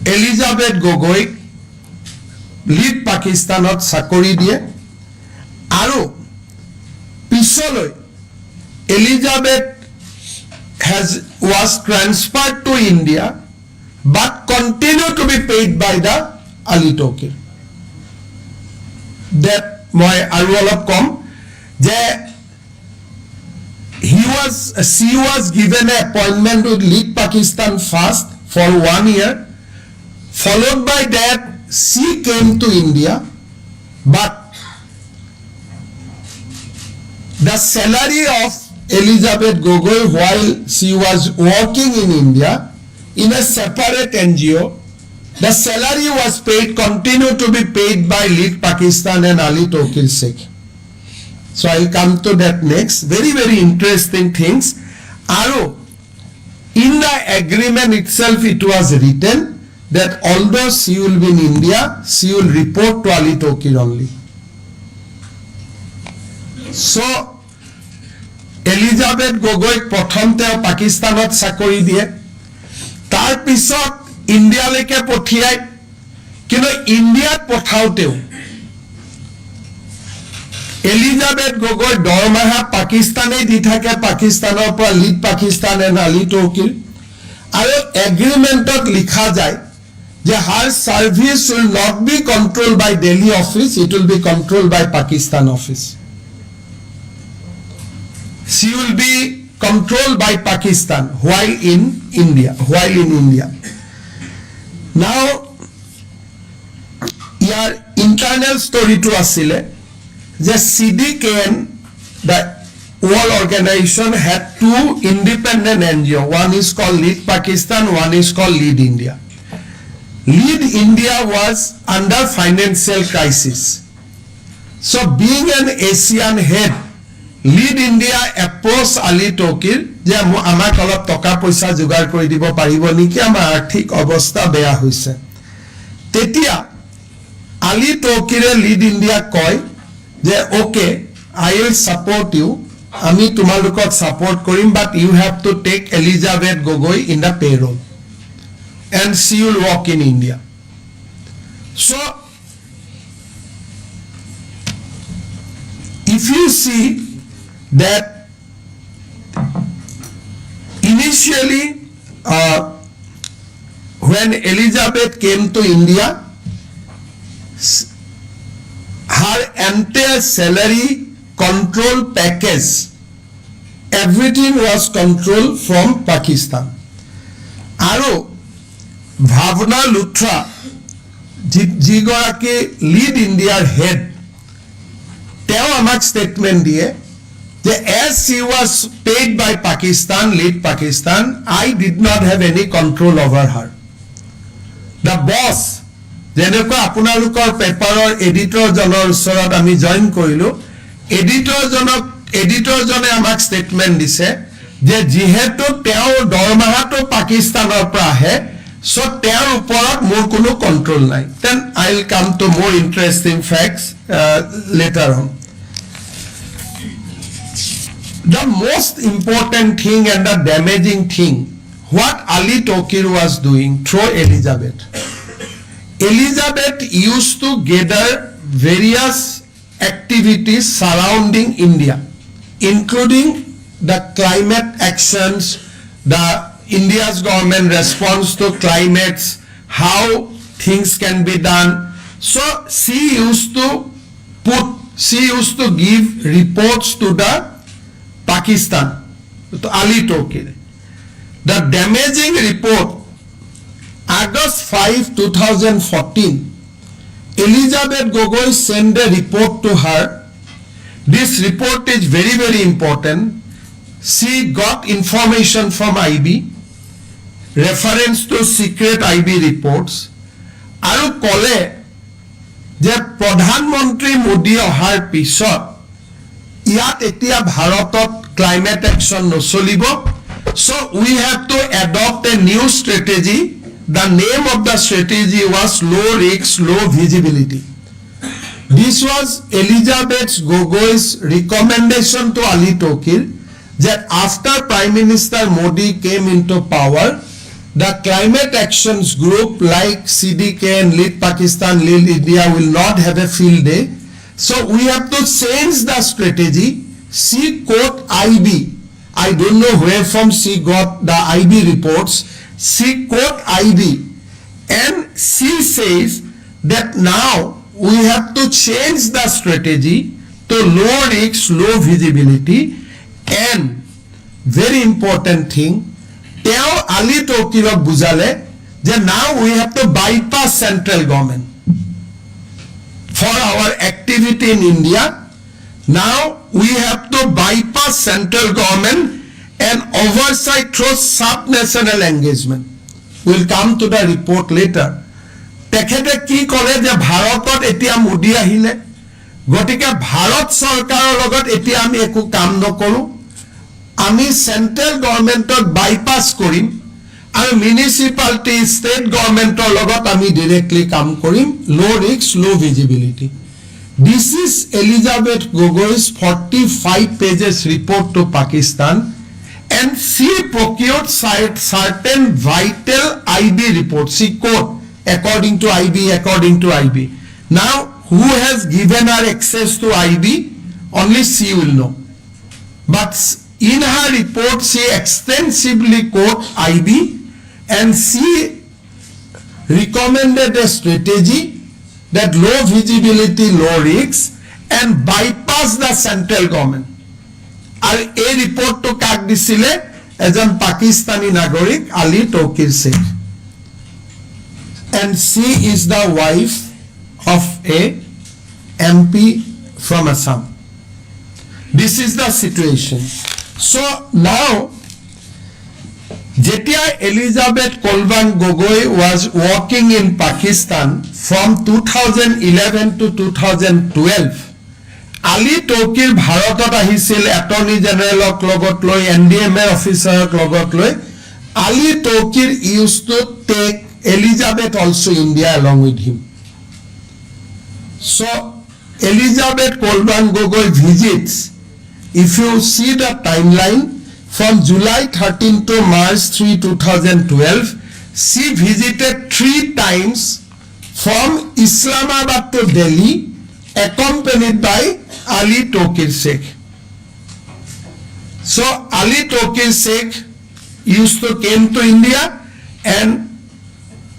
Elizabeth Gogoi lead Pakistanot চাকৰি দিয়ে আৰু পিছলৈ Elizabeth was transferred to India but continued to be paid by the Ali Tokir. That মই আৰু অলপ কম যে she was given an appointment to lead Pakistan first for 1 year. Followed by that, she came to India, but the salary of Elizabeth Gogoi while she was working in India in a separate NGO, the salary was paid, continued to be paid by Lead Pakistan and Ali Tokir Sheikh. So I'll come to that next. Very, very interesting things. Aro, in the agreement itself, it was written that although she will be in India, she will report to Ali Tokir only. So, Elizabeth Gogoi প্ৰথমতে পাকিস্তানত চাকৰি দিয়ে তাৰ পিছত ইণ্ডিয়ালৈকে পঠিয়ায় কিন্তু ইণ্ডিয়াত পঠাওতেও Elizabeth Gogoi দৰমহা পাকিস্তানে দি থাকে পাকিস্তানৰ পৰা লিড পাকিস্তান এণ্ড আলি তৌকিৰ আৰু এগ্ৰিমেণ্টত লিখা যায় যে her service will not be controlled by Delhi office, it will be controlled by Pakistan office. She will be controlled by Pakistan while in India. Now, your internal story to asile, the CDKN, the World Organization, had two independent NGO. One is called Lead Pakistan, one is called Lead India. Lead India was under financial crisis. So being an Asian head, Lead India approached Ali Tokir যে আমাক অলপ টকা পইচা যোগাৰ কৰি দিব পাৰিব নেকি আমাৰ আৰ্থিক অৱস্থা বেয়া হৈছে তেতিয়া Ali Tokire Lead India কয় যে ওকে I will support you আমি তোমালোকক support Karim but you have to take Elizabeth Gogoi in the payroll and she will work in India. So if you see that initially when Elizabeth came to India, her entire salary control package, everything was controlled from Pakistan. Aro Bhavna Luthra, jigoraki Lead India head, teo amak statement diye as she was paid by Pakistan, Lead Pakistan, I did not have any control over her. The boss, jeneko apnalukor paper or editor jonor usorat ami join korilu, editor jone amak statement dise je jihetu teo dormaha to Pakistanor pra ahe so teo uporat mor kono control nai. Then I'll come to more interesting facts later on. The most important thing and the damaging thing, what Ali Tokir was doing through Elizabeth. Elizabeth used to gather various activities surrounding India, including the climate actions, the India's government response to climates, how things can be done. So she used to give reports to the Pakistan, to Ali Tokir. The damaging report, August 5, 2014, Elizabeth Gogoi sent a report to her. This report is very, very important. She got information from IB, reference to secret IB reports. Aru kole je Pradhan Mantri Modi ohar pisot ইয়াত এতিয়া ভাৰতত climate action নচলিব so we have to adopt a new strategy. The name of the strategy was low risk low visibility. This was Elizabeth Gogoi's recommendation to Ali Tokir that after Prime Minister Modi came into power the climate actions group like CDK and Lead Pakistan, Lead India will not have a field day. So we have to change the strategy. She quote IB. I don't know where from she got the IB reports. She quote IB and she says that now we have to change the strategy to low risk, low visibility, and very important thing, তেওঁ আলি তৌকিলক বুজালে যে now we have to bypass central government for our activity in India. Now we have to bypass central government and oversight through sub-national engagement. We'll come to the report later. তেখেতে কি কৰে যে ভাৰতত এতিয়া মোদী আহিলে গতিকে ভাৰত চৰকাৰৰ লগত এতিয়া আমি একো কাম নকৰো আমি সেন্ট্রাল গভর্নমেন্টত বাইপাস কৰিম আৰু মিউনিসিপালিটি স্টেট গভর্নমেন্টৰ লগত আমি ডাইৰেক্টলি কাম কৰিম low risk low visibility This is Elizabeth Gogoi's 45 pages report to Pakistan and she procured certain vital IB reports. She quote according to IB. Now who has given her access to IB? Only she will know. But in her report, she extensively quotes IB and she recommended a strategy that low visibility, low risks and bypass the central government. And a report to কাক দিছিলে এজন পাকিস্তানী নাগৰিক Ali Tauqir Sheikh. And she is the wife of a MP from Assam. This is the situation. So now, Jetia Elizabeth Kolban Gogoi was working in Pakistan from 2011 to 2012. Ali Tokir Bharatot ahisil Attorney General লগত লৈ NDMA officer লগত লৈ Ali Tokir used to take Elizabeth also India along with him. So Elizabeth Kolban Gogoi visits. If you see the timeline from July 13 to March 3, 2012, she visited 3 times from Islamabad to Delhi, accompanied by Ali Tokir Sheikh. So Ali Tokir Sheikh used to came to India and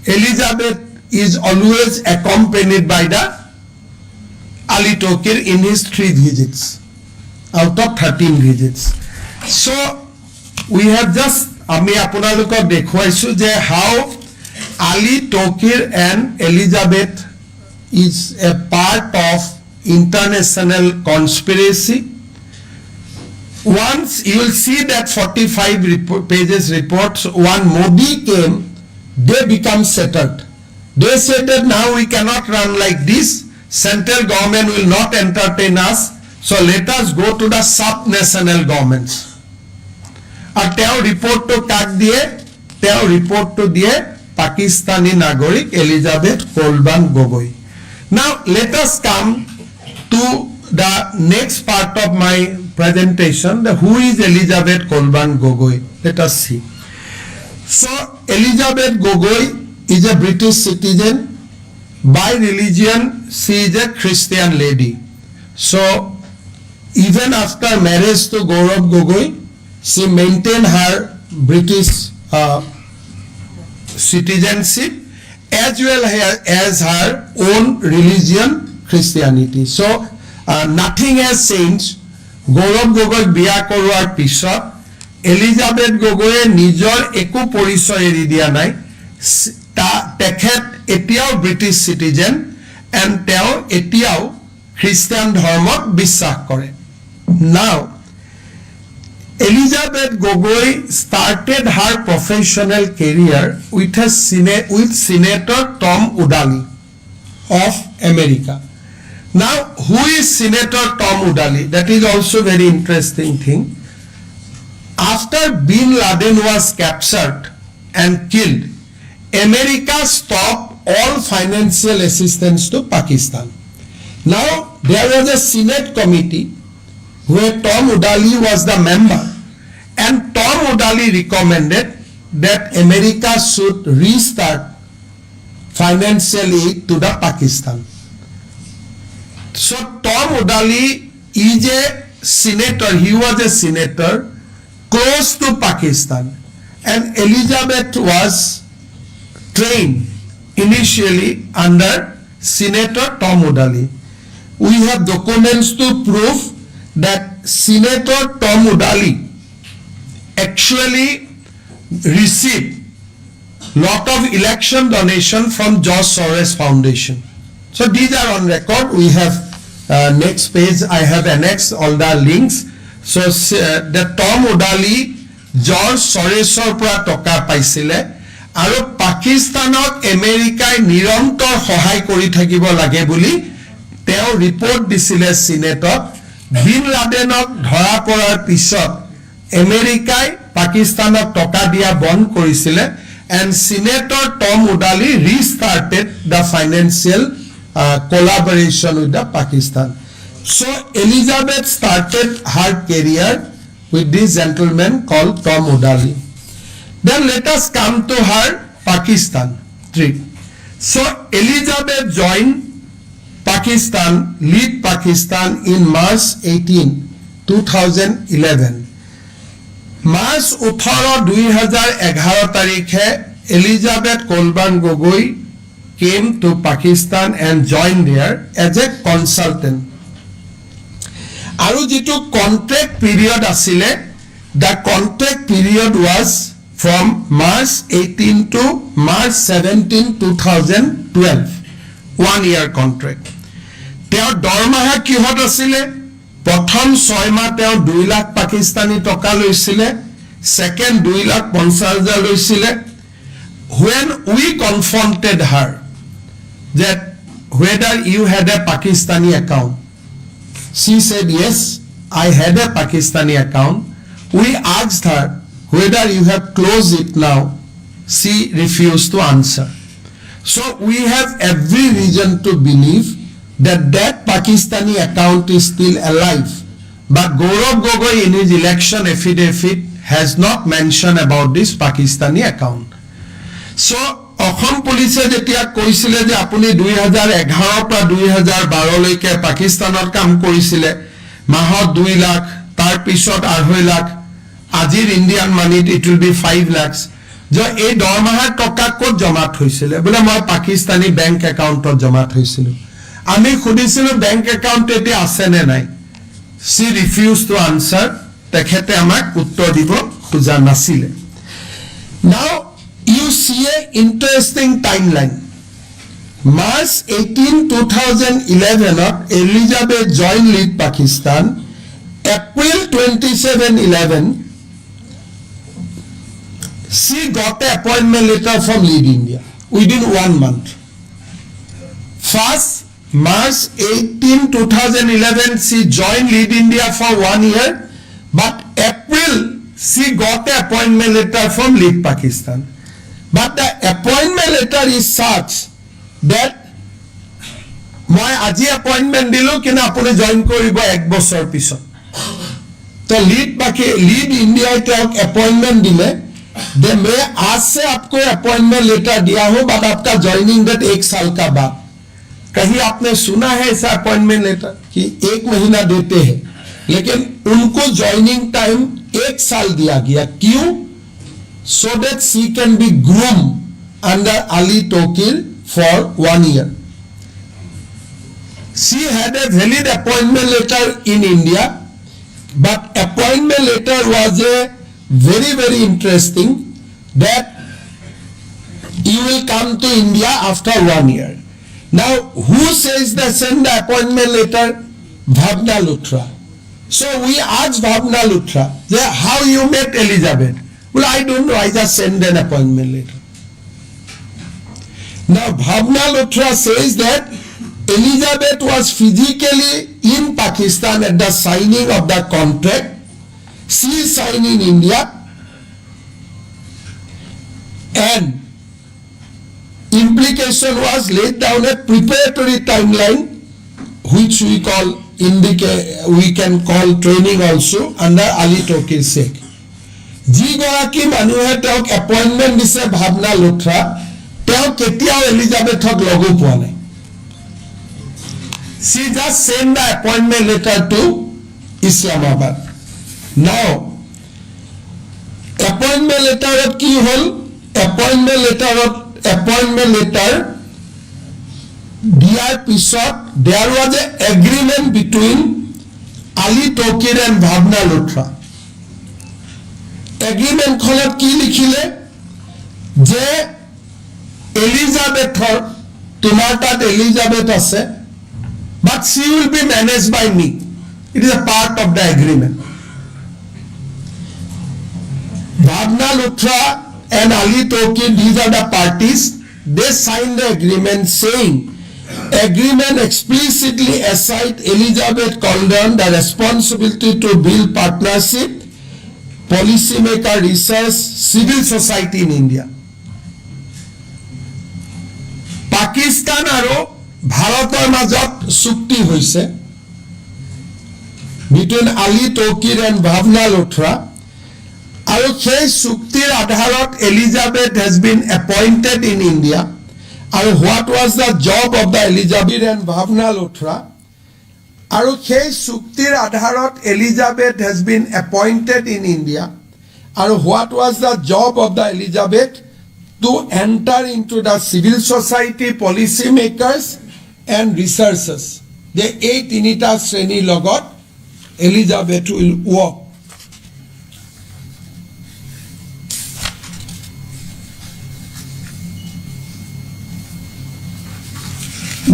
Elizabeth is always accompanied by the Ali Tokir in his 3 visits. Out of 13 visits. So we have just আমি আপোনালোকক দেখুৱাইছো যে how Ali Tokir and Elizabeth is a part of international conspiracy. Once you will see that 45 pages reports, when Modi came, they become settled. They said that now we cannot run like this. Central government will not entertain us. So let us go to the sub-national governments. And tell report to কাক দিয়ে tell report to দিয়ে Pakistani নাগৰিক Elizabeth Kolban Gogoi. Now let us come to the next part of my presentation. Who is Elizabeth Kolban Gogoi? Let us see. So Elizabeth Gogoi is a British citizen. By religion, she is a Christian lady. So even after marriage to Gaurav Gogoi, she maintained her British citizenship as well as her own religion, Christianity. So nothing has changed. Gaurav Gogoi biya koruar pisot Elizabeth Gogoi nijor eku porichoy eri dia nai. Tekhet etiao British citizen and teo etiao Christian ধৰ্মত বিশ্বাস কৰে. Now, Elizabeth Gogoi started her professional career with Senator Tom Udali of America. Now, who is Senator Tom Udali? That is also very interesting thing. After Bin Laden was captured and killed, America stopped all financial assistance to Pakistan. Now, there was a Senate committee where Tom Udali was the member, and Tom Udali recommended that America should restart financial aid to the Pakistan. So Tom Udali is a senator, he was a senator close to Pakistan, and Elizabeth was trained initially under Senator Tom Udali. We have documents to prove that Senator Tom Udali actually received lot of election donation from George Soros Foundation. So these are on record. We have next page, I have annexed all the links. So the Tom Udali George Sorosৰ পৰা টকা পাইছিলে আৰু পাকিস্তানক আমেৰিকাই নিৰন্তৰ সহায় কৰি থাকিব লাগে বুলি তেওঁ ৰিপৰ্ট দিছিলে সিনেটত। বিন লাডেনক ধৰা পৰাৰ পিছত আমেৰিকাই পাকিস্তানক টকা দিয়া বন্ধ কৰিছিলে, and Senator Tom Udali restarted the financial collaboration with the Pakistan. So Elizabeth started her career with this gentleman called Tom Udali. Then let us come to her Pakistan trip. So Elizabeth joined Pakistan, lead Pakistan in March 18, 2011. March 18, 2011 তাৰিখে Elizabeth Kolban Gogoi came to Pakistan and joined there as a consultant. আৰু যেটো contract period আছিলে, the contract period was from March 18 to March 17, 2012. 1 year contract. তেওঁৰ দৰমহা কিহত আছিলে? প্ৰথম 6 মাহ তেওঁ 2 লাখ পাকিস্তানী টকা লৈছিলে, সেকেন্ড 2 লাখ 50,000 লৈছিলে। When we confronted her that whether you had a Pakistani account, she said yes, I had a Pakistani account. We asked her whether you have closed it now. She refused to answer. So we have every reason to believe that that Pakistani account is still alive. But Gaurav Gogoi in his election affidavit has not mentioned about this Pakistani account. So অসম পুলিচে যেতিয়া কৈছিলে যে আপুনি 2011 পৰা 2012 লৈকে পাকিস্তানত কাম কৰিছিলে, মাহত 2 লাখ, তাৰ পিছত 2.5 লাখ, আজিৰ ইণ্ডিয়ান মানিত ইট উইল বি 5 lakhs, যে এই দৰমহাৰ টকা ক'ত জমা থৈছিলে? বোলে মই পাকিস্তানী বেংক একাউণ্টত জমা থৈছিলো। আমি সুধিছিলো বেংক একাউণ্ট এতিয়া আছে নে নাই? She refused to answer. তেখেতে আমাক উত্তৰ দিব খোজা নাছিলে। Now you see a interesting timeline. March 18, 2011 Elizabeth joined Lead Pakistan. April 27, 11 she got an appointment letter from Lead India within 1 month. First March 18, 2011 she joined Lead India for 1 year, but April she got an appointment letter from Lead Pakistan. But the appointment letter is such that মই আজি appointment দিলো কিনা আপুনি join কৰিব 1 বছৰ পিছত। তো lead India को अपॉइंटमेंट दिले, दे मैं आज से आपको अपॉइंटमेंट लेटर दिया हूं, बट आपका ज्वाइनिंग डेट 1 साल का बाद। कहीं आपने सुना है ऐसा अपॉइंटमेंट लेटर कि 1 महीना देते हैं, लेकिन उनको ज्वाइनिंग टाइम 1 साल दिया गया। क्यों? So that she can be groomed under Ali Tokil for 1 year. She had a valid appointment letter in India, but appointment letter was a very, very interesting that you will come to India after 1 year. Now, who says that send the appointment letter? Bhavna Luthra. So we asked Bhavna Luthra, how you met Elizabeth? Well, I don't know, I just send an appointment letter. Now, Bhavna Luthra says that Elizabeth was physically in Pakistan at the signing of the contract. She signed in India, and implication was laid down a preparatory timeline, which we can call training also under Ali Tokil Sheikh. যিগৰাকী মানুহে তেওঁক appointment দিছে ভাৱনা লুথৰা তেওঁ কেতিয়াও এলিজাবেথক logo পোৱা নাই she just sent the appointment letter to Islamabad now appointment letter কি হল appointment letter দিয়াৰ পিছত there was a agreement between Ali Tokir and Bhavna Luthra agreement খনত কি লিখিলে যে এলিজাবেথৰ তোমাৰ তাত এলিজাবেথ আছে but she will be managed by me it is a part of the agreement Bhavna Luthra and Ali Tokir these are the parties they signed the agreement saying agreement explicitly assigned Elizabeth Colden the responsibility to build partnership policymaker research civil society in India Pakistan আৰু ভাৰতৰ মাজত চুক্তি হৈছে between Ali Tokir and Bhavna Luthra আৰু সেই চুক্তিৰ আধাৰত Elizabeth has been appointed in India আৰু what was the job of the Elizabeth and Bhavna Luthra আৰু সেই চুক্তিৰ আধাৰত Elizabeth has been appointed in India আৰু what was the job of the Elizabeth to enter into the civil society policy makers and researchers the এই তিনিটা শ্ৰেণীৰ লগত Elizabeth will work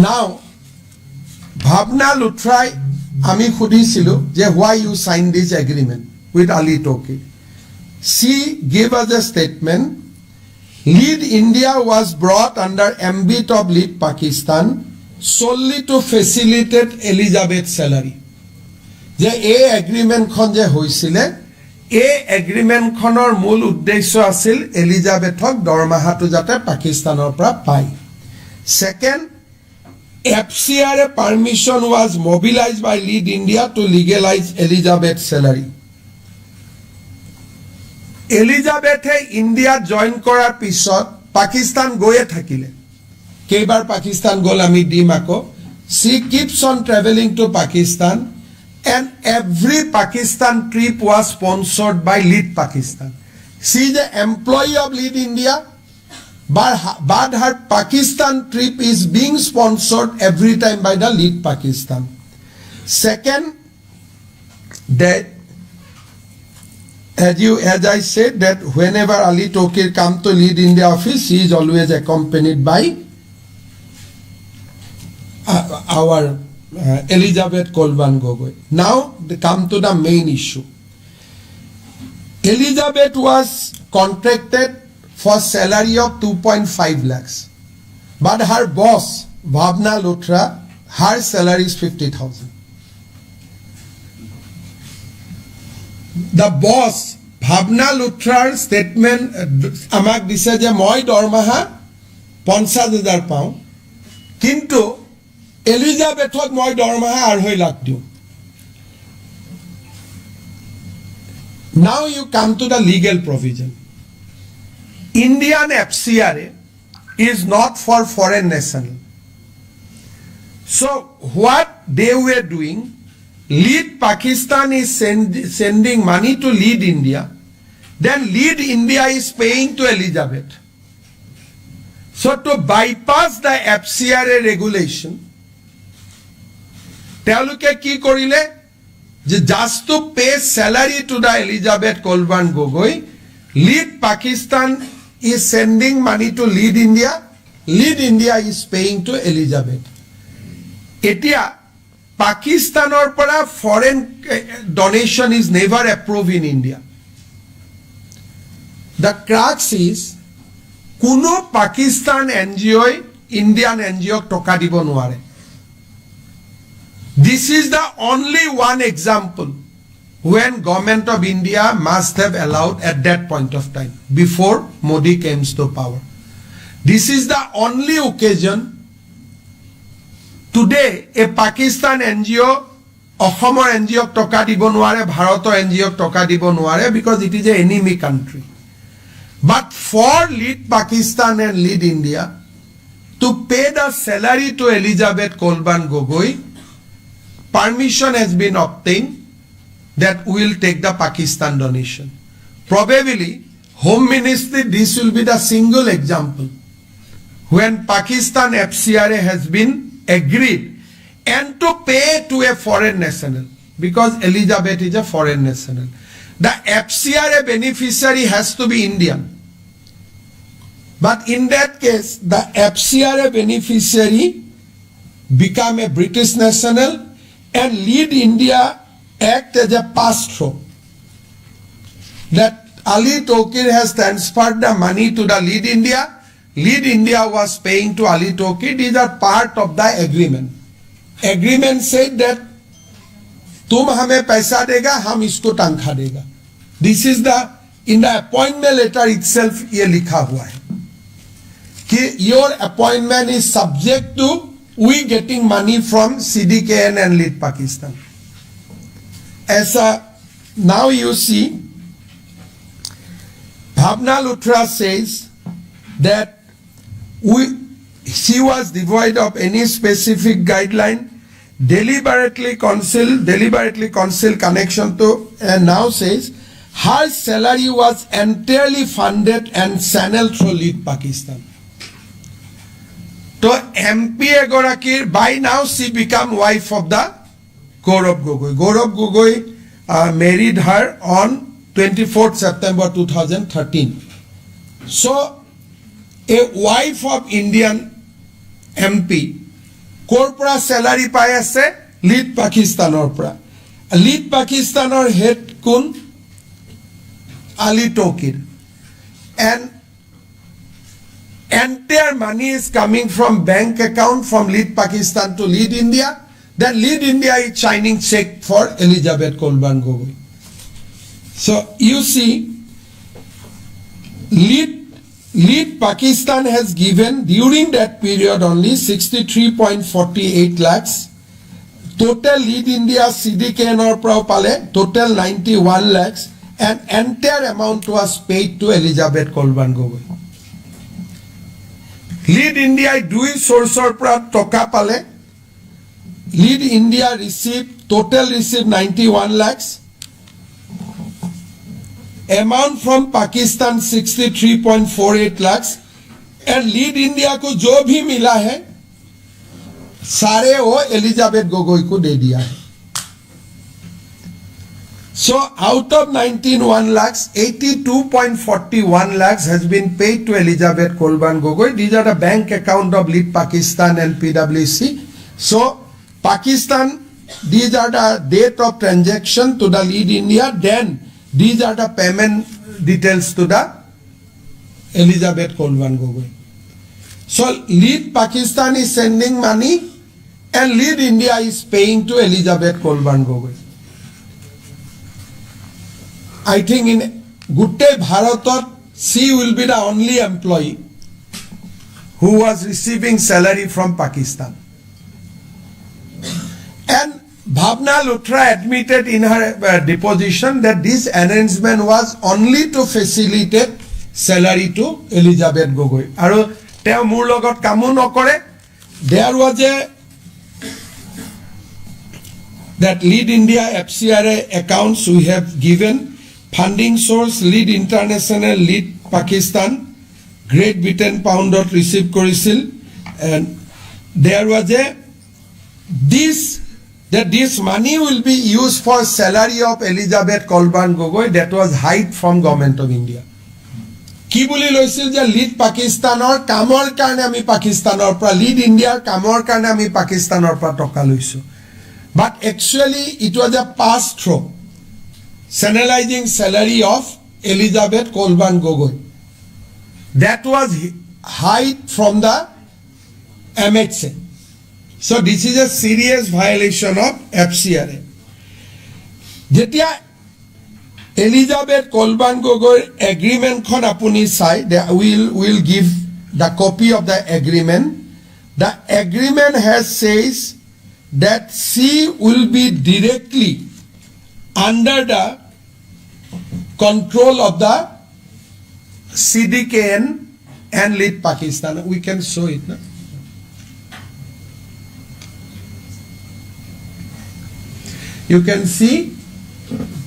now Bhavna Luthra আমি খুদিছিলো যে why you signed this agreement with Ali Tokir she gave us a statement Lead India was brought under ambit of Lead Pakistan solely to facilitate Elizabeth's salary যে এই agreement খন যে হৈছিল এই agreement খনৰ মূল উদ্দেশ্য আছিল এলিজাবেথক দৰমহাটো যাতে পাকিস্তানৰ পৰা পায় second FCR permission was mobilized by Lead India to legalize Elizabeth's salary Elizabeth India join কৰাৰ পিছত পাকিস্তান গৈয়ে থাকিলে কেইবাৰ পাকিস্তান গল আমি দিম আকৌ she keeps on traveling to Pakistan and every Pakistan trip was sponsored by Lead Pakistan she is the employee of Lead India but her Pakistan trip is being sponsored every time by the Lead Pakistan second that as I said that whenever Ali Tokir come to Lead India office he is always accompanied by our Elizabeth Colden Gogoi now they come to the main issue Elizabeth was contracted for salary of 2.5 lakhs but her boss Bhavna Luthra her salary is 50,000 the boss Bhavna Luthra's statement আমাক দিছে যে মই দৰমহা 50,000 পাওঁ কিন্তু এলিজাবেথক মই দৰমহা 2.5 লাখ দিওঁ now you come to the legal provision Indian FCRA is not for foreign national so what they were doing Lead Pakistan is sending money to Lead India then Lead India is paying to Elizabeth so to bypass the FCRA regulation তেওঁলোকে কি কৰিলে যে just to pay salary to the Elizabeth Colden Gogoi Lead Pakistan is sending money to Lead India Lead India is paying to Elizabeth এতিয়া Pakistanor para foreign donation is never approved in India the crux is kuno Pakistan NGO Indian NGO toka dibo নোৱাৰে this is the only one example when government of India must have allowed at that point of time before Modi came to power this is the only occasion today a Pakistan NGO অসমৰ এনজিঅ'ক টকা দিব নোৱাৰে ভাৰতৰ এনজিঅ'ক টকা দিব নোৱাৰে because it is a enemy country. But for lead Pakistan and lead India to pay the salary to Elizabeth Kolban Gogoi, permission has been obtained that we will take the Pakistan donation. Probably Home Ministry, this will be the single example when Pakistan FCRA has been agreed and to pay to a foreign national because Elizabeth is a foreign national. The FCRA beneficiary has to be Indian. But in that case, the FCRA beneficiary become a British national and lead India act as a pass-through. That Ali Tokir has transferred the money to the lead India. Lead India was paying to Ali Tokir. These are part of the agreement. Agreement said that तुम हमें पैसा देगा हम इसको तनख्वाह देगा. This is the in the appointment letter itself ये लिखा हुआ है कि your appointment is subject to we getting money from CDKN and Lead Pakistan. ऐसा now you see Bhavna Luthra says that she was devoid of any specific guideline, deliberately concealed connection to, and now says her salary was entirely funded and channeled through Lead Pakistan. So MP Egorakir, by now she become wife of the Gaurav Gogoi. Gaurav Gogoi married her on 24th September 2013. So a wife of Indian MP korpora salary pai ase Lead Pakistanor pra. Lead Pakistanor head kun Ali Tokir and entire money is coming from bank account from Lead Pakistan to Lead India. Then Lead India is signing check for Elizabeth Kolban Gogoi. So you see Lead Pakistan has given during that period only 63.48 lakhs. Total Lead India CDKN or pale total 91 lakhs and entire amount was paid to Elizabeth Kolban Gogoi. Lead India দুই sourceৰ পৰা টকা পালে. Lead India total received 91 lakhs. Amount from Pakistan 63.48 lakhs and Lead India को जो भी मिला है सारे वो एलिजाबेथ गोगोई को दे दिया है. So out of 91 lakhs, 82.41 lakhs has been paid to Elizabeth Kolban Gogoi. These are the bank account of Lead Pakistan and PwC. So Pakistan, these are the date of transaction to the Lead India. Then these are the payment details to the Elizabeth Kolban Gogoi. So Lead Pakistan is sending money and Lead India is paying to Elizabeth Kolban Gogoi. I think in Gutte Bharatot, she will be the only employee who was receiving salary from Pakistan. And Bhavna Luthra admitted in her deposition that this arrangement was only to facilitate salary to Elizabeth Gogoi. Aru teo mur logot kamu nokore. There was that Lead India FCRA accounts we have given. Funding source Lead International, Lead Pakistan, Great Britain poundot receive korisil, and there was this money will be used for salary of Elizabeth Kolban Gogoi that was hide from Government of India. Ki boli loisil je Lead Pakistanor kamor karone ami Pakistanor pra Lead India kamor karone ami Pakistanor pra toka loisu. But actually it was a pass through. Channelizing salary of Elizabeth Kolban Gogoi. That was hide from the MHA. So this is a serious violation of FCRA. Jetia Elizabeth Kolban Gogoi agreement khon apuni sai, will give the copy of the agreement. The agreement has says that she will be directly under the control of the CDKN and lead Pakistan. We can show it. No? You can see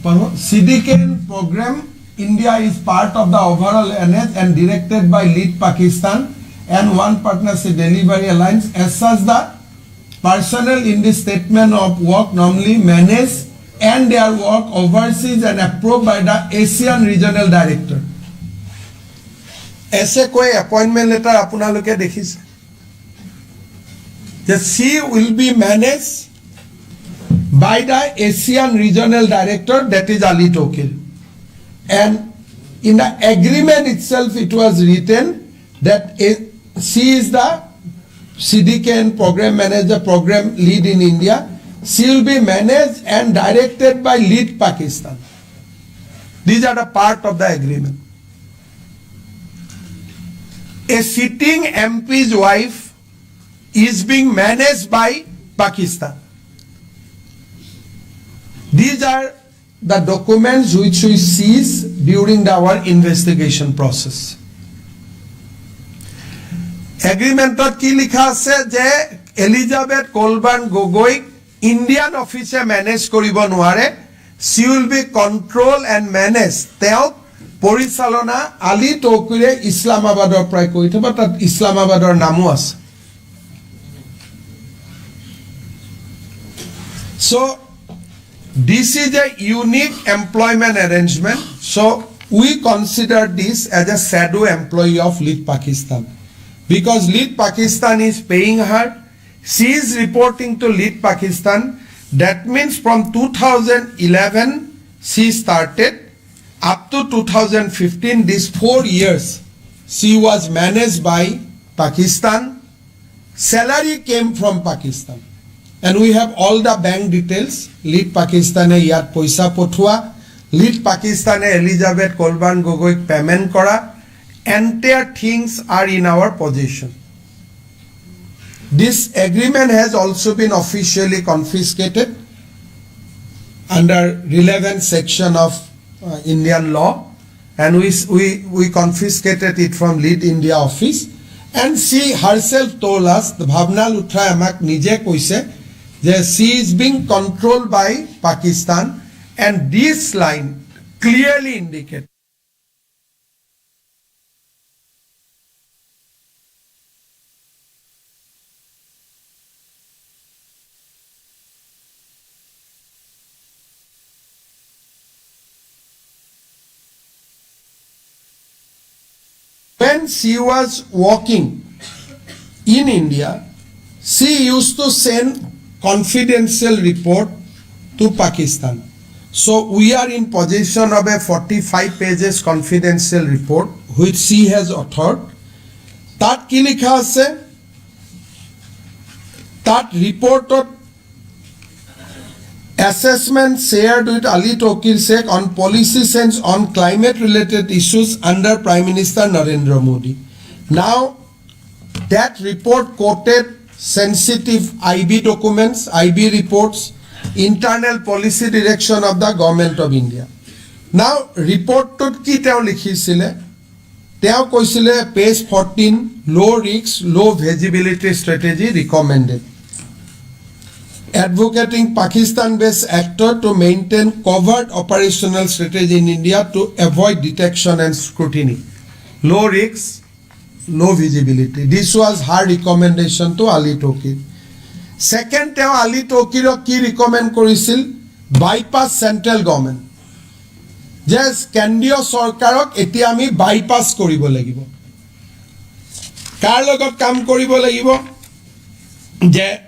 CDKN program. India is part of the overall NS and directed by lead Pakistan and One Partnership Delivery Alliance. As such, the personnel in this statement of work normally manage and their work overseas and approved by the ASEAN Regional Director. ऐसे कोई appointment letter আপোনালোকে দেখিছে যে she will be managed by the ASEAN Regional Director, that is Ali Tokil. And in the agreement itself it was written that she is the CDKN program manager, program lead in India. She will be managed and directed by lead Pakistan. These are the part of the agreement. A sitting MP's wife is being managed by Pakistan. These are the documents which we seized during our investigation process. Agreement ki likha ase je Elizabeth Colburn Gogoi Indian office manage koribo noare. She will be control and manage. Teo Porichalona Ali Tokure Islamabador prai kori thoba tat Islamabador namu ase. So this is a unique employment arrangement. So we consider this as a shadow employee of lead Pakistan. Because lead Pakistan is paying her, she is reporting to lead Pakistan. That means from 2011 she started up to 2015, these 4 years she was managed by Pakistan. Salary came from Pakistan. And we have all the bank details. Lead Pakistane yat poisa pothua. Lead Pakistane Elizabeth Colburn Gogoi payment kora. Entire things are in our possession. This agreement has also been officially confiscated under relevant section of Indian law, and we confiscated it from Lead India office. And she herself told us, the Bhavna Luthra amak nije koise, that she is being controlled by Pakistan, and this line clearly indicates when she was working in India, she used to send confidential report to Pakistan. So we are in possession of a 45 pages confidential report which she has authored. Tat ki likha ase? Tat reported assessment shared with Ali Tokir Sheikh on policy sense on climate related issues under Prime Minister Narendra Modi. Now that report quoted sensitive IB documents, IB reports, internal policy direction of the government of India. Now report to ki teo likhisile? Teo koisile page 14, low risk, low visibility strategy recommended. Advocating Pakistan-based actor to maintain covert operational strategy in India to avoid detection and scrutiny. Low risk, low visibility. This was her recommendation to Ali Tokir. Second, teo Ali Tokir ki recommend korisil? Bypass central government. Yes, Kendriya Sarkarok eti ami bypass koribo lagibo. Kar logot kam koribo lagibo? Je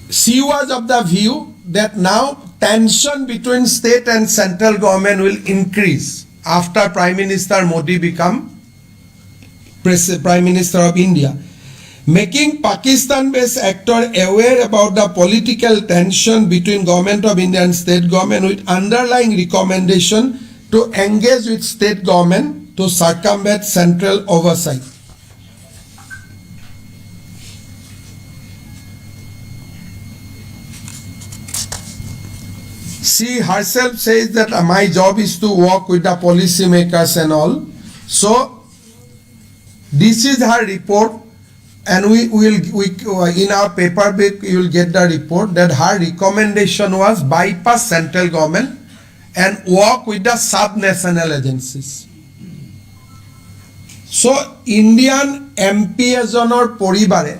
she was of the view that now tension between state and central government will increase after Prime Minister Modi become Prime Minister of India, making Pakistan-based actor aware about the political tension between government of India and state government, with underlying recommendation to engage with state government to circumvent central oversight. she herself says that my job is to work with the policy makers and all. So this is her report, and we in our paper book you will get the report that her recommendation was bypass central government and work with the sub-national agencies. So Indian MP এজনৰ পৰিবাৰে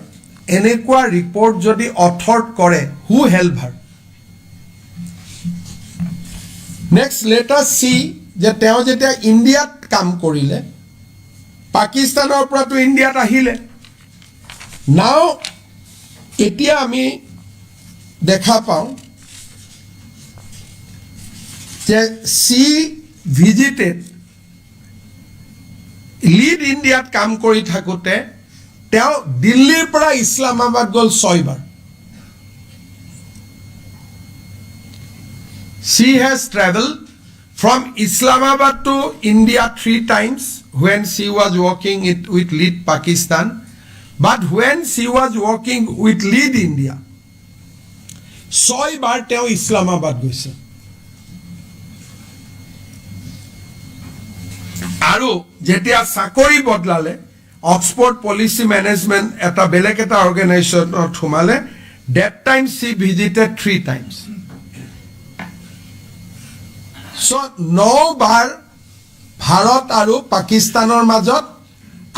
এনেকুৱা report যদি অথৰ্ট কৰে, who help her? Next, let us see যে তেওঁ যেতিয়া ইণ্ডিয়াত কাম কৰিলে, পাকিস্তানৰ পৰাটো ইণ্ডিয়াত আহিলে। নাও এতিয়া আমি দেখা পাওঁ যে she visited লিড ইণ্ডিয়াত কাম কৰি থাকোঁতে তেওঁ দিল্লীৰ পৰা ইছলামাবাদ গ'ল 6 বাৰ। She has traveled from Islamabad to India 3 times when she was working with Lead Pakistan, but when she was working with Lead India 6 বাৰ তেওঁ ইছলামাবাদ গৈছে। আৰু যেতিয়া চাকৰি বদলালে, অক্সফোর্ড পলিসি ম্যানেজমেন্ট এটা বেলেগ এটা অর্গানাইজেশনত সোমালে, that time she visited 3 times. So 9 বাৰ ভাৰত আৰু পাকিস্তানৰ মাজত,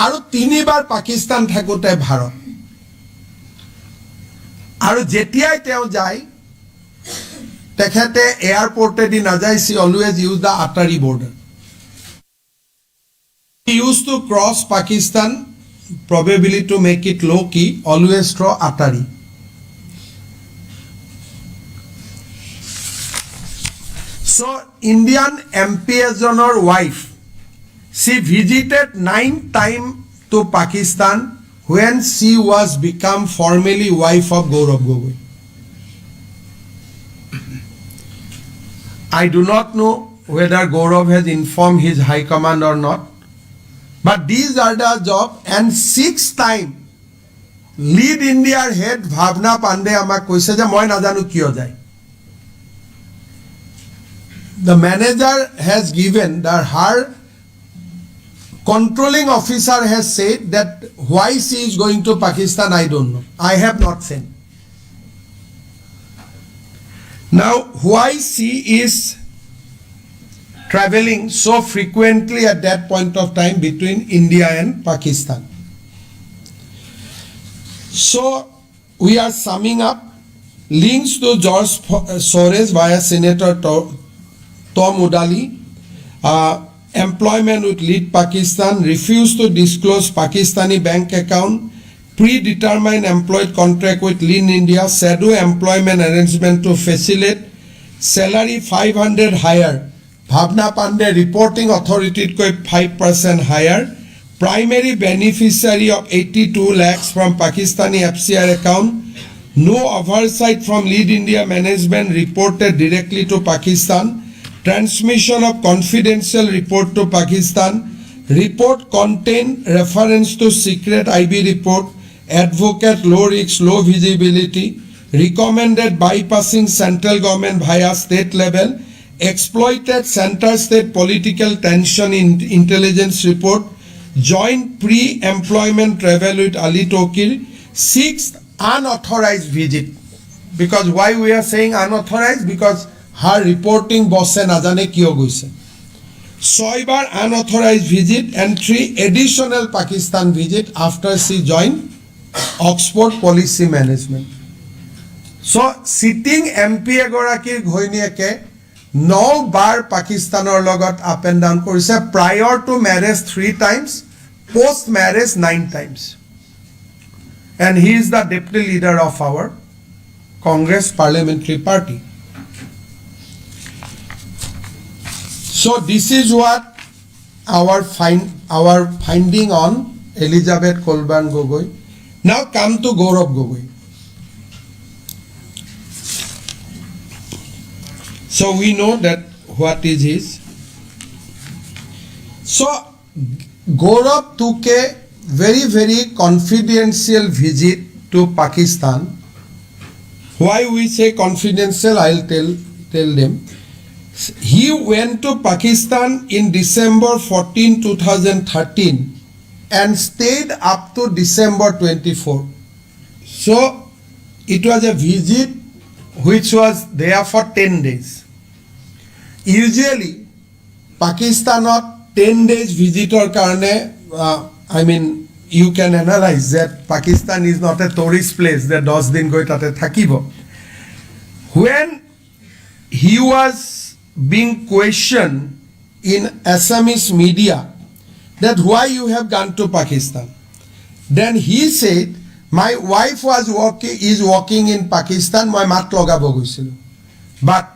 আৰু 3 বাৰ পাকিস্তান থাকোতে ভাৰত। আৰু যেতিয়াই তেওঁ যায় তেখেতে এয়াৰপোর্টেদি নাযায়, she always use the Atari border. He used to cross Pakistan, probably to make it low key, always through Atari. So Indian MP এজনৰ wife, she visited 9 times to Pakistan when she was become formally wife of Gaurav Gogoi. I do not know whether Gaurav has informed his high command or not. But these are the job, and 6 time Lead Indiaৰ head Bhavna Pandey আমাক কৈছে যে মই নাজানো কিয় যায়। The manager has given that her controlling officer has said that why she is going to Pakistan, I don't know. I have not seen. Now why she is traveling so frequently at that point of time between India and Pakistan? So we are summing up. Links to George Soros via Senator Tom Udali, employment with Lead Pakistan, refused to disclose Pakistani bank account, predetermined employed contract with Lean India, shadow employment arrangement to facilitate salary 500 higher, Bhavna Pandey reporting authority koi 5% higher, primary beneficiary of 82 lakhs from Pakistani FCR account, no oversight from Lead India management reported directly to Pakistan, transmission of confidential report to Pakistan, report contain reference to secret IB report, advocate low risk, low visibility, recommended bypassing central government via state level, exploited center-state political tension in intelligence report, joint pre-employment travel with Ali Tokir, 6th unauthorized visit. Because why we are saying unauthorized? Because her reporting bosse najane kiyo goise. 6 bar unauthorized visit and 3 additional Pakistan visit after she joined Oxford Policy Management. So sitting MP egorakir ghoiniyeke 9 bar Pakistanor logot up and down korise, prior to marriage 3 times, post marriage 9 times. And he is the deputy leader of our Congress Parliamentary Party. So this is what our finding on Elizabeth Kolban Gogoi. Now come to Gaurav Gogoi. So we know that what is his. So Gaurav took a very, very confidential visit to Pakistan. Why we say confidential, I'll tell them. He went to Pakistan in December 14, 2013 and stayed up to December 24. So it was a visit which was there for 10 days. Usually Pakistanot 10 days visitor karne, I mean, you can analyze that Pakistan is not a tourist place that 10 din goi tate thakibo. When he was being questioned in Assamese media that why you have gone to Pakistan, then he said, my wife is working in Pakistan, my mat logabo goisilu. But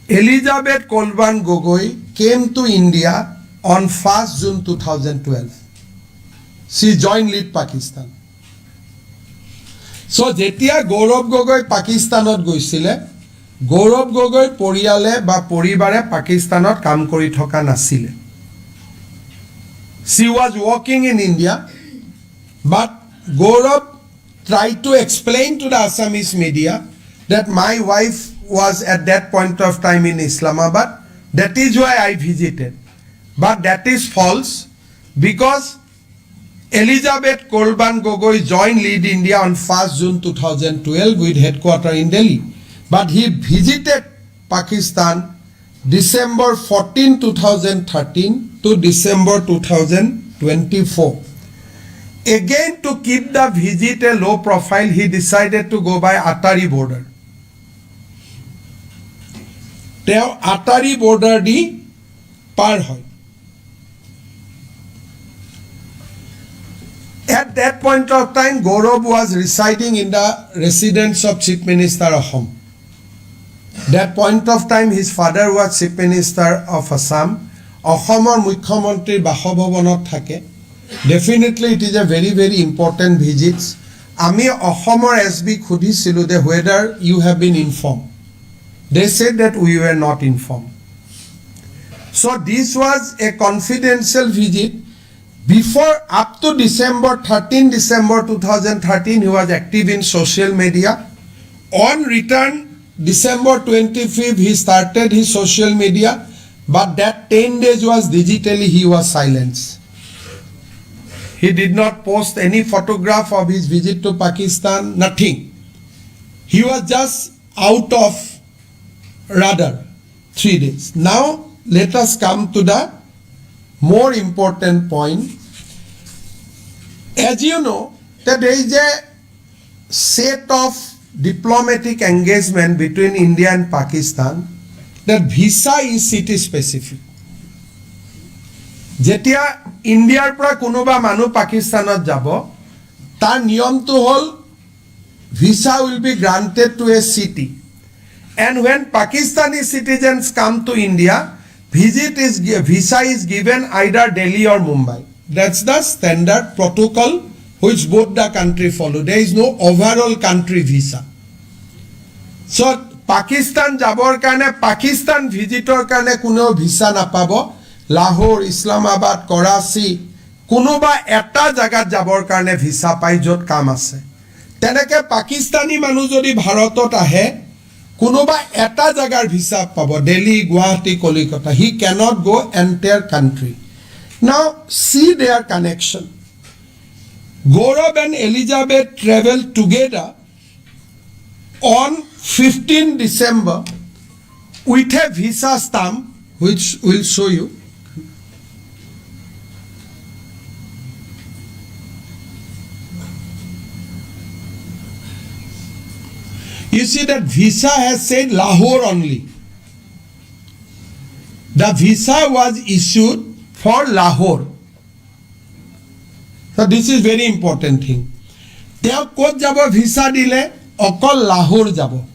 Elizabeth Kolban Gogoi came to India on 1st June 2012. She joined Lead Pakistan. So jetia Gaurav Gogoi Pakistanot goisile, Gaurav Gogoi পৰিয়ালে বা পৰিবাৰে পাকিস্তানত কাম কৰি থকা নাছিলে. She was working in India, but Gaurav tried to explain to the Assamese media that my wife was at that point of time in Islamabad. That is why I visited. But that is false, because Elizabeth Kolban Gogoi joined Lead India on 1st June 2012 with headquarters in Delhi. But he visited Pakistan December 14, 2013 to December 2024. Again, to keep the visit a low profile, he decided to go by Atari border. Teo Atari border di par hoy. At that point of time, Gaurav was residing in the residence of Chief Minister Ahom. That point of time, his father was Chief Minister of Assam. Ahomor Mukhyamantri Bahobhabanot thake. Definitely, it is a very, very important visit. Ami Ahomor SB khudisilu de whether you have been informed. They said that we were not informed. So this was a confidential visit. Before, up to December 2013, he was active in social media. On return, December 25th, he started his social media, but that 10 days was digitally, he was silenced. He did not post any photograph of his visit to Pakistan, nothing. He was just out of radar 3 days. Now, let us come to the more important point. As you know, that there is a set of diplomatic engagement between India and Pakistan, that visa is city specific. Jetia Indiaৰ পৰা কোনোবা মানুহ পাকিস্তানত যাব, তাৰ নিয়মটো হল visa will be granted to a city. And when Pakistani citizens come to India, visa is given either Delhi or Mumbai. That's the standard protocol which both the country follow. There is no overall country visa. So Pakistan jabor karone Pakistan visitor karone kuno visa napabo. Lahore, Islamabad, Karachi, kunoba eta jagat jabor karone visa pai jot kam ase. Teneke Pakistani manu jodi Bharatot ahe, kunoba eta jagar visa pabo, Delhi, Guwahati, Kolkata. He cannot go entire country. Now see their connection. Gaurav and Elizabeth traveled together on 15 December with a visa stamp, which will show you. You see that visa has said Lahore only. The visa was issued for Lahore. So this is very important thing. Teo kot jabo visa dile okol Lahore jabo.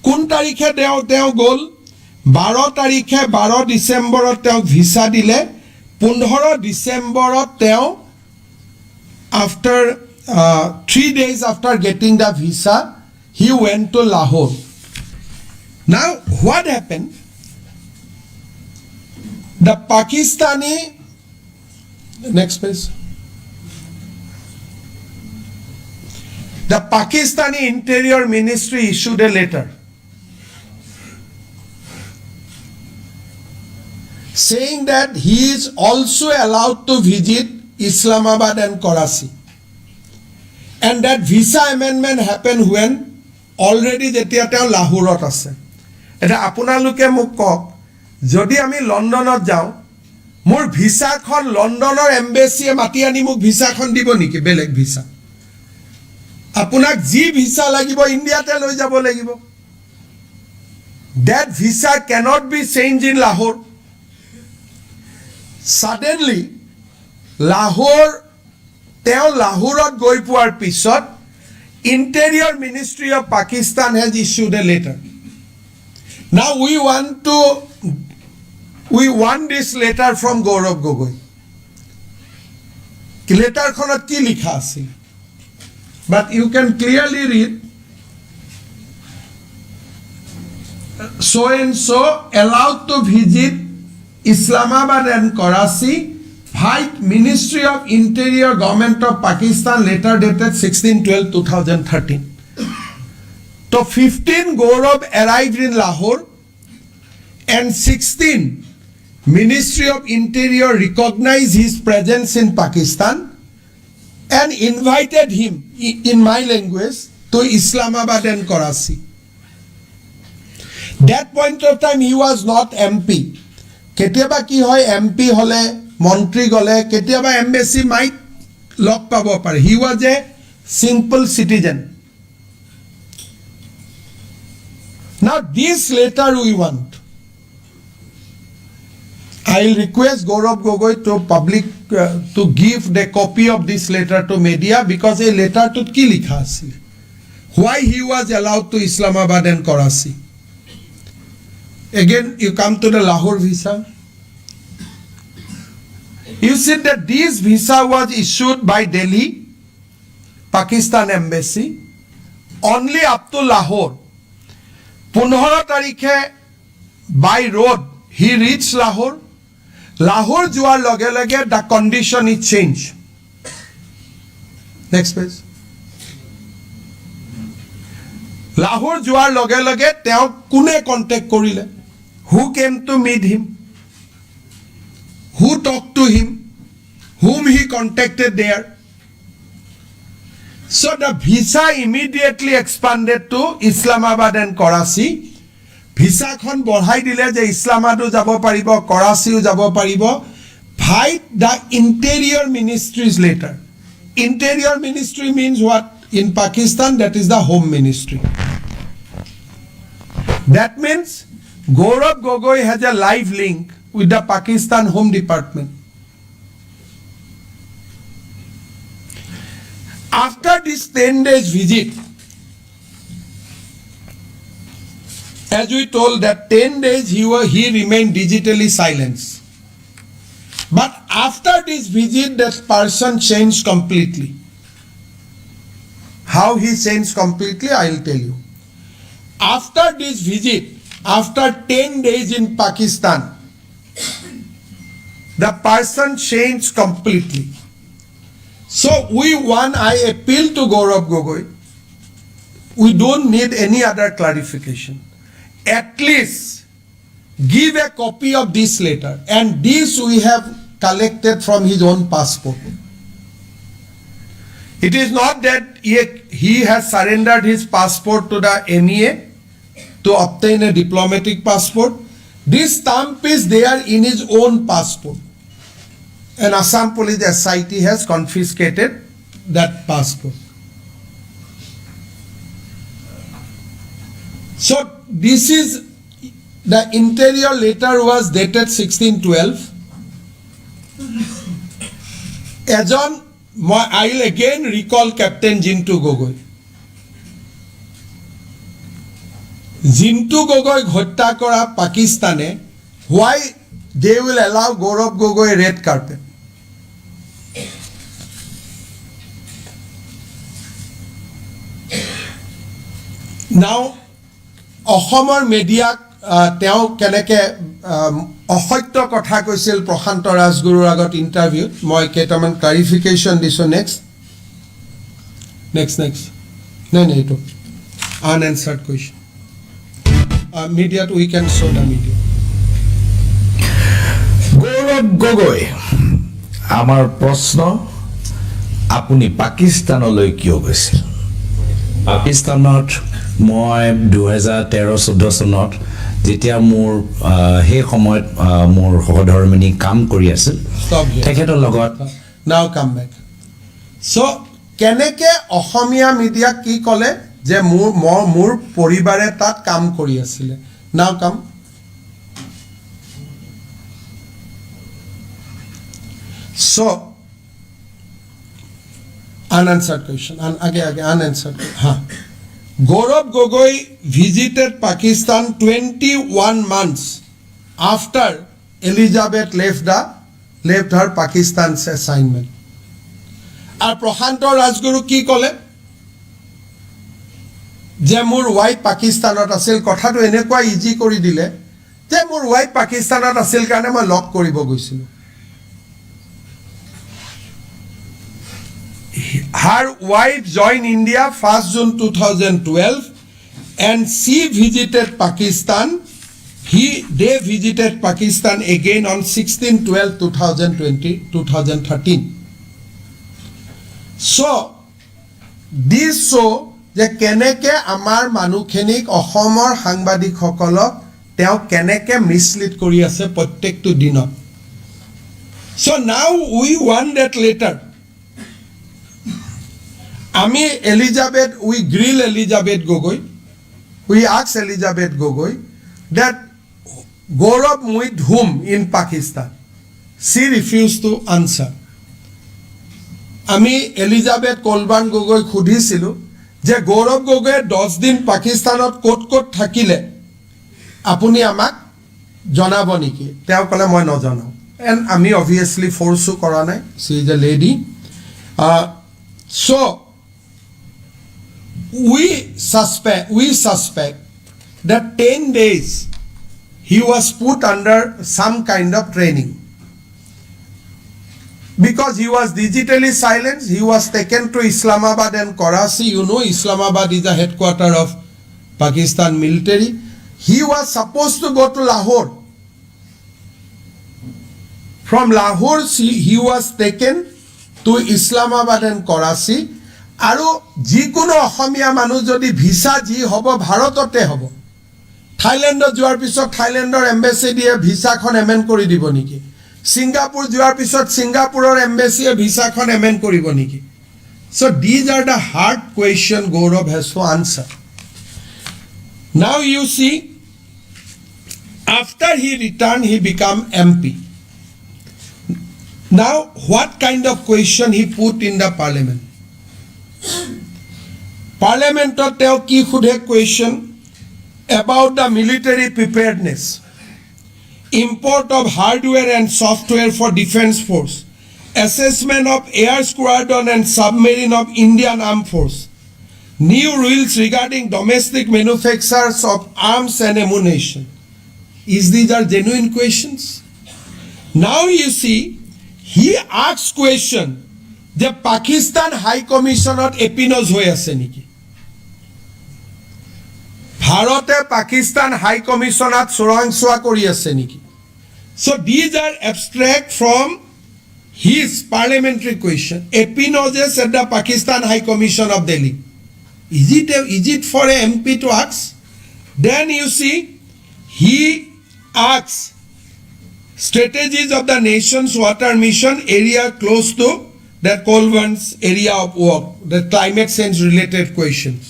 Kun tarikhe teo gol 12 tarikhe 12 December teo visa dile 15 December teo after 3 days after getting the visa he went to Lahore. Now what happened? The Pakistani, next page. The Pakistani Interior Ministry issued a letter saying that he is also allowed to visit Islamabad and Karachi. And that visa amendment happened when already যেতিয়া তেওঁ লাহোৰত আছে এটা আপোনালোকে মোক কওক যদি আমি লণ্ডনত যাওঁ মোৰ ভিসাখন লণ্ডনৰ এম্বেসিয়ে মাতি আনি মোক ভিসাখন দিব নেকি বেলেগ ভিসা আপোনাক যি ভিসা লাগিব ইন্ডিয়াতে লৈ যাব লাগিব that visa cannot be changed in Lahore suddenly Lahore তেওঁ লাহোৰত গৈ পোৱাৰ পিছত Interior Ministry of Pakistan has issued a letter. Now we want this letter from Gaurav Gogoi. Letter khonot ki likha asil? But you can clearly read so and so allowed to visit Islamabad and Karachi. Bhai Ministry of Interior Government of Pakistan letter dated 16/12/2013. So 15 Gaurav arrived in Lahore and 16 Ministry of Interior recognized his presence in Pakistan and invited him in my language to Islamabad and Karachi. That point of time he was not MP. Ketiaba ki hoy MP hole মন্ত্ৰী গলে কেতিয়াবা embassy মাইট lock পাব পাৰে he was a simple citizen now this letter we want I will request Gaurav Gogoi to public to give the copy of this letter to media because a letter to ki likha asil why he was allowed to Islamabad and Karachi again you come to the Lahore visa. You see that this visa was issued by Delhi, Pakistan Embassy, only up to Lahore. 15 tarikhe by road he reached Lahore. Lahore joar loge loge the condition is changed. Next page. Lahore joar loge loge teo kune contact korile? Who came to meet him? Who talked to him, whom he contacted there. So the visa immediately expanded to Islamabad and Karachi. Visa khon borhai dile je Islamabado jabo paribo, Karachiও jabo paribo. By the Interior Ministry's letter. Interior Ministry means what? In Pakistan, that is the Home Ministry. That means Gaurav Gogoi has a live link with the Pakistan Home Department. After this 10 days visit, as we told that 10 days he remained digitally silenced. But after this visit, that person changed completely. How he changed completely, I will tell you. After this visit, after 10 days in Pakistan, the person changed completely. So I appeal to Gaurav Gogoi. We don't need any other clarification. At least give a copy of this letter. And this we have collected from his own passport. It is not that he has surrendered his passport to the MEA to obtain a diplomatic passport. This stamp is there in his own passport. And Assam Police SIT has confiscated that passport. So this is the interior letter was dated 16/12. I will again recall Captain Jintu Gogoi. Jintu Gogoi hotya kora Pakistane, why they will allow Gaurav Gogoi red carpet? Now, অসমৰ মিডিয়াক তেওঁ কেনেকে অসত্য কথা কৈছিল প্ৰশান্ত ৰাজগুৰুৰ আগত ইন্টাৰভিউত মই কেইটামান ক্লাৰিফিকেশন দিছো নেক্সট নাই এইটো unanswered question media we can show the media Gaurav Gogoi, আমাৰ প্ৰশ্ন, আপুনি পাকিস্তানলৈ কিয় গৈছিল? পাকিস্তানত মই 2013-14 চনত যেতিয়া মোৰ সেই সময়ত মোৰ সহধৰ্মিনী কাম কৰি আছিল, Stop here. তেখেতৰ লগত Now come back. So, কেনেকে অসমীয়া মিডিয়া কি ক'লে যে মোৰ পৰিবাৰে তাত কাম কৰি আছিলে? Now come. So, unanswered question. Again, unanswered. Gaurav Gogoi visited Pakistan 21 months after Elizabeth left her Pakistan's assignment. আর প্রশান্ত রাজগুরু কি কলে যে মোৰ ওয়াইফ পাকিস্তানত আছিল? কথাটো এনেকুৱা ইজি কৰি দিলে যে মোৰ ওয়াইফ পাকিস্তানত আছিল কাৰণে মই লক কৰিব গৈছিল। Her wife joined India 1st June 2012 and she visited Pakistan. They visited Pakistan again on 16/12/2013. So, this show যে কেনেকে আমাৰ মানুহখিনিক অসমৰ সাংবাদিকসকলক তেওঁ কেনেকে মিছলিড কৰি আছে প্ৰত্যেকটো দিনত। So now we want that later. আমি we grill Elizabeth Gogoi. We ask Elizabeth Gogoi that Gaurav with whom in Pakistan? She refused to answer. আমি এলিজাবেথ কলবান গগৈ সুধিছিলো যে গৌৰৱ গগৈ 10 দিন পাকিস্তানত ক'ত থাকিলে আপুনি আমাক জনাব নেকি? তেওঁ ক'লে মই নজনাও। এণ্ড আমি অবভিয়াছলি ফৰ্চো কৰা নাই, she is a lady. So we suspect that 10 days he was put under some kind of training. Because he was digitally silenced, he was taken to Islamabad and Karachi. You know, Islamabad is the headquarter of Pakistan military. He was supposed to go to Lahore. From Lahore, he was taken to Islamabad and Karachi. আৰু যিকোনো অসমীয়া মানুহ যদি visa যি হ'ব ভাৰততে হ'ব। থাইলেণ্ডত যোৱাৰ পিছত থাইলেণ্ডৰ এম্বেচেডিয়ে ভিসাখন এমেণ্ড কৰি দিব নেকি? সিঙ্গাপুৰ যোৱাৰ পিছত সিঙ্গাপুৰৰ এম্বেচিয়ে ভিসাখন এমেণ্ড কৰিব নেকি? So these are the hard question Gaurav has to answer. Now you see, after he returned, he became MP. Now what kind of question he put in the parliament? Parliamentত তেওঁ কি সোধে question about the military preparedness, import of hardware and software for defense force, assessment of air squadron and submarine of Indian Armed Force, new rules regarding domestic manufacturers of arms and ammunition. These are genuine questions? Now you see, he asks question যে Pakistan high কমিশনত এপিনজ হৈ আছে নেকি? ভাৰতে Pakistan high কমিশনত চোৰাংচোৱা কৰি আছে নেকি? So these are abstract from his parliamentary question. Epinoges at the Pakistan High Commission of Delhi. Is it for a MP to ask? Then you see, he asks strategies of the nation's water mission area close to the Colburns area of work, the climate change related questions.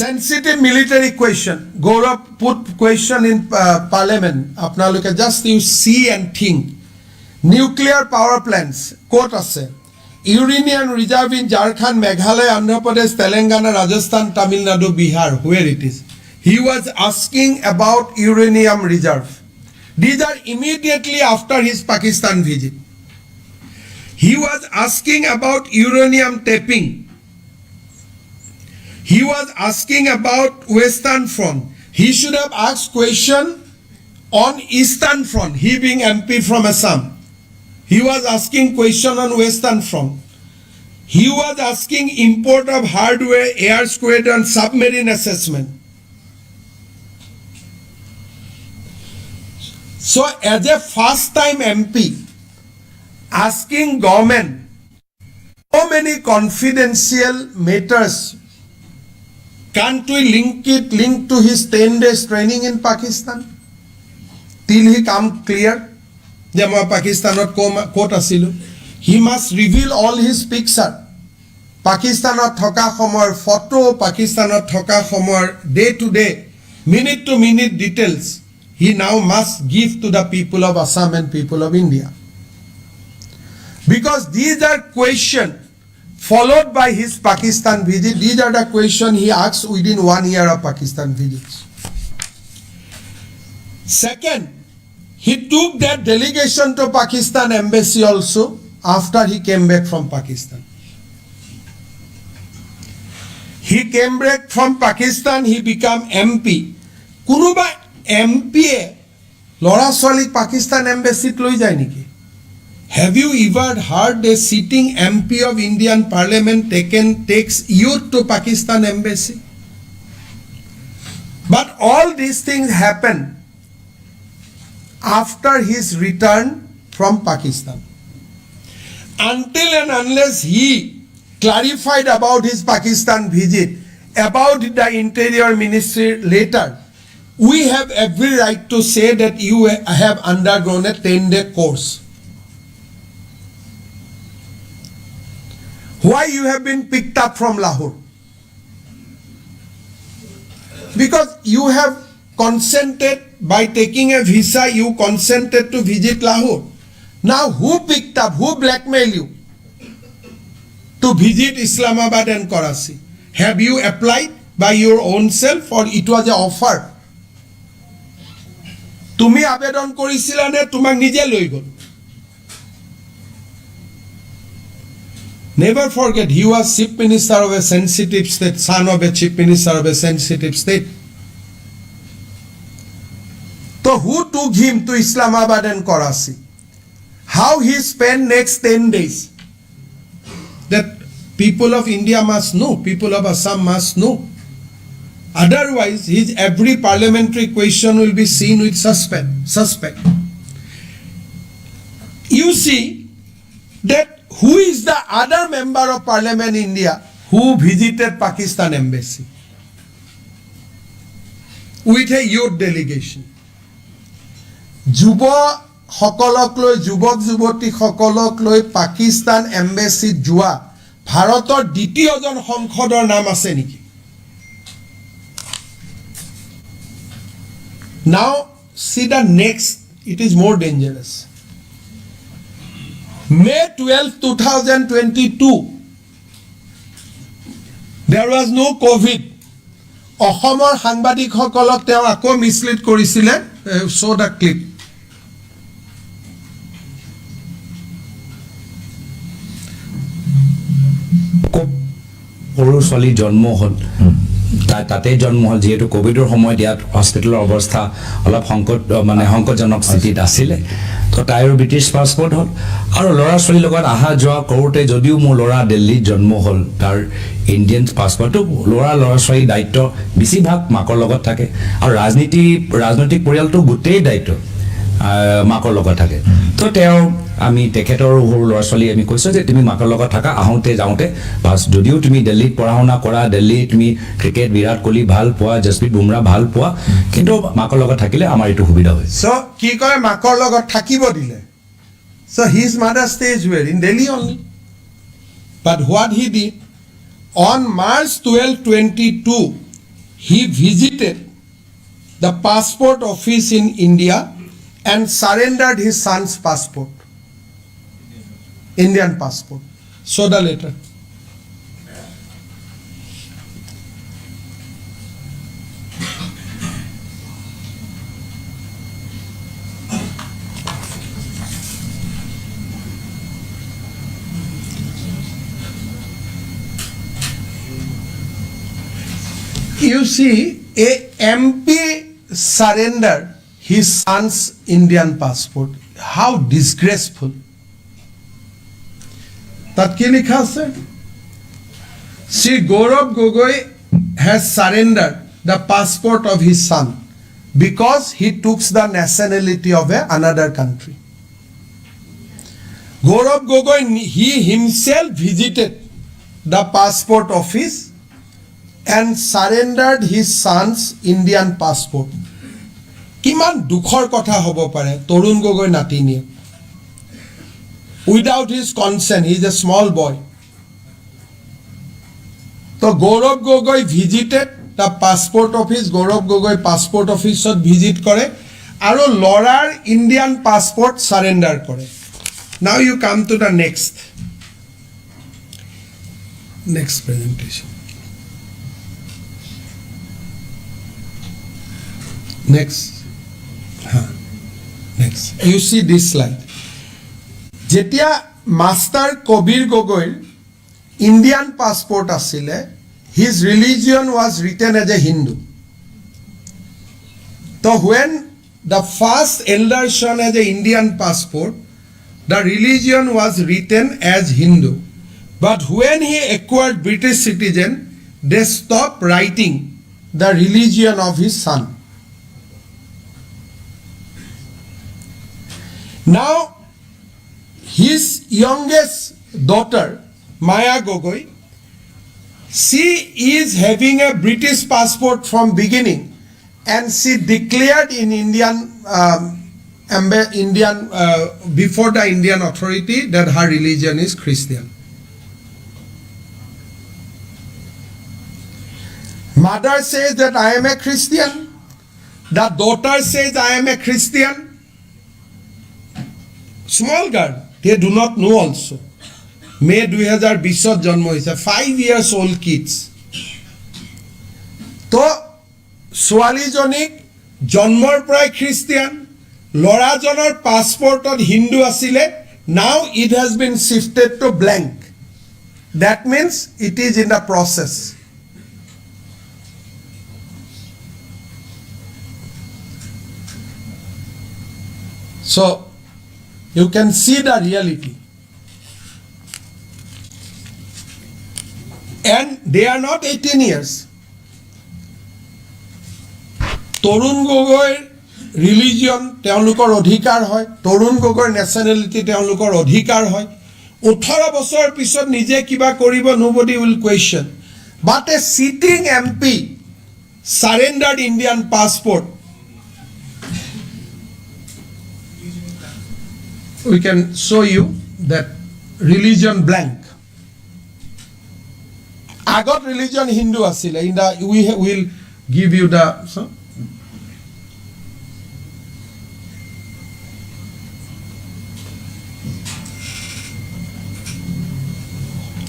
Sensitive military question. Gaurav put question in parliament. Apnaloke just you see and think. Nuclear power plants. Quote ase. Uranium reserve in Jharkhand, Meghalaya, Andhra Pradesh, Telangana, Rajasthan, Tamil Nadu, Bihar. Where it is? He was asking about uranium reserve. These are immediately after his Pakistan visit. He was asking about uranium tapping. He was asking about Western Front. He should have asked question on Eastern Front, he being MP from Assam. He was asking question on Western Front. He was asking import of hardware, air squadron, submarine assessment. So as a first time MP asking government so many confidential matters, can't we link to his 10 days training in Pakistan till he come clear যে মই পাকিস্তানত ক'ত আছিলো? He must reveal all his picture, পাকিস্তানত থকা সময়ৰ photo, পাকিস্তানত থকা সময়ৰ day to day, minute to minute details he now must give to the people of Assam and people of India, because these are questions followed by his Pakistan visit. These are the questions he asked within 1 year of Pakistan visits. Second, he took that delegation to Pakistan embassy also after he came back from Pakistan. He came back from Pakistan, he became MP. Kunuba MP lora swalik Pakistan embassy loi jay niki? Have you ever heard a sitting MP of Indian Parliament takes youth to Pakistan embassy? But all these things happen after his return from Pakistan. Until and unless he clarified about his Pakistan visit, about the Interior Ministry later, we have every right to say that you have undergone a 10-day course. Why you have been picked up from Lahore? Because you have consented, by taking a visa, you consented to visit Lahore. Now who picked up, who blackmailed you to visit Islamabad and Karachi? Have you applied by your own self or it was an offer? তুমি আবেদন কৰিছিলা নে তোমাক নিজে লৈ গল? Never forget, he was chief minister of a sensitive state, son of a chief minister of a sensitive state. So who took him to Islamabad and Karachi? How he spent next 10 days? That people of India must know, people of Assam must know. Otherwise, his every parliamentary question will be seen with suspect. You see that who is the other member of Parliament in India who visited Pakistan embassy with a youth delegation? যুৱ সকলক লৈ, যুৱক যুৱতী সকলক লৈ পাকিস্তান এম্বেচিত যোৱা ভাৰতৰ দ্বিতীয়জন সংসদৰ নাম আছে নেকি? Now see the next, it is more dangerous. May 12, 2022, there was no COVID. অসমৰ সাংবাদিকসকলক তেওঁ আকৌ মিছলিড কৰিছিলে. Show the clip. সৰু ছোৱালী জন্ম হ'ল, তাতে জন্ম হ'ল, যিহেতু কোভিডৰ সময়ত ইয়াত হস্পিটেলৰ অৱস্থা অলপ সংকটজনক স্থিতিত আছিলে, তো তাইৰ ব্ৰিটিছ পাছপৰ্ট হ'ল। আৰু ল'ৰা ছোৱালীৰ লগত অহা যোৱা কৰোঁতে যদিও মোৰ ল'ৰা দিল্লীত জন্ম হ'ল, তাৰ ইণ্ডিয়ান পাছপৰ্টটো ল'ৰা ছোৱালীৰ দায়িত্ব বেছিভাগ মাকৰ লগত থাকে, আৰু ৰাজনৈতিক পৰিয়ালটো গোটেই দায়িত্ব মাকৰ লগত থাকে। তো আমি তেখেতৰ সৰু ল'ৰা ছোৱালী আমি কৈছোঁ যে তুমি মাকৰ লগত থাকা, আহোঁতে যাওঁতে বাছ, যদিও তুমি দিল্লীত পঢ়া শুনা কৰা, দিল্লীত তুমি ক্ৰিকেট বিৰাট কোহলি ভাল পোৱা, জসপ্ৰীত বুমৰাহ ভাল পোৱা, কিন্তু মাকৰ লগত থাকিলে আমাৰ এইটো সুবিধা হয়। চ' কি কয়, মাকৰ লগত থাকিব দিলে। চ' his mother stays where? In Delhi only. But what he did, on March 12, 2022, he visited the passport office in India and surrendered his son's passport, Indian passport. Show the letter. You see, a MP surrendered his son's Indian passport. How disgraceful. তাত কি লিখা আছে? Sri Gaurav Gogoi has surrendered the passport of his son because he took the nationality of another country. Gaurav Gogoi, he himself visited the passport office and surrendered his son's Indian passport. কিমান দুখৰ কথা হ'ব পাৰে Tarun Gogoi নাতিনিয়ে without his consent. He is a small boy. So Gaurav Gogoi visited the passport office. Gaurav Gogoi passport office visit kore aru lorar Indian passport surrender kore. Now you come to the next presentation. Next. You see this slide. Jetia Master Kobir Gogoi Indian passport asile, his religion was written as a Hindu. So when the first elder son has an Indian passport, the religion was written as Hindu. But when he acquired British citizen, they stopped writing the religion of his son. Now, his youngest daughter, Maya Gogoi, she is having a British passport from beginning, and she declared in before the Indian authority that her religion is Christian. Mother says that I am a Christian. The daughter says I am a Christian. Small girl, they do not know also. May 2020 জন্ম হয়েছে 5 years old kids. তো ছোৱালীজনীক জন্মৰ পৰাই Christian, ল'ৰাজনৰ পাছপৰ্টত হিন্দু আছিলে. Now it has been shifted to blank. That means it is in the process. So you can see the reality. And they are not 18 years. তৰুণ গগৈৰ religion তেওঁলোকৰ অধিকাৰ হয়, তৰুণ গগৈৰ নেশ্যনেলিটি তেওঁলোকৰ অধিকাৰ হয়. 18 বছৰ পিছত নিজে কিবা কৰিব, nobody will question. But a sitting MP surrendered Indian passport. We can show you that religion blank. Agot religion Hindu asile. In the we will give you the. So,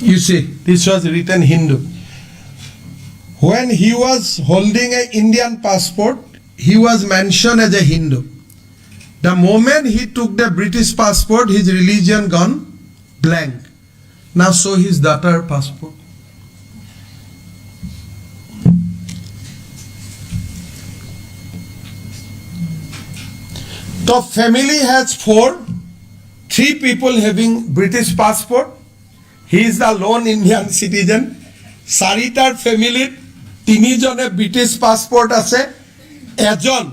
you see, this was written Hindu. When he was holding an Indian passport, he was mentioned as a Hindu. The moment he took the British passport, his religion gone blank. Now show his daughter passport. The family has 3 people having British passport. He is the lone Indian citizen. Saritar family 3 jone British passport ase, ejon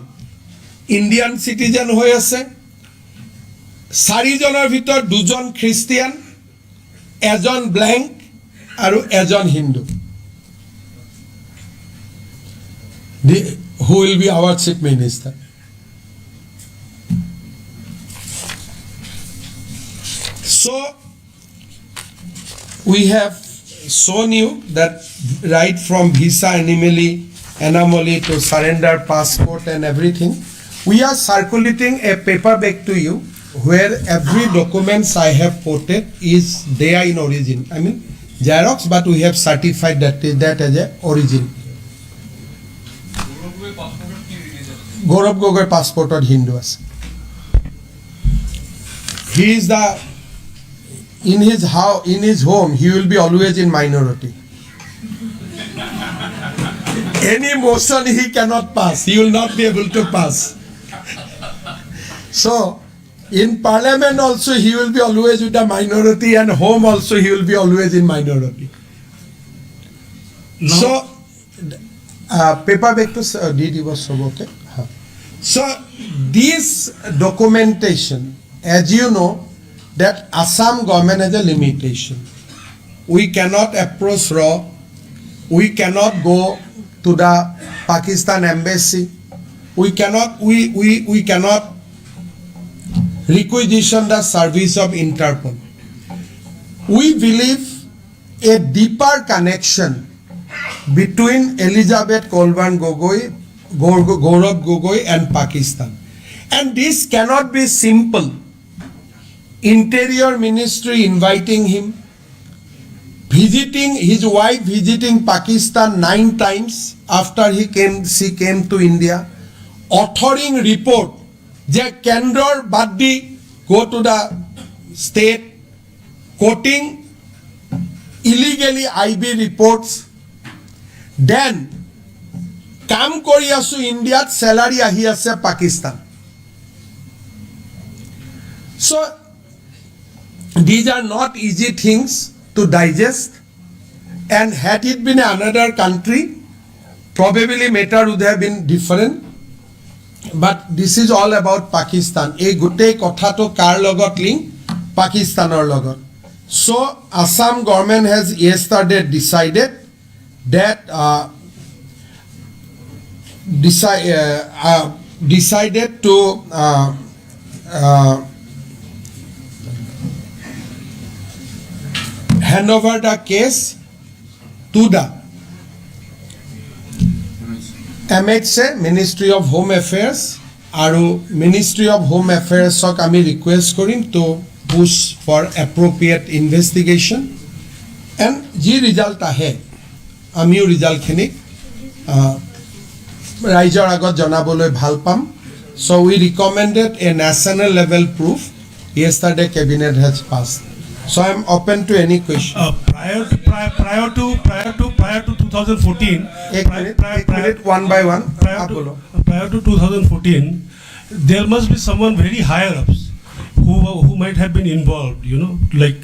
Indian citizen হৈ আছে. 4 জনৰ ভিতৰত 2 জন Christian, এজন blank আৰু এজন Hindu. Who will be our chief minister? So we have shown you that right from visa anomaly to surrender passport and everything. We are circulating a paper back to you where every documents I have quoted is there in origin. I mean Xerox, but we have certified that as a origin. Gaurav Gogoi passport or Hindu আছে. He is the in his home he will be always in minority. Any motion he cannot pass, he will not be able to pass. So in parliament also he will be always with the minority, and home also he will be always in minority. No. So paper back to did was okay. So this documentation, as you know, that Assam government has a limitation. We cannot approach RAW. We cannot go to the Pakistan embassy. We cannot requisition the service of Interpol. We believe a deeper connection between Elizabeth Kolban Gogoi, Gaurav Gogoi and Pakistan. And this cannot be simple. Interior Ministry inviting him, visiting his wife, visiting Pakistan 9 times after she came to India, authoring report that Kendra Baddi go to the state, quoting illegally IB reports, then কাম কৰি আছো ইণ্ডিয়াত স্যালাৰি আহি আছে Pakistan so these are not easy things to digest and had it been another country probably matter would have been different but this is all about Pakistan এই গোটেই কথাটো কাৰ লগত link পাকিস্তানৰ লগত so Assam government has yesterday decided that decided to hand over the case to the MHA Ministry of Home Affairs আৰু Ministry of Home Affairs ক আমি request Karim to push for appropriate investigation and যি result আহে আমিও result খিনি ৰাইজৰ আগত জনাবলৈ ভাল পাম so we recommended a national level proof yesterday cabinet has passed so I am open to any question prior to 2014 एक minute one by one prior to 2014 there must be someone very higher ups who might have been involved like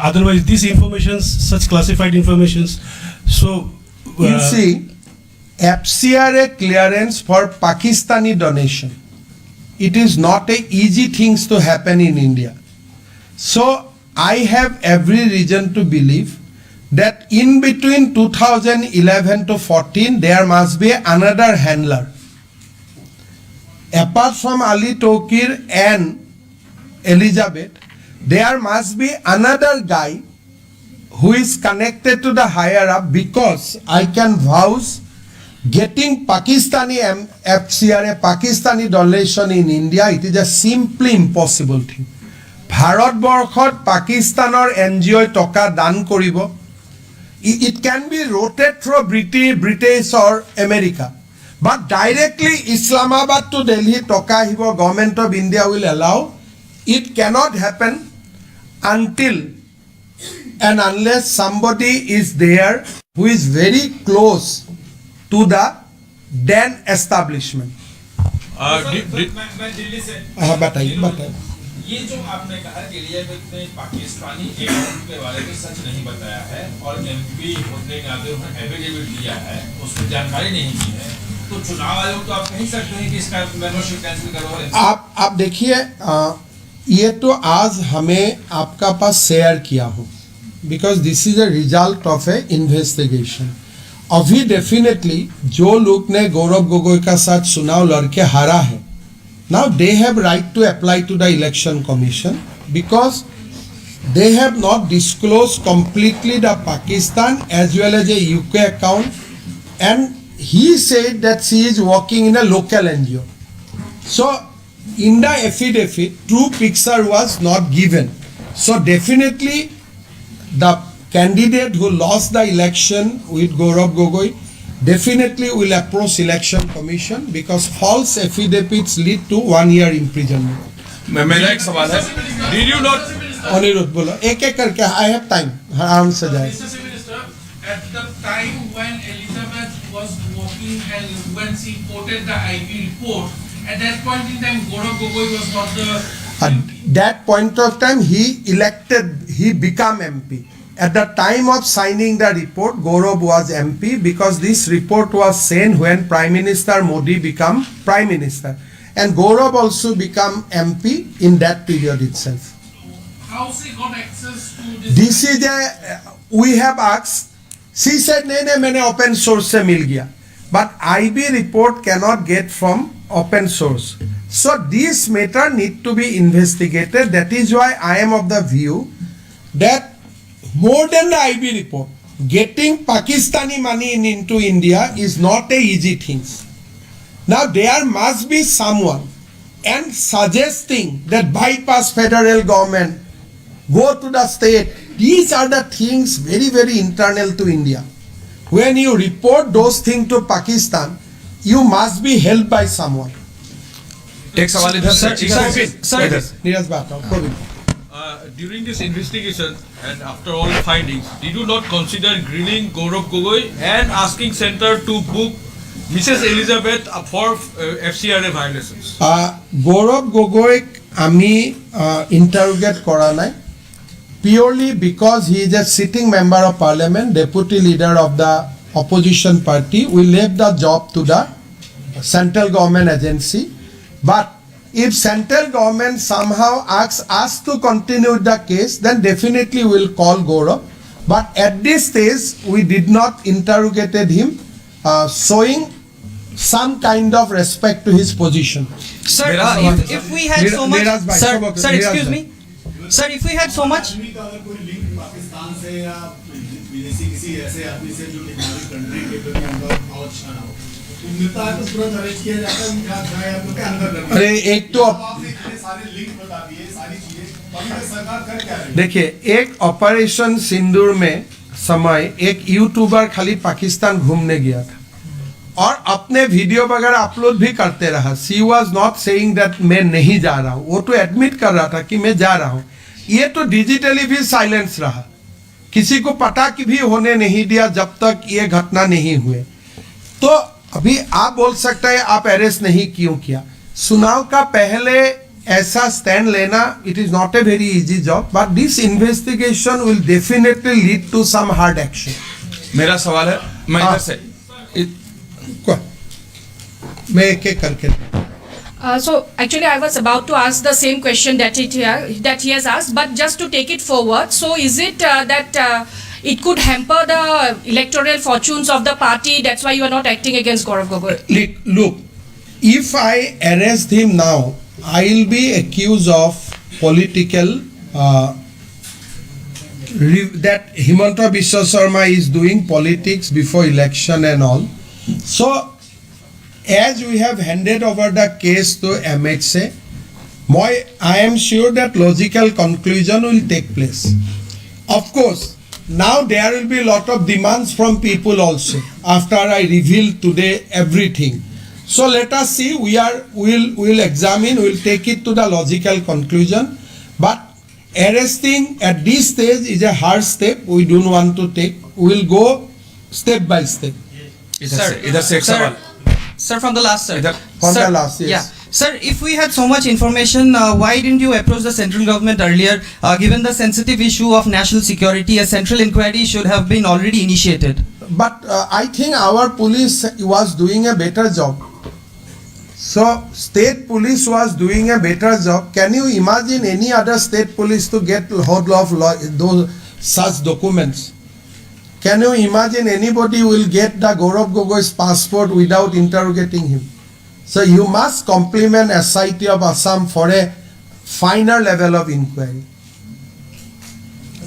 otherwise these informations such classified informations so you see FCRA clearance for Pakistani donation. It is not a easy things to happen in India. So I have every reason to believe that in between 2011 to 14 there must be another handler. Apart from Ali Tokir and Elizabeth, there must be another guy who is connected to the higher up because I can vouch getting Pakistani FCRA Pakistani donation in India it is a simply impossible thing ভাৰতবৰ্ষত পাকিস্তানৰ NGO টকা দান কৰিব it can be rotated through British or America but directly Islamabad to Delhi টকা আহিব government of India will allow it cannot happen until and unless somebody is there who is very close to the then establishment. मैं दिल्ली से बताइए ये जो आपने कहा कि एलिजाबेथ ने पाकिस्तानी अकाउंट के बारे में सच नहीं बताया है और एमपी होने के नाते उन्होंने एफिडेविट दिया है उसमें जानकारी नहीं दी है तो चुनाव आयोग तो आप कह सकते हैं कि इसका मेंबरशिप कैंसिल करो आप देखिए ये तो आज हमें आपका पास शेयर किया हूँ because this is a result of A investigation अभी डेफिनेटली जो लोग ने गौरव गोगोई का साथ चुनाव लड़के हारा है now they have right to apply to the election commission because they have not disclose completely the Pakistan as well as a UK account and he said that she is working in a local NGO so in the affidavit true picture was not given so definitely the candidate who lost the election with Gaurav Gogoi definitely will approach election commission because false affidavits lead to 1 year imprisonment. मेरा एक सवाल है Did you not Anirudh बोलो एक करके I have time आराम से जाए Mr. Civil Minister, at the time when Elizabeth was working and when she quoted the IB report, at that point in time Gaurav Gogoi was not the at that point of time he became MP. At the time of signing the report, Gaurav was MP because this report was sent when Prime Minister Modi became Prime Minister. and Gaurav also become MP in that period itself. How's he got access to this? This is we have asked. She said, "नहीं मैंने open source से मिल गया." But IB report cannot get from open source. So this matter need to be investigated. That is why I am of the view that more than the IB report, getting Pakistani money into India is not a easy thing. Now there must be someone and suggesting that bypass federal government, go to the state. These are the things very, very internal to India. When you report those things to Pakistan, you must be helped by someone. एक सवाल इधर से Neeraj Bhatta, Praveen. During this investigation and after all findings, did you not consider grilling Gaurav Gogoi and asking center to book Mrs. Elizabeth for FCRA violations? Gaurav Gogoi আমি interrogate করা নাই, purely because he is a sitting member of parliament, deputy leader of the opposition party. We left the job to the central government agency. But if central government somehow asks us to continue the case, then definitely we will call Gaurav. But at this stage, we did not interrogated him, showing some kind of respect to his position. Sir, if we had so much, Neeraj bhai, sir, Neeraj sir, excuse bhai. me, sir, if we had so much, आदमी का अगर कोई link Pakistan से या विदेशी किसी ऐसे आदमी से जो टेक्नोलॉजी कंट्री के प्रति अंदर बहुत छाना हो, तो मिलता है तो तुरंत अरेस्ट किया जाता है, उनका जाए आपको के अंदर करना। अरे एक तो आपने इतने सारे लिंक बता दिए, सारी चीजें, अभी तक सरकार कर क्या रही है? देखिए, एक ऑपरेशन सिंदूर में समय एक यूट्यूबर खाली पाकिस्तान घूमने गया था और अपने वीडियो वगैरह अपलोड भी करते रहा. She was not saying that मैं नहीं जा रहा हूँ, वो तो एडमिट कर रहा था कि मैं जा रहा हूँ. ये तो डिजिटली भी साइलेंस रहा, किसी को पता की भी होने नहीं दिया जब तक ये घटना नहीं हुए. तो अभी आप बोल सकते हैं आप अरेस्ट नहीं क्यों किया. चुनाव का पहले ऐसा स्टैंड लेना, it is not a very easy job, but this investigation will definitely lead to some hard action. मेरा सवाल है, मैं इधर से मैं एक एक करके. So actually, I was about to ask the same question that he has asked, but just to take it forward. So is it that it could hamper the electoral fortunes of the party? That's why you are not acting against Gaurav Gogoi. Look, if I arrest him now, I will be accused of political that Himanta Biswa Sarma is doing politics before election and all. So as we have handed over the case to MHA, I am sure that logical conclusion will take place. Of course, now there will be a lot of demands from people also after I reveal today everything. So let us see. We'll examine. We'll take it to the logical conclusion. But arresting at this stage is a hard step. We don't want to take. We'll go step by step. इधर से एक सवाल. sir, from the last, sir. From Sir, the last, yes. Yeah. Sir, if we had so much information, why didn't you approach the central government earlier? Given the sensitive issue of national security, a central inquiry should have been already initiated. But I think our police was doing a better job. So state police was doing a better job. Can you imagine any other state police to get hold of those such documents? Can you imagine anybody will get the Gaurav Gogoi's passport without interrogating him? So you must compliment SIT of Assam for a finer level of inquiry.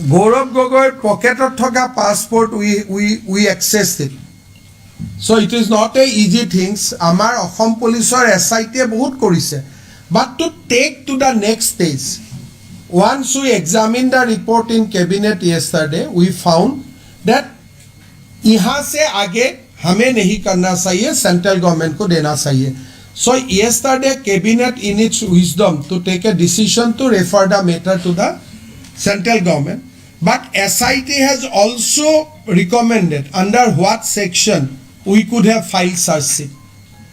Gaurav Gogoi pocket thoka passport we accessed it. So it is not a easy things. Amar Assam Police or SIT bahut korise. But to take to the next stage, once we examined the report in cabinet yesterday, we found that यहाँ से आगे हमें नहीं करना चाहिए, central government को देना चाहिए. So yesterday cabinet in its wisdom to take a decision to refer the matter to the central government. But SIT has also recommended under what section we could have filed search sheet.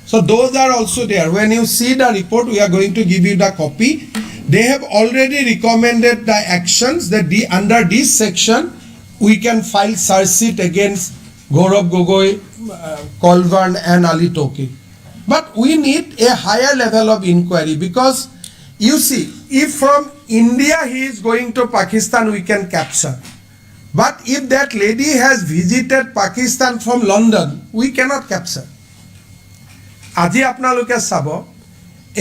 So those are also there. When you see the report, we are going to give you the copy. They have already recommended the actions that under this section we can file search sheet against Gaurav Gogoi, Colburn and Ali Toki. But we need a higher level of inquiry because you see, if from India he is going to Pakistan, we can capture. But if that lady has visited Pakistan from London, we cannot capture. আজি আপোনালোকে চাব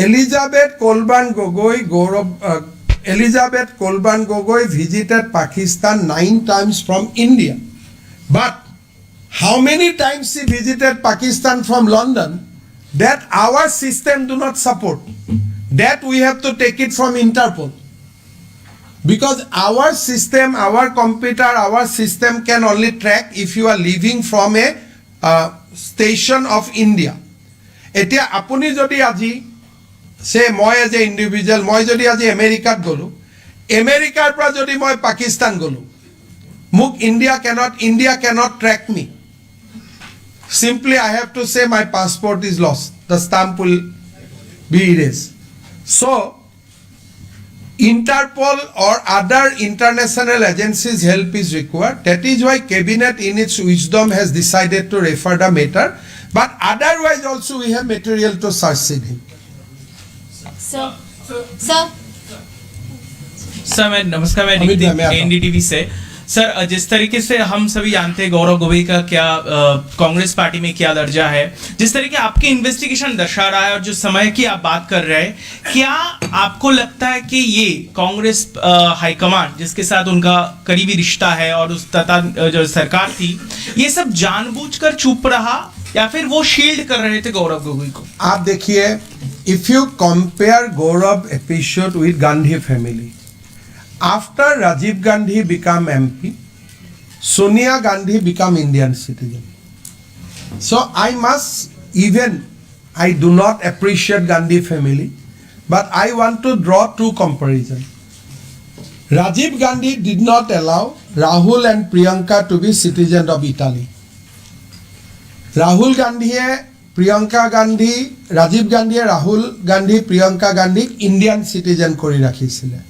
Elizabeth কোলবাৰ্ণ Gogoi visited Pakistan 9 times from India. But how many times she visited Pakistan from London? That our system do not support. That we have to take it from Interpol. Because our system, our computer, our system can only track if you are leaving from a station of India. এতিয়া আপুনি যদি আজি সে মই as a individual মই যদি আজি আমেৰিকাত গ'লো আমেৰিকাৰ পৰা যদি মই পাকিস্তান গ'লো মোক India cannot track me. Simply I have to say my passport is lost. The stamp will be erased. So Interpol or other international agencies' help is required. That is why Cabinet in its wisdom has decided to refer the matter. But otherwise also we have material to succeed him. Sir मैं नमस्कार, मैं अमित भाई, मैं आता हूं। NDTV से। Sir जिस तरीके से हम सभी जानते हैं गौरव गोगोई का क्या कांग्रेस पार्टी में क्या दर्जा है, जिस तरीके आपकी इन्वेस्टिगेशन दर्शा रहा है और जो समय की आप बात कर रहे हैं, क्या आपको लगता है कि ये कांग्रेस हाईकमांड जिसके साथ उनका करीबी रिश्ता है और उस तथा जो सरकार थी, ये सब जानबूझकर चुप रहा या फिर वो शील्ड कर रहे थे गौरव गोगोई को? आप देखिए, if you compare Gaurav episode with Gandhi family, after Rajiv Gandhi became MP, Sonia Gandhi became Indian citizen. So I do not appreciate Gandhi family, but I want to draw two comparisons. Rajiv Gandhi did not allow Rahul and Priyanka to be citizens of Italy. Rahul Gandhi, Priyanka Gandhi, Rajiv Gandhi, Rahul Gandhi, Priyanka Gandhi, Indian citizen kori rakhile.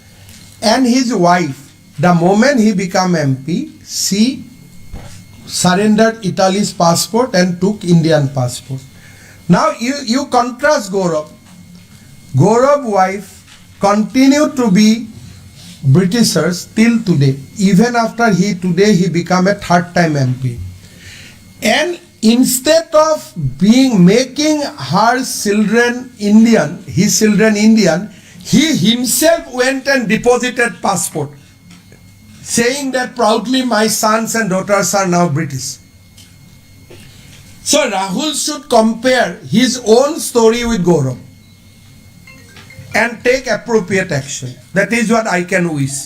And his wife, the moment he became MP, she surrendered Italy's passport and took Indian passport. Now you contrast Gaurav. Gaurav's wife continued to be Britishers till today. Even after he became a third time MP. And instead of making her children Indian, his children Indian, he himself went and deposited passport, saying that proudly my sons and daughters are now British. So Rahul should compare his own story with Gaurav and take appropriate action. That is what I can wish.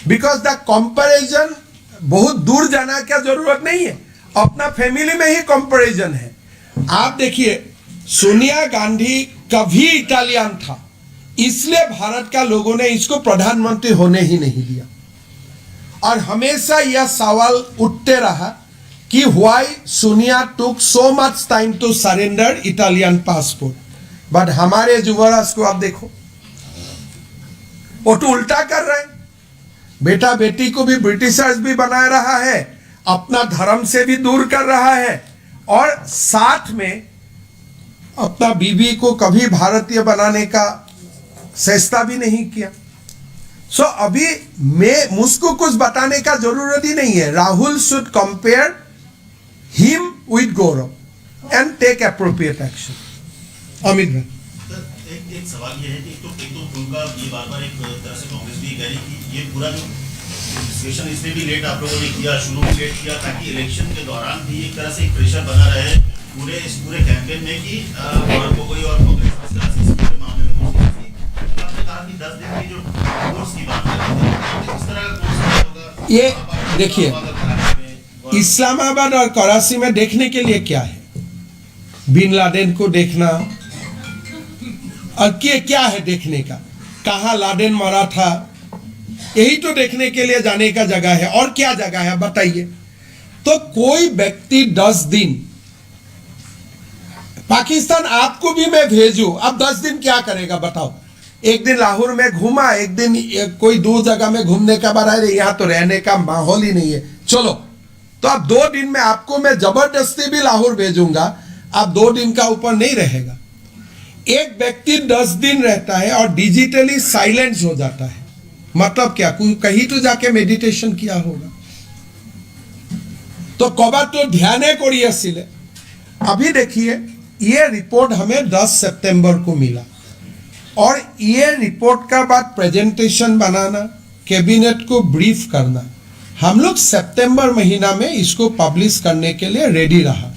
Because the comparison बहुत दूर जाना क्या जरूरत नहीं है, अपना family में ही comparison है. आप देखिए, सोनिया गांधी कभी इटालियन था, इसलिए भारत का लोगों ने इसको प्रधानमंत्री होने ही नहीं दिया. और हमेशा यह सवाल उठते रहा कि why Sonia took so much time to surrender Italian passport. But हमारे युवराज को आप देखो, वो तो उल्टा कर रहे हैं. बेटा बेटी को भी ब्रिटिशर्स भी बना रहा है, अपना धर्म से भी दूर कर रहा है, और साथ में अपना बीवी को कभी भारतीय बनाने का चेष्टा भी नहीं किया. सो अभी मुझको कुछ बताने का जरूरत ही नहीं है. Rahul should compare him with Gaurav and take appropriate action. Amit भाई, एक सवाल ये है कि एक तो उनका ये बार-बार एक तरह से कांग्रेस भी कह रही कि ये पूरा जो डिस्कशन इसमें भी लेट आप लोगों ने किया, शुरू में लेट किया, ताकि इलेक्शन के दौरान भी एक तरह से एक प्रेशर बना रहे इस पूरे कैंपेन में कि गौरव गोगोई और कांग्रेस इस तरह से इस पूरे मामले में आपने कहा कि 10 दिन की जो कोर्स की बात कर रहे थे, इस तरह का कोर्स होगा. ये देखिए, इस्लामाबाद और कराची में देखने के लिए क्या है? बिन लादेन को देखना, और क्या है देखने का? कहाँ लादेन मरा था, यही तो देखने के लिए जाने का जगह है. और क्या जगह है बताइए? तो कोई व्यक्ति 10 दिन पाकिस्तान, आपको भी मैं भेजूं, अब 10 दिन क्या करेगा बताओ? एक दिन लाहौर में घूमा, एक दिन कोई दूर जगह में घूमने का बाद है, यहाँ तो रहने का माहौल ही नहीं है, चलो. तो अब 2 दिन में आपको मैं जबरदस्ती भी लाहौर भेजूंगा, आप 2 दिन का ऊपर नहीं रहेगा। एक व्यक्ति 10 दिन रहता है और डिजिटली साइलेंस हो जाता है, मतलब क्या, कहीं तो जाके मेडिटेशन किया होगा। तो कबार तो ध्यान करिए। अभी देखिए ये रिपोर्ट हमें 10 सितंबर को मिला और ये रिपोर्ट का बाद प्रेजेंटेशन बनाना, कैबिनेट को ब्रीफ करना, हम लोग सितंबर महीना में इसको पब्लिश करने के लिए रेडी रहा।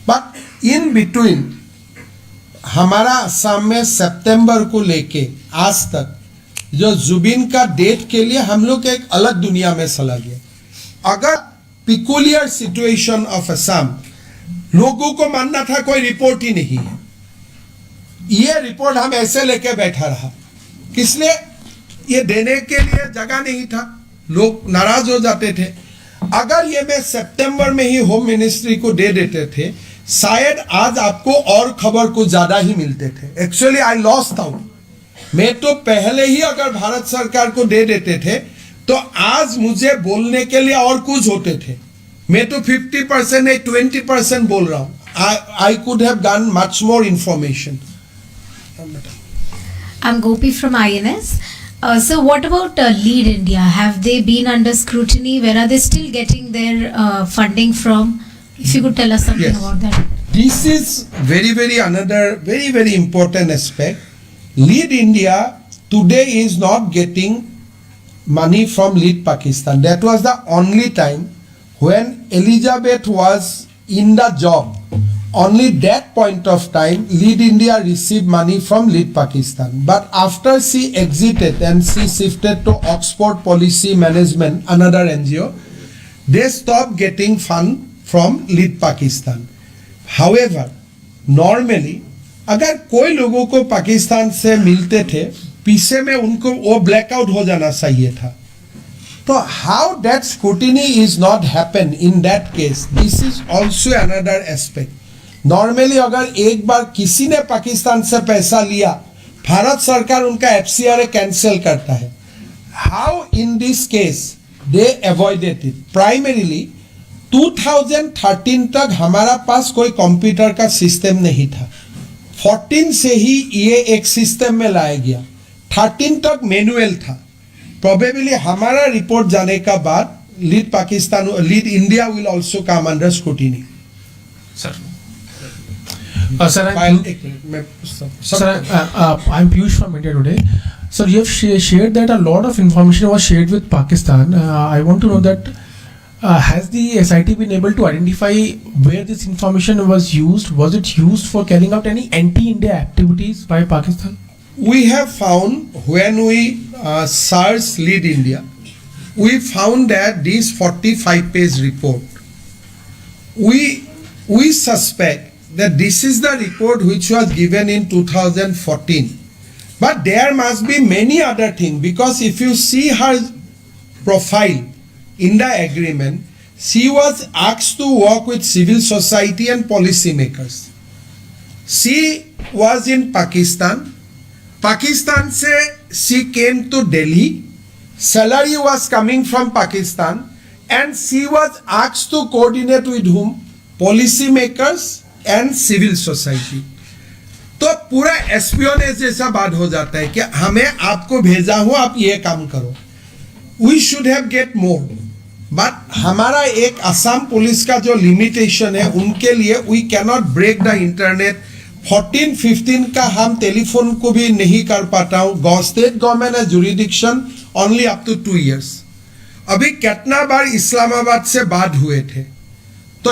बट इन बिटवीन हमारा असम में सितंबर को लेके आज तक जो जुबिन का डेट के लिए हम लोग एक अलग दुनिया में चला गया। अगर पिकुलियर सिचुएशन ऑफ असम, लोगों को मानना था कोई रिपोर्ट ही नहीं है, ये रिपोर्ट हम ऐसे लेके बैठा रहा। किसलिए? ये देने के लिए जगह नहीं था, लोग नाराज हो जाते थे। अगर ये मैं सितंबर में ही होम मिनिस्ट्री को दे देते थे, शायद आज आपको और खबर को ज्यादा ही मिलते थे। Actually I lost out. मैं तो पहले ही अगर भारत सरकार को दे देते थे तो आज मुझे बोलने के लिए और कुछ होते थे। मैं तो 50% नहीं 20% बोल रहा हूं। I could have gun much more information. I'm Gopi from INS. So what about Lead India? Have they been under scrutiny? Where are they still getting their funding from? If you could tell us something Yes. about that. This is another very important aspect. Lead India today is not getting money from Lead Pakistan. That was the only time when Elizabeth was in the job. Only that point of time Lead India received money from Lead Pakistan. But after she exited and she shifted to Oxford Policy Management, another NGO, they stopped getting fund from Lead Pakistan. However, normally अगर कोई लोगों को पाकिस्तान से मिलते थे, पीछे में उनको वो ब्लैकआउट हो जाना चाहिए था। तो how that scrutiny is not happen in that case, this is also another aspect. Normally अगर एक बार किसी ने पाकिस्तान से पैसा लिया, भारत सरकार उनका FCRA कैंसिल करता है। How in this case they avoided it. Primarily 2013 तक हमारा पास कोई कंप्यूटर का सिस्टम नहीं था। 14 से ही ये एक सिस्टम में लाया गया। 13 तक मैनुअल था। प्रोबेबली हमारा रिपोर्ट जाने का बाद lead India will also come under scrutiny. Sir, I'm Piyush from India Today. Sir, you have shared that a lot of information was shared with Pakistan. I want to know that has the SIT been able to identify where this information was used? Was it used for carrying out any anti-India activities by Pakistan? We have found when we searched Lead India, we found that this 45-page report, we suspect that this is the report which was given in 2014. But there must be many other things, because if you see her profile in the agreement, she was asked to work with civil society and policymakers. She was in Pakistan. Pakistan se she came to Delhi. Salary was coming from Pakistan, and she was asked to coordinate with whom? Policymakers and civil society. तो पूरा espionage जैसा बात हो जाता है कि हमें आपको भेजा हो, आप ये काम करो। We should have get more, but हमारा एक असम पुलिस का जो लिमिटेशन है, उनके लिए we can not break the internet. 14-15 का हम टेलीफोन को भी नहीं कर पाता हूँ। स्टेट गवर्नमेंट है jurisdiction only up to 2 years। अभी कितना बार इस्लामाबाद से बात हुए थे, तो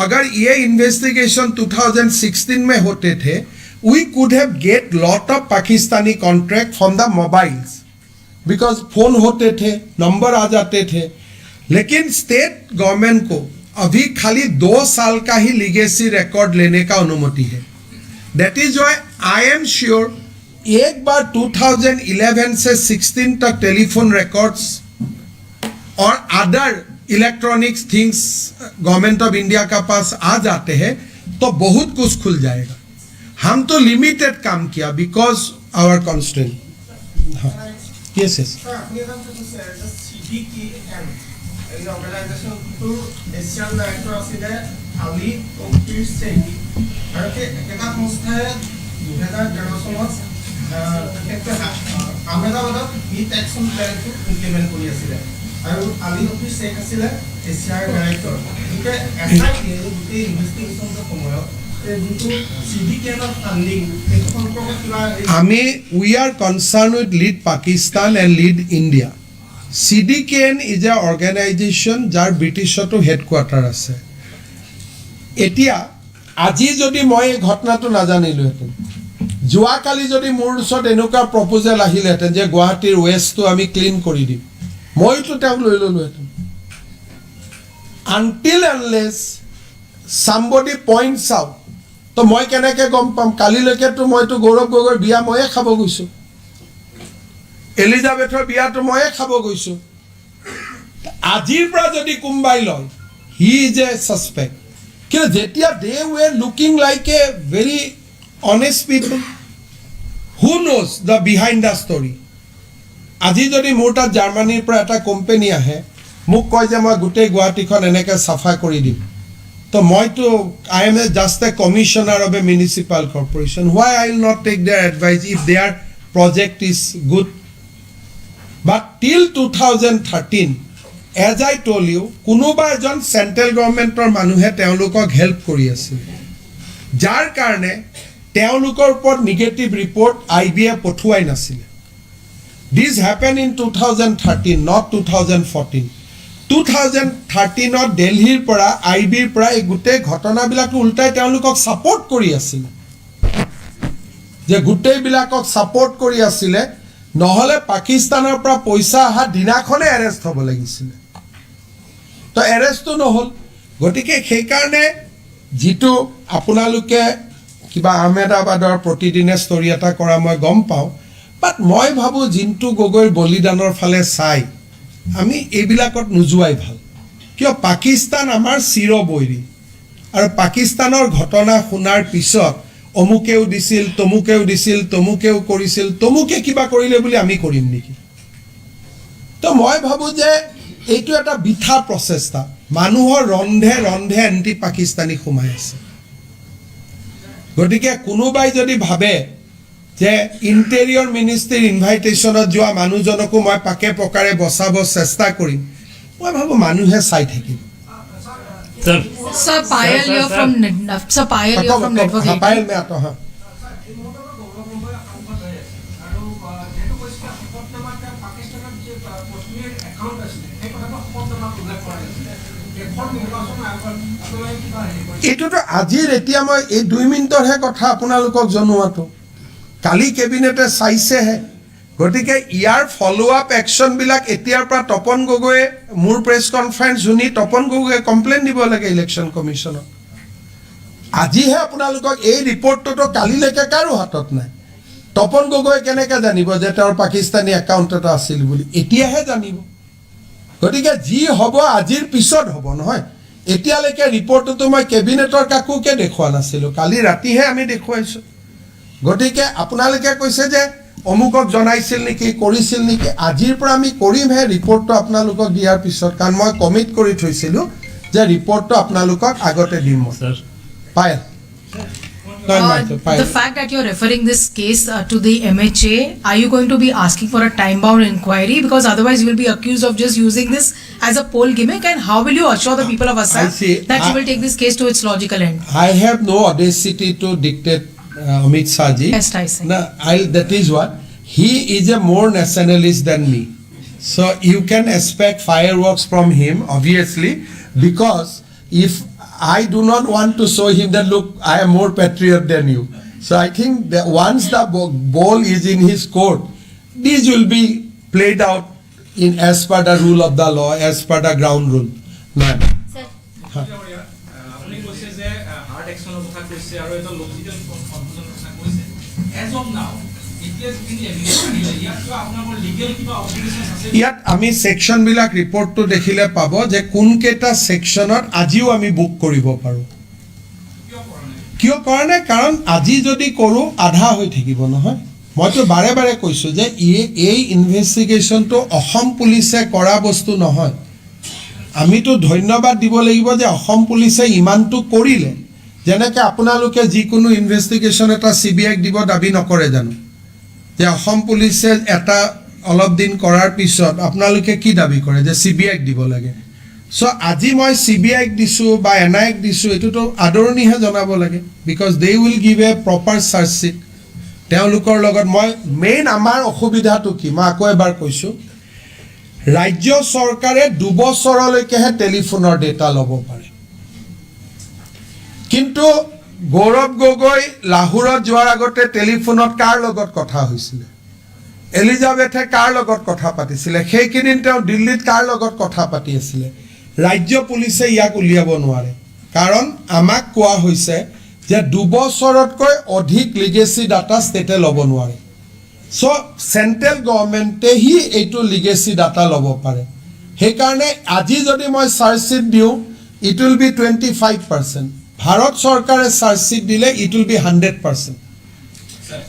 अगर ये इन्वेस्टिगेशन 2016 में होते थे, we could have get lot of Pakistani contract from the mobiles, because phone होते थे, नंबर आ जाते थे। लेकिन स्टेट गवर्नमेंट को अभी खाली 2 साल का ही लीगेसी रिकॉर्ड लेने का अनुमति है। That is why I am sure एक बार 2011 से 16 तक टेलीफोन रिकॉर्ड्स और other electronics things government of India का पास आ जाते हैं तो बहुत कुछ खुल जाएगा। हम तो लिमिटेड काम किया बिकॉज आवर कॉन्स्टेंट। हाँ, yes yes. organization to Asian director of the Ali Taukir চেক আৰু একেটা সংস্থাই 2013 চনত আহমেদাবাদত ই টেক্সন প্লেনটো ইমপ্লিমেণ্ট কৰি আছিলে আৰু আলি তৌকিৰ চেক আছিলে এছিয়াৰ ডাইৰেক্টৰ গতিকে এছআইটিয়ে গোটেই ইনভেষ্টিগেশ্যনৰ সময়ত we are concerned with lead Pakistan and lead India. CDKN is a organization jar British to headquarter আছে এতিয়া আজি যদি মই এই ঘটনাটো নাজানিলো হেতেন জুৱা কালি যদি মোৰ ওচৰত এনেকুৱা প্ৰপোজাল আহিলে হেতেন যে গুৱাহাটীৰ ওয়েষ্টটো আমি ক্লিন কৰি দিম মইতো তেওঁক লৈ ললো হেতেন until unless somebody points out তো মই কেনেকৈ গম পাম কালিলৈকেতো মইতো গৌৰৱ গগৈৰ বিয়া ময়ে খাব গৈছোঁ এলিজাবেথৰ বিয়াটো ময়ে খাব গৈছোঁ আজিৰ পৰা যদি কোম্বাই লয় হি ইজ এ সাসপেক্ট কিন্তু যেতিয়া they were looking like a very honest people who knows the behind the story আজি যদি মোৰ তাত জাৰ্মানীৰ পৰা এটা কোম্পানী আহে মোক কয় যে মই গোটেই গুৱাহাটীখন এনেকৈ চাফা কৰি দিম তো মইতো I am just a commissioner of a municipal corporation. Why I will not take their advice if their project is good? But till 2013, as I told you, কোনোবা এজন central government or মানুহে তেওঁলোকক help কৰি আছিল যাৰ কাৰণে তেওঁলোকৰ ওপৰত negative report IBA পঠুৱাই নাছিল This happened in 2013, not 2014. 2013 দিল্লীৰ পৰা আইবিৰ পৰা এই গোটেই ঘটনাবিলাকটো উল্টাই তেওঁলোকক সাপোৰ্ট কৰি আছিল যে গোটেইবিলাকক সাপোৰ্ট কৰি আছিল নহলে পাকিস্তানৰ পৰা পইচা আহা দিনাখনে এৰেষ্ট হ'ব লাগিছিল তো এৰেষ্টটো নহল গতিকে সেই কাৰণে যেটো আপোনালোকে কিবা আহমেদাবাদৰ প্ৰতিদিনে ষ্টৰী এটা কৰা মই গম পাওঁ বাট মই ভাবো জিন্তু গগৈৰ বলিদানৰ ফালে চাই আমি এইবিলাকত নুজুৱাই ভাল কিয় পাকিস্তান আমাৰ চিৰবৈৰী আৰু পাকিস্তানৰ ঘটনা শুনাৰ পিছত অমুকেও দিছিল তমুকেও কৰিছিল তমুকে কিবা কৰিলে বুলি আমি কৰিম নেকি তো মই ভাবো যে এইটো এটা বিথা প্ৰচেষ্টা মানুহৰ ৰন্ধে ৰন্ধে এন্টি পাকিস্তানী সোমাই আছে গতিকে কোনোবাই যদি ভাবে যে ইন্টেৰিয়ৰ মিনিষ্ট্ৰীৰ ইনভাইটেশনত যোৱা মানুহজনকো মই পাকে পকাৰে বসাব চেষ্টা কৰিম মই ভাবো মানুহে চাই থাকিব Sir Payal, you're from Network 18. पायल में आता हाँ এইটোতো আজিৰ এতিয়া মই এই 2 মিনিটৰহে কথা আপোনালোকক জনোৱাটো কালি কেবিনেটে চাইছেহে গতিকে ইয়াৰ ফলো আপ একশন বিলাক এতিয়াৰ পৰা তপন গগৈয়ে মোৰ প্ৰেছ কনফাৰেন্স শুনি তপন গগৈয়ে কমপ্লেইন দিব লাগে ইলেকশন কমিশনত আজিহে আপোনালোকক এই ৰিপৰ্টটো কালিলৈকে কাৰো হাতত নাই তপন গগৈ কেনেকৈ জানিব যে তেওঁৰ পাকিস্তানী একাউণ্ট এটা আছিল বুলি এতিয়াহে জানিব গতিকে যি হ'ব আজিৰ পিছত হ'ব নহয় এতিয়ালৈকে ৰিপৰ্টটো মই কেবিনেটৰ কাকুকে দেখুৱা নাছিলো কালি ৰাতিহে আমি দেখুৱাইছো গতিকে আপোনালোকে কৈছে যে অমুকক জনাইছিল নেকি কৰিছিল নেকি আজিৰ পৰা আমি কৰিমহে ৰিপৰ্টটো আপোনালোকক দিয়াৰ পিছত কাৰণ মই কমিট কৰি থৈছিলো যে ৰিপৰ্টটো আপোনালোকক আগতে দিম স্যাৰ পায় The fact that you're referring this case to the MHA, are you going to be asking for a time-bound inquiry? Because otherwise you will be accused of just using this as a poll gimmick. And how will you assure the people of Assam that you will take this case to its logical end? I have no audacity to dictate Amit Shah ji. Yes, I see. No, that is what. He is a more nationalist than me. So you can expect fireworks from him, obviously, because if I do not want to show him that, look, I am more patriot than you. So I think that once the ball is in his court, these will be played out in as per the rule of the law, as per the ground rule. No. আপুনি কৈছে যে hard একচনৰ কথা কৈছে আৰু এটা logical কনফিউজনৰ কথা কৈছে age of নাও ইয়াত আমি সেকশন বিলাক ৰিপৰ্টটো দেখিলে পাব যে কোন কেটা সেকশনত আজিও আমি বুক কৰিব পাৰো কিয় কৰা নাই কাৰণ আজি যদি কৰো আধা হৈ থাকিব নহয় মইতো বাৰে বাৰে কৈছো যে এই ইনভেষ্টিগেশ্যনটো অসম পুলিচে কৰা বস্তু নহয় আমিতো ধন্যবাদ দিব লাগিব যে অসম পুলিচে ইমানটো কৰিলে যেনেকৈ আপোনালোকে যিকোনো ইনভেষ্টিগেশ্যন এটা CBIক দিব দাবী নকৰে জানো যে অসম পুলিচে এটা অলপ দিন কৰাৰ পিছত আপোনালোকে কি দাবী কৰে যে CBIক দিব লাগে সো আজি মই CBIক দিছো বা NIক দিছো এটোতো আদৰণীহে জনাব লাগে because they will give a proper charge sheet তেওঁলোকৰ লগত মই মেইন আমাৰ অসুবিধাটো কি মই আকৌ এবাৰ কৈছো ৰাজ্য চৰকাৰে 2 বছৰলৈকেহে টেলিফোনৰ ডেটা ল'ব পাৰে কিন্তু গৌৰৱ গগৈ লাহোৰত যোৱাৰ আগতে টেলিফোনত কাৰ লগত কথা হৈছিল এলিজাবেথে কাৰ লগত কথা পাতিছিল সেইকিদিন তেওঁ দিল্লীত কাৰ লগত কথা পাতি আছিল ৰাজ্য পুলিচে ইয়াক উলিয়াব নোৱাৰে কাৰণ আমাক কোৱা হৈছে যে 2 বছৰতকৈ অধিক লিগেসি ডাটা ষ্টেটে ল'ব নোৱাৰে সো সেন্ট্ৰেল গভৰ্নমেন্টে হি এইটো লিগেসি ডাটা ল'ব পাৰে সেই কাৰণে আজি যদি মই চাৰ্জ শিট দিও ইট উইল বি 25% ভাৰত চৰকাৰে চাৰ্জ শিট দিলে ইট will B 100% Sir,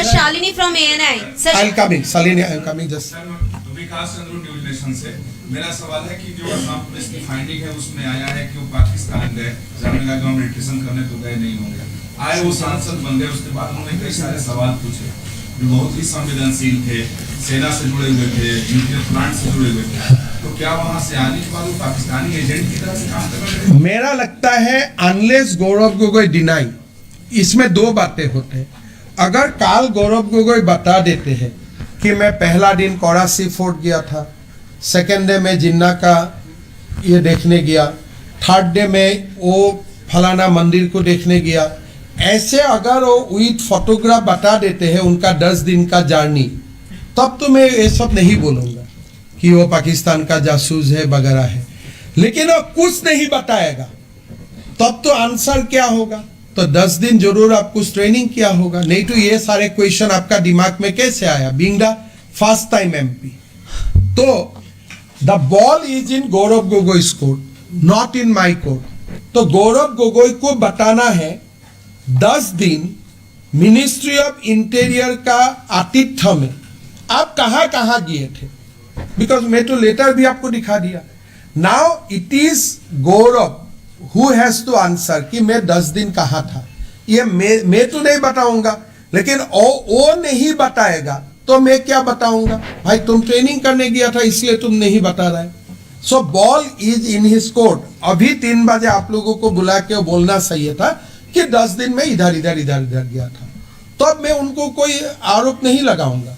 Shalini from ANI. Sir, I'll come in. Shalini, I'm coming just. Vikas Chandra news nation से मेरा सवाल है कि जो असम पुलिस की फाइंडिंग है उसमें आया है कि वो पाकिस्तान गए जाने का जो हम रिलेशन करने तो गए नहीं होंगे आए वो सांसद बन गए उसके बाद उन्होंने कई सारे सवाल पूछे जो बहुत ही संवेदनशील थे सेना से जुड़े हुए थे न्यूक्लियर प्लांट से जुड़े हुए थे तो क्या वहां से आने के बाद वो पाकिस्तानी एजेंट की तरह से काम कर रहे हैं मेरा लगता है अनलेस गौरव गोगोई डिनाई इसमें 2 बातें होते हैं अगर काल गौरव गोगोई बता देते हैं कि मैं पहला दिन कराची फोर्ट गया था सेकेंड डे में जिन्ना का ये देखने गया थर्ड डे में वो फलाना मंदिर को देखने गया ऐसे अगर वो विथ फोटोग्राफ बता देते हैं उनका 10 दिन का जर्नी तब तो मैं ये सब नहीं बोलूँगा कि वो पाकिस्तान का जासूस है वगैरह है लेकिन वो कुछ नहीं बताएगा तब तो आंसर क्या होगा तो 10 दिन जरूर आप कुछ ट्रेनिंग किया होगा नहीं तो ये सारे क्वेश्चन आपका दिमाग में कैसे आया being the first time MP तो the ball is in Gaurav Gogoi's court not in my court तो गौरव गोगोई को बताना है 10 दिन मिनिस्ट्री ऑफ इंटीरियर का आतिथ्य में आप कहां कहां गए थे बिकॉज मैं तो लेटर भी आपको दिखा दिया now it is Gaurav Who has to answer कि मैं 10 दिन कहाँ था ये मैं तो नहीं बताऊंगा लेकिन वो नहीं बताएगा तो मैं क्या बताऊंगा भाई तुम ट्रेनिंग करने गया था इसलिए तुम नहीं बता रहे सो ball is in his court अभी 3 बजे आप लोगों को बुला के बोलना चाहिए था कि 10 दिन में इधर गया था तो अब मैं उनको कोई आरोप नहीं लगाऊंगा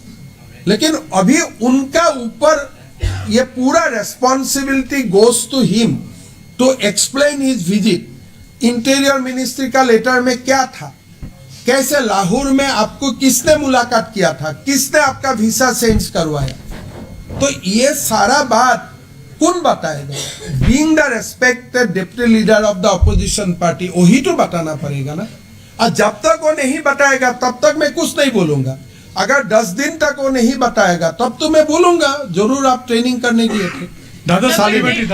लेकिन अभी उनका ऊपर ये पूरा responsibility goes to him to explain his visit interior ministry का लेटर में क्या था कैसे लाहौर में आपको किसने मुलाकात किया था किसने आपका वीसा चेंज करवाया तो ये सारा बात कौन बताएगा being the respected deputy leader of the opposition party वही तो बताना पड़ेगा ना और जब तक वो नहीं बताएगा तब तक मैं कुछ नहीं बोलूंगा अगर 10 दिन तक वो नहीं बताएगा तब तो मैं बोलूंगा जरूर आप ट्रेनिंग करने गए थे Dada supplementary.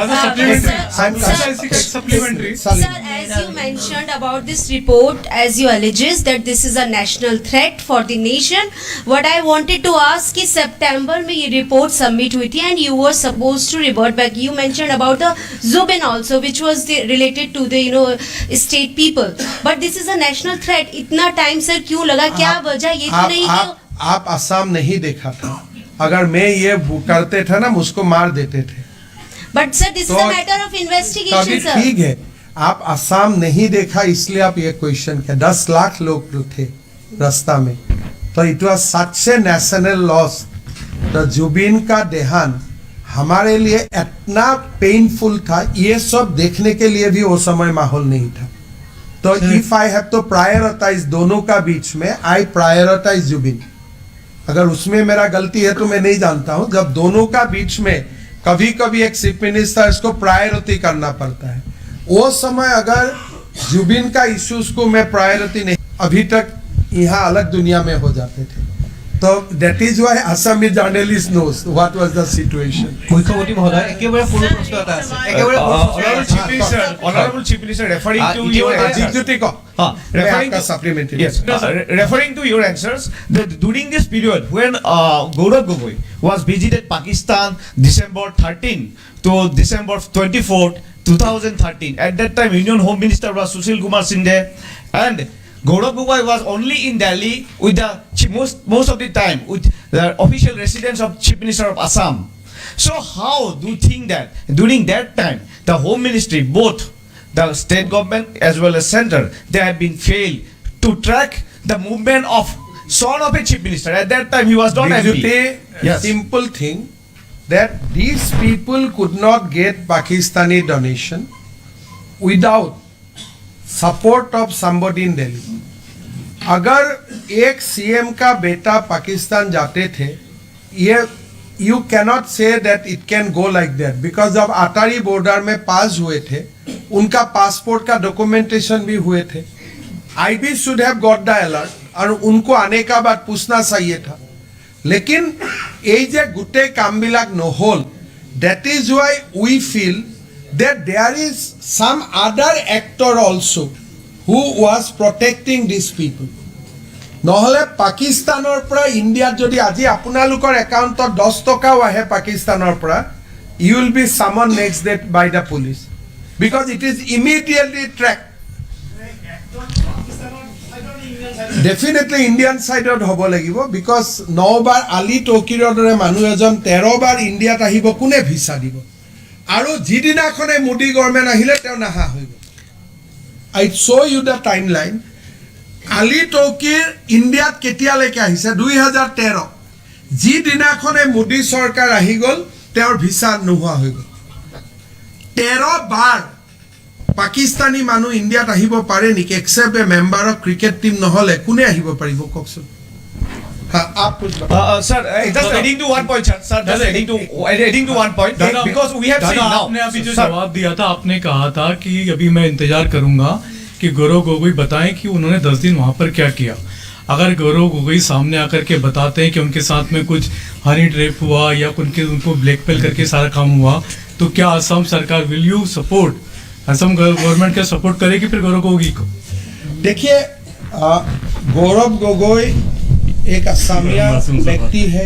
Sir, as you mentioned about this report, as you alleges that this is a national threat for the nation, what I wanted to ask is September में ये report submit हुई थी and you were supposed to revert back. You mentioned about the Zubin also, which was related to the state people. But this is a national threat. इतना time sir क्यों लगा क्या वजह ये तो नहीं कि आप असम नहीं देखा था अगर मैं ये करते थे ना मुझको मार देते थे But sir, this is a matter of investigation, sir. ठीक है आप असम नहीं देखा इसलिए आप ये क्वेश्चन किया 10 लाख लोग थे रास्ता में तो it was such a national loss the Zubeen का देहांत हमारे लिए इतना पेनफुल था ये सब देखने के लिए भी वो समय माहौल नहीं था तो if I have to prioritise दोनों का बीच में आई प्रायोरिटाइज जुबिन अगर उसमें मेरा गलती है तो मैं नहीं जानता हूं जब दोनों का बीच में कभी कभी एक चीफ मिनिस्टर इसको प्रायोरिटी करना पड़ता है वो समय अगर जुबिन का इश्यूज को मैं प्रायोरिटी नहीं अभी तक यहाँ अलग दुनिया में हो जाते थे So that is why Assami journalist knows what was the situation. মুখ্যমন্ত্ৰী মহোদয় একেবাৰে সৰু প্ৰশ্ন এটা আছে একেবাৰে Honorable Chief Minister, referring to your supplementary. Yes, referring to your answers, that during this period when Gaurav Gogoi was visited Pakistan December 13 to December 24th, 2013, at that time Union Home Minister was Sushil Kumar Shinde, and Gaurav Gogoi was only in Delhi with the most of the time with the official residence of Chief Minister of Assam. So how do you think that during that time the Home Ministry, both the state government as well as center, they have been failed to track the movement of son of a Chief Minister? At that time he was not MP. Yes. Simple thing that these people could not get Pakistani donation without support of somebody in Delhi. अगर एक CM का बेटा पाकिस्तान जाते थे, ये you cannot say that it can go like that because जब अटारी border में पास हुए थे, उनका पासपोर्ट का डॉक्यूमेंटेशन भी हुए थे. IB should have got the alert और उनको आने का बाद पूछना चाहिए था. लेकिन ये जे गुटे काम बिलाक নহল, that is why we feel that there is some other actor also who was protecting these people. নহলে পাকিস্তানৰ পৰা ইণ্ডিয়াত যদি আজি আপোনালোকৰ একাউণ্টত 10 টকাও আহে পাকিস্তানৰ পৰা, you will be summoned next day by the police because it is immediately tracked. Definitely Indian side হ'ব লাগিব because 9 বাৰ আলী টকিৰৰ দৰে মানুহ এজন 13 বাৰ ইণ্ডিয়াত আহিব, কোনে ভিসা দিব? আৰু যিদিনাখনে মোদী গভৰ্ণমেণ্ট আহিলে তেওঁ নাহা হৈ গ'ল. I show you the timeline. Ali Tokir India কেতিয়ালৈকে আহিছে 2013 যি দিনাখনে মোদী সরকার আহি গল তেওঁৰ ভিসা নোহোৱা হৈ গল 13 বাৰ পাকিস্তানী মানুহ ইন্ডিয়াত আহিব পাৰে নেকি except A member of cricket team নহলে কোনে আহিব পাৰিব কওকচোন sir, just adding to one point, sir. Just adding to one point, because we have seen now. आपने अभी जो जवाब दिया था, आपने कहा था कि अभी मैं इंतजार करूंगा कि गौरव गोगोई बताएं कि उन्होंने 10 दिन वहां पर क्या किया. अगर गौरव गोगोई सामने आकर के बताते हैं कि उनके साथ में कुछ हनी ट्रैप हुआ या उनको ब्लैकमेल करके सारा काम हुआ, तो क्या असम सरकार will you support, Assam government क्या सपोर्ट करेगी फिर गौरव गोगोई को? देखिए, गौरव गोगोई एक असमिया व्यक्ति है.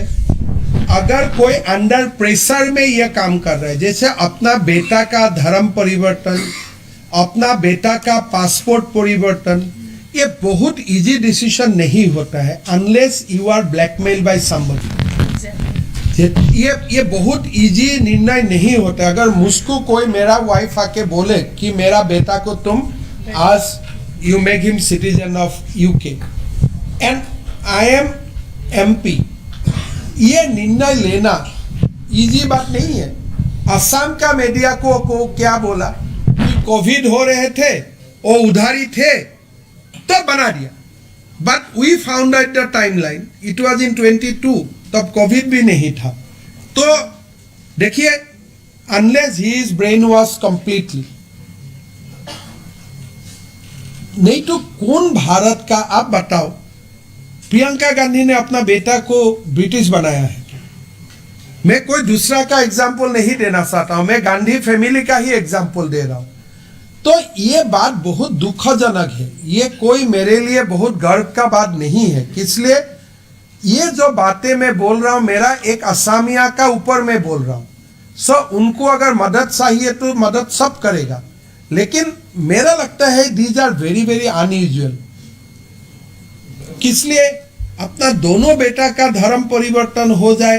अगर कोई अंडर प्रेशर में यह काम कर रहा है, जैसे अपना बेटा का धर्म परिवर्तन, अपना बेटा का पासपोर्ट परिवर्तन, ये बहुत इजी डिसीजन नहीं होता है unless you are blackmail by somebody. ये बहुत इजी निर्णय नहीं होता. अगर मुझको कोई मेरा वाइफ आके बोले कि मेरा बेटा को तुम आज you make him citizen of UK and I am MP, ये निर्णय लेना इजी बात नहीं है. असम का मीडिया को क्या बोला कि कोविड हो रहे थे, वो उधारी थे, तब बना दिया. But we found out the timeline, it was in 22, तब कोविड भी नहीं था. तो देखिए, unless he is brain wash completely, नहीं तो कौन भारत का, आप बताओ, प्रियंका गांधी ने अपना बेटा को ब्रिटिश बनाया है. मैं कोई दूसरा का एग्जाम्पल नहीं देना चाहता हूं, मैं गांधी फैमिली का ही एग्जाम्पल दे रहा हूं. तो ये बात बहुत दुखजनक है. ये कोई मेरे लिए बहुत गर्व का बात नहीं है. इसलिए ये जो बातें मैं बोल रहा हूं, मेरा एक असमिया का ऊपर मैं बोल रहा हूं. सो उनको अगर मदद चाहिए तो मदद सब करेगा, लेकिन मेरा लगता है these are very very unusual. इसलिए अपना दोनों बेटा का धर्म परिवर्तन हो जाए,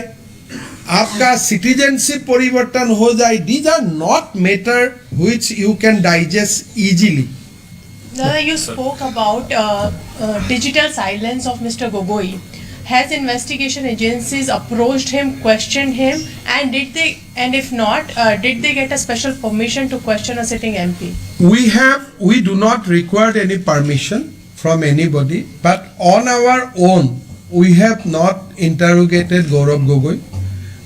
आपका सिटीजनशिप परिवर्तन हो जाए, these are not matter which you can digest easily. You spoke about digital silence of Mr. Gogoi. Has investigation agencies approached him, questioned him, and if not, did they get a special permission to question a sitting MP? We do not require any permission from anybody, but on our own, we have not interrogated Gaurav Gogoi.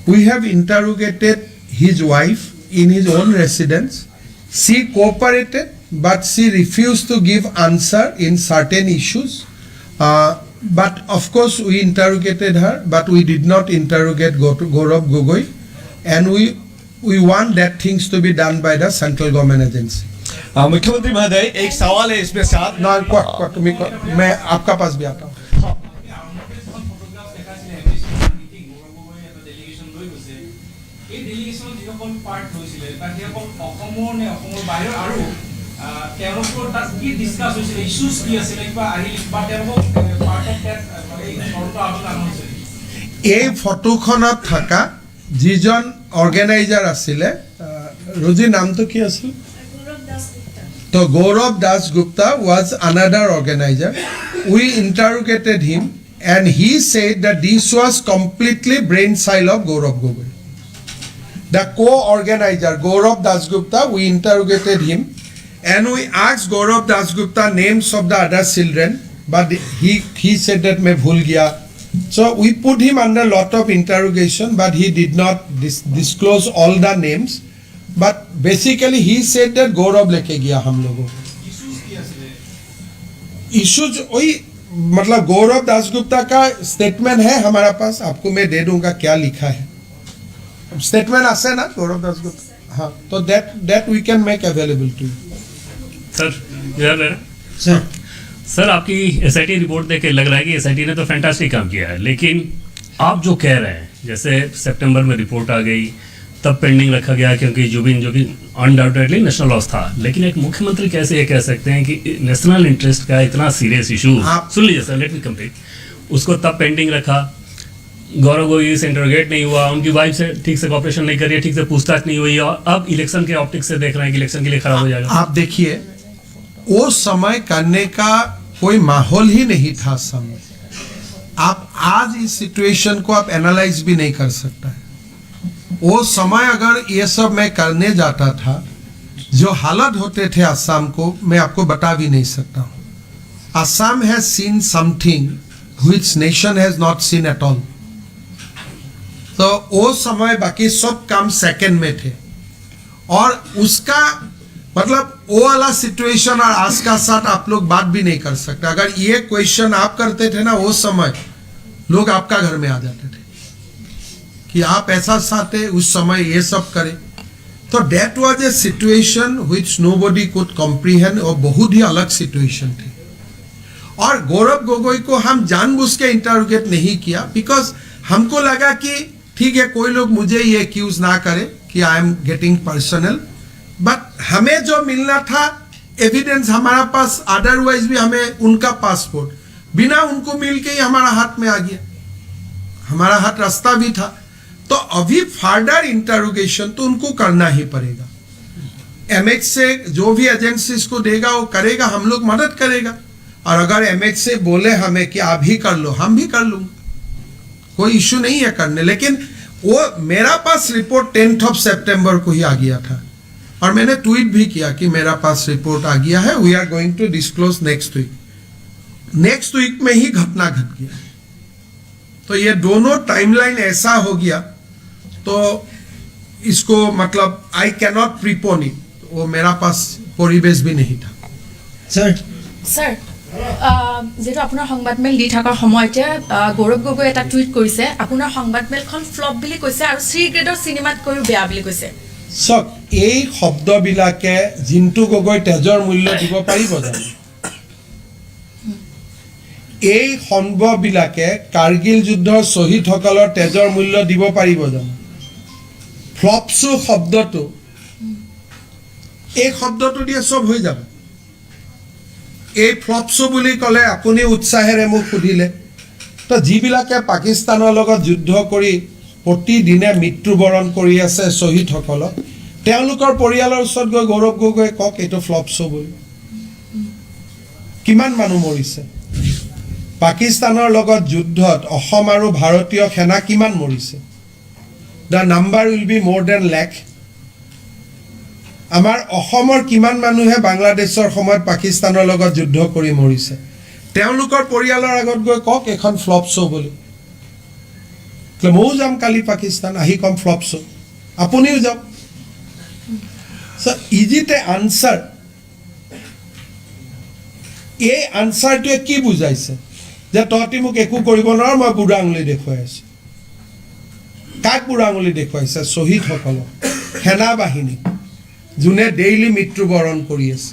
We have interrogated his wife in his own residence. She cooperated, but she refused to give answer in certain issues. but of course we interrogated her, but we did not interrogate Gaurav Gogoi, and we want that things to be done by the central government agency. मुख्यमंत्री महोदय एक सवाल है इसमें साथ ना मैं आपका पास भी आता हूँ. এই ফটোখনত থকা যিজন অৰ্গেনাইজাৰ আছিলে ৰজি নামটো কি আছিল তো Gaurav Das Gupta was another organizer. We interrogated him and he said that this was completely brainchild of Gaurav Gogoi. The co-organizer Gaurav Das Gupta, we interrogated him and we asked Gaurav Das Gupta names of the other children, but he said that मैं भूल गया. So we put him under lot of interrogation, but he did not disclose all the names. But basically he said that Gaurav लेके गया हम लोगों को. Issues वही मतलब गौरव दासगुप्ता का स्टेटमेंट है हमारा पास, आपको मैं दे दूंगा क्या लिखा है. स्टेटमेंट आसे ना गौरव दासगुप्ता, हाँ, तो that we can make available to you. Sir आपकी एसआईटी रिपोर्ट देख के लग रहा है कि एसआईटी ने तो फैंटास्टिक काम किया है, लेकिन आप जो कह रहे हैं जैसे सितंबर में रिपोर्ट आ गई तब पेंडिंग रखा गया क्योंकि जो भी अनडाउटेडली नेशनल लॉस था, लेकिन एक मुख्यमंत्री कैसे ये कह सकते हैं कि नेशनल इंटरेस्ट का इतना सीरियस इशू, सुन लीजिए सर, लेट मी कंप्लीट, उसको तब पेंडिंग रखा, गौरव गोगोई से इंटरोगेट नहीं हुआ, उनकी वाइफ से ठीक से कॉपरेशन नहीं करी, ठीक से पूछताछ नहीं हुई, और अब इलेक्शन के ऑप्टिक्स से देख रहे हैं कि इलेक्शन के लिए खराब हो जाएगा. आप देखिए वो समय करने का कोई माहौल ही नहीं था समय. आप आज इस सिचुएशन को आप एनालाइज भी नहीं कर सकता है. वो समय अगर ये सब मैं करने जाता था, जो हालत होते थे असम को, मैं आपको बता भी नहीं सकता हूँ. Assam has seen something which nation has not seen at all. तो वो समय बाकी सब काम सेकंड में थे, और उसका मतलब वो वाला सिचुएशन और आज का साथ आप लोग बात भी नहीं कर सकते. अगर ये क्वेश्चन आप करते थे ना, वो समय लोग आपका घर में आ जाते थे कि आप ऐसा चाहते उस समय ये सब करें. तो that was a situation which nobody could comprehend, और बहुत ही अलग सिचुएशन थी. और गौरव गोगोई को हम जानबूझ के इंटरोगेट नहीं किया, बिकॉज हमको लगा कि ठीक है कोई लोग मुझे ये एक्यूज ना करे कि I am getting personal, but हमें जो मिलना था एविडेंस हमारा पास, अदरवाइज भी हमें उनका पासपोर्ट बिना उनको मिल के ही हमारा हाथ में आ गया. हमारा हाथ रास्ता भी था. तो अभी फर्दर इंटरोगेशन तो उनको करना ही पड़ेगा. एमएच से जो भी एजेंसीज को देगा वो करेगा, हम लोग मदद करेगा. और अगर एमएच से बोले हमें कि आप ही कर लो, हम भी कर लूंगा, कोई इश्यू नहीं है करने. लेकिन वो मेरा पास रिपोर्ट 10 सितंबर को ही आ गया था, और मैंने ट्वीट भी किया कि मेरा पास रिपोर्ट आ गया है, we are going to disclose next week. Next week में ही घटना घट गया. तो ये दोनों टाइमलाइन ऐसा हो गया, तो इसको मतलब आई कैनॉट प्रीपोन इट. वो मेरा पास परिवेश भी नहीं था. सर যেহেতু আপোনাৰ সংবাদমেল দি থকাৰ সময়তে গৌৰৱ গগৈ এটা টুইট কৰিছে, আপোনাৰ সংবাদমেলখন ফ্লপ বুলি কৈছে আৰু চি গ্ৰেডৰ চিনেমাতকৈও বেয়া বুলি কৈছে. চাওক, এই শব্দবিলাকে জিন্তু গগৈ তেজৰ মূল্য দিব পাৰিব জানো? এই সম্ভৱবিলাকে কাৰ্গিল যুদ্ধৰ শ্বহীদসকলৰ তেজৰ মূল্য দিব পাৰিব জানো? ফ্লপছো শব্দটো, এই শব্দটো দিয়ে চব হৈ যাব. এই ফ্লপছো বুলি ক'লে আপুনি উৎসাহেৰে মোক সুধিলে, তো যিবিলাকে পাকিস্তানৰ লগত যুদ্ধ কৰি প্ৰতিদিনে মৃত্যুবৰণ কৰি আছে শ্বহীদসকলক, তেওঁলোকৰ পৰিয়ালৰ ওচৰত গৈ গৌৰৱ গগৈ কওক এইটো ফ্লপছো বুলি. কিমান মানুহ মৰিছে পাকিস্তানৰ লগত যুদ্ধত? অসম আৰু ভাৰতীয় সেনা কিমান মৰিছে? দ্য নাম্বাৰ উইল বি মোৰ দেন লাখ. আমাৰ অসমৰ কিমান মানুহে বাংলাদেশৰ সময়ত পাকিস্তানৰ লগত যুদ্ধ কৰি মৰিছে? তেওঁলোকৰ পৰিয়ালৰ আগত গৈ কওক এখন ফ্লপ শ্ব' বুলি. ময়ো যাম কালি পাকিস্তান, আহি কম ফ্লপ শ্ব', আপুনিও যাওক. Is it A answer? এই আনচাৰটোৱে কি বুজাইছে? যে তহঁতি মোক একো কৰিব নোৱাৰ, মই বুঢ়া আঙুলি দেখুৱাই আছোঁ। কাক বুঢ়া আঙুলি দেখুৱাইছে? শ্বহীদসকলক, সেনা বাহিনীক, যোনে ডেইলি মৃত্যুবৰণ কৰি আছে।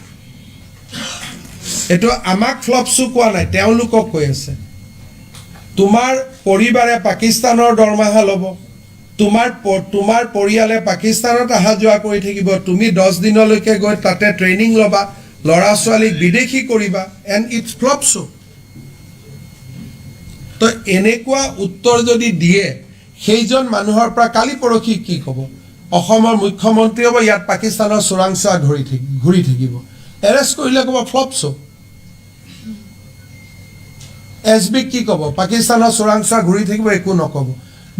এইটো আমাক ফ্লপছো কোৱা নাই, তেওঁলোকক কৈ আছে। তোমাৰ পৰিবাৰে পাকিস্তানৰ দৰমহা ল'ব, তোমাৰ পৰিয়ালে পাকিস্তানত অহা যোৱা কৰি থাকিব, তুমি 10 দিনলৈকে গৈ তাতে ট্ৰেইনিং ল'বা, ল'ৰা ছোৱালীক বিদেশী কৰিবা, এণ্ড ইটছ ফ্লপছো। তো এনেকুৱা উত্তৰ যদি দিয়ে, সেইজন মানুহৰ পৰা কালি পৰহি কি ক'ব? অসমৰ মুখ্যমন্ত্ৰী হ'ব, ইয়াত পাকিস্তানৰ চোৰাংচোৱা ঘূৰি থাকিব, এৰেষ্ট কৰিলে ক'ব ফ্লপছো। SB কি ক'ব? পাকিস্তানৰ চোৰাংচোৱা ঘূৰি থাকিব, একো নক'ব।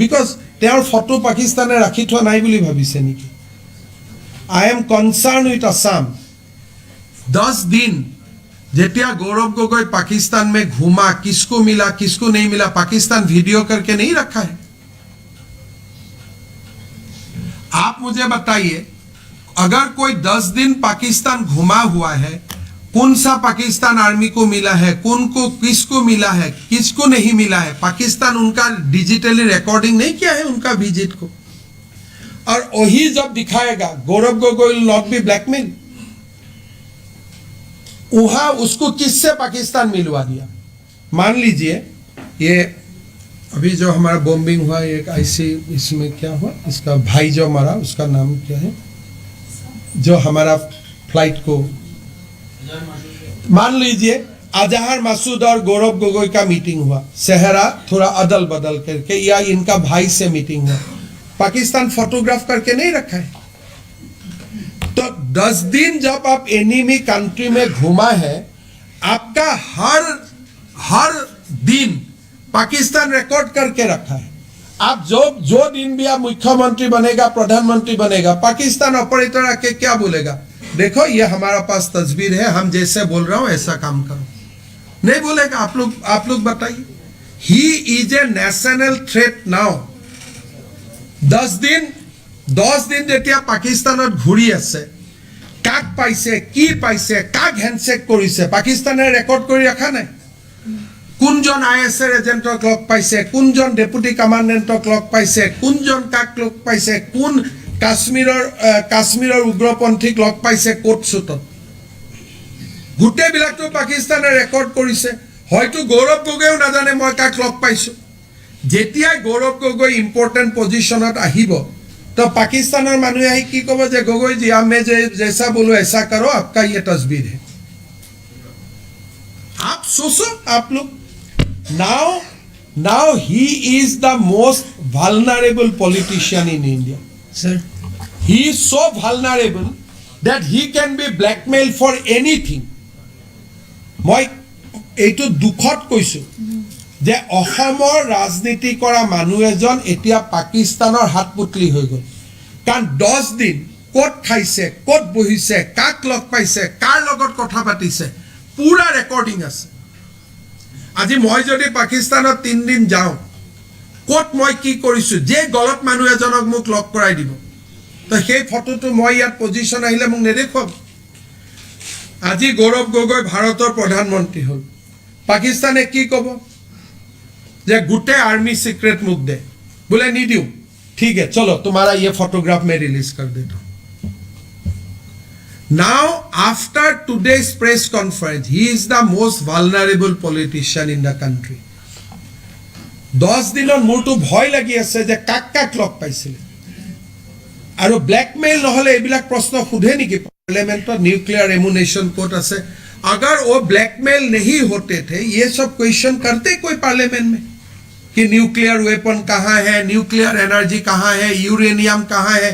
বিকজ তেওঁৰ ফটো পাকিস্তানে ৰাখি থোৱা নাই বুলি ভাবিছে নেকি? I am concerned with Assam. 10 दिन जेतिया गौरव गोगोई पाकिस्तान में घूमा, किसको मिला किसको नहीं मिला, पाकिस्तान वीडियो करके नहीं रखा है। आप मुझे बताइए, अगर कोई 10 दिन पाकिस्तान घुमा हुआ है, कौन सा पाकिस्तान आर्मी को मिला है, किसको मिला है, किसको नहीं मिला है? पाकिस्तान उनका डिजिटली रिकॉर्डिंग नहीं किया है उनका विजिट को, और वही जब दिखाएगा Gaurav Gogoi will not be blackmail. वहां उसको किससे पाकिस्तान मिलवा दिया? मान लीजिए ये अभी जो हमारा बॉम्बिंग हुआ, एक ऐसी इसमें क्या हुआ, इसका भाई जो मरा उसका नाम क्या है, जो हमारा फ्लाइट को, मान लीजिए अजहर मसूद और गौरव गोगोई का मीटिंग हुआ, सेहरा थोड़ा अदल बदल करके, या इनका भाई से मीटिंग हुआ, पाकिस्तान फोटोग्राफ करके नहीं रखा है। तो 10 दिन जब आप एनिमी कंट्री में घुमा है, आपका हर दिन पाकिस्तान रिकॉर्ड करके रखा है। आप जो दिन भी आप मुख्यमंत्री बनेगा, प्रधानमंत्री बनेगा, पाकिस्तान ऑपरेटर आके क्या बोलेगा? देखो ये हमारा पास तस्वीर है, हम जैसे बोल रहा हूं ऐसा काम करो, नहीं बोलेगा। आप लोग बताइए। He is a national threat now. 10 दिन যেতিয়া পাকিস্তানত ঘূৰি আছে, কাক পাইছে, কি পাইছে, কাক হেণ্ডশেক কৰিছে, পাকিস্তানে ৰেকৰ্ড কৰি ৰখা নাই। কোনজন ISR এজেণ্টক লগ পাইছে, কোনজন ডেপুটি কমাণ্ডেণ্টক লগ পাইছে, কোনজন কাক লগ পাইছে, কোন কাশ্মীৰৰ উগ্ৰপন্থীক লগ পাইছে কোট চুটত, গোটেইবিলাকতো পাকিস্তানে ৰেকৰ্ড কৰিছে। হয়তো গৌৰৱ গগৈও নাজানে মই কাক লগ পাইছো। যেতিয়া গৌৰৱ গগৈ ইম্পৰ্টেণ্ট পজিশ্যনত আহিব, तो पाकिस्तान मानुए आही की कहो जे गोगोई जी आप मैं जैसा बोलो ऐसा करो, आपका ये तस्वीर है। आप सोचो आप लोग। now he is the most vulnerable politician in India, sir. He is so vulnerable that he can be blackmailed for anything. মই এইটো দুখত কৈছো যে অসমৰ ৰাজনীতি কৰা মানুহ এজন এতিয়া পাকিস্তানৰ হাতপুতলি হৈ গ'ল। কাৰণ 10 দিন ক'ত খাইছে, ক'ত বহিছে, কাক লগ পাইছে, কাৰ লগত কথা পাতিছে, পুৰা ৰেকৰ্ডিং আছে। আজি মই যদি পাকিস্তানত 3 দিন যাওঁ, ক'ত মই কি কৰিছো, যে গলত মানুহ এজনক মোক লগ কৰাই দিব, তো সেই ফটোটো মই ইয়াত পজিশ্যন আহিলে মোক নেদেখুৱাব। আজি গৌৰৱ গগৈ ভাৰতৰ প্ৰধানমন্ত্ৰী হ'ল, পাকিস্তানে কি ক'ব যে গোटे आर्मी सीक्रेट मुख दे, बोले नहीं दियो, ठीक है चलो तुम्हारा ये फोटोग्राफ मैं रिलीज कर देता हूं। Now after today's press conference, he is the most vulnerable politician in the country. 10 দিনৰ মোৰটো ভয় লাগি আছে যে কাক কাক লগ পাইছিলে, আৰু ব্ল্যাকমেইল নহলে এইবিলাক প্ৰশ্ন সুধে নেকি পাৰ্লিয়ামেন্টত? নিউক্লিয়াৰ এমুনেशन কোড আছে। अगर वो ब्लैकमेल नहीं होते थे, ये सब क्वेश्चन करते कोई पार्लियामेंट में कि न्यूक्लियर वेपन कहाँ है, न्यूक्लियर एनर्जी कहाँ है, यूरेनियम कहाँ है?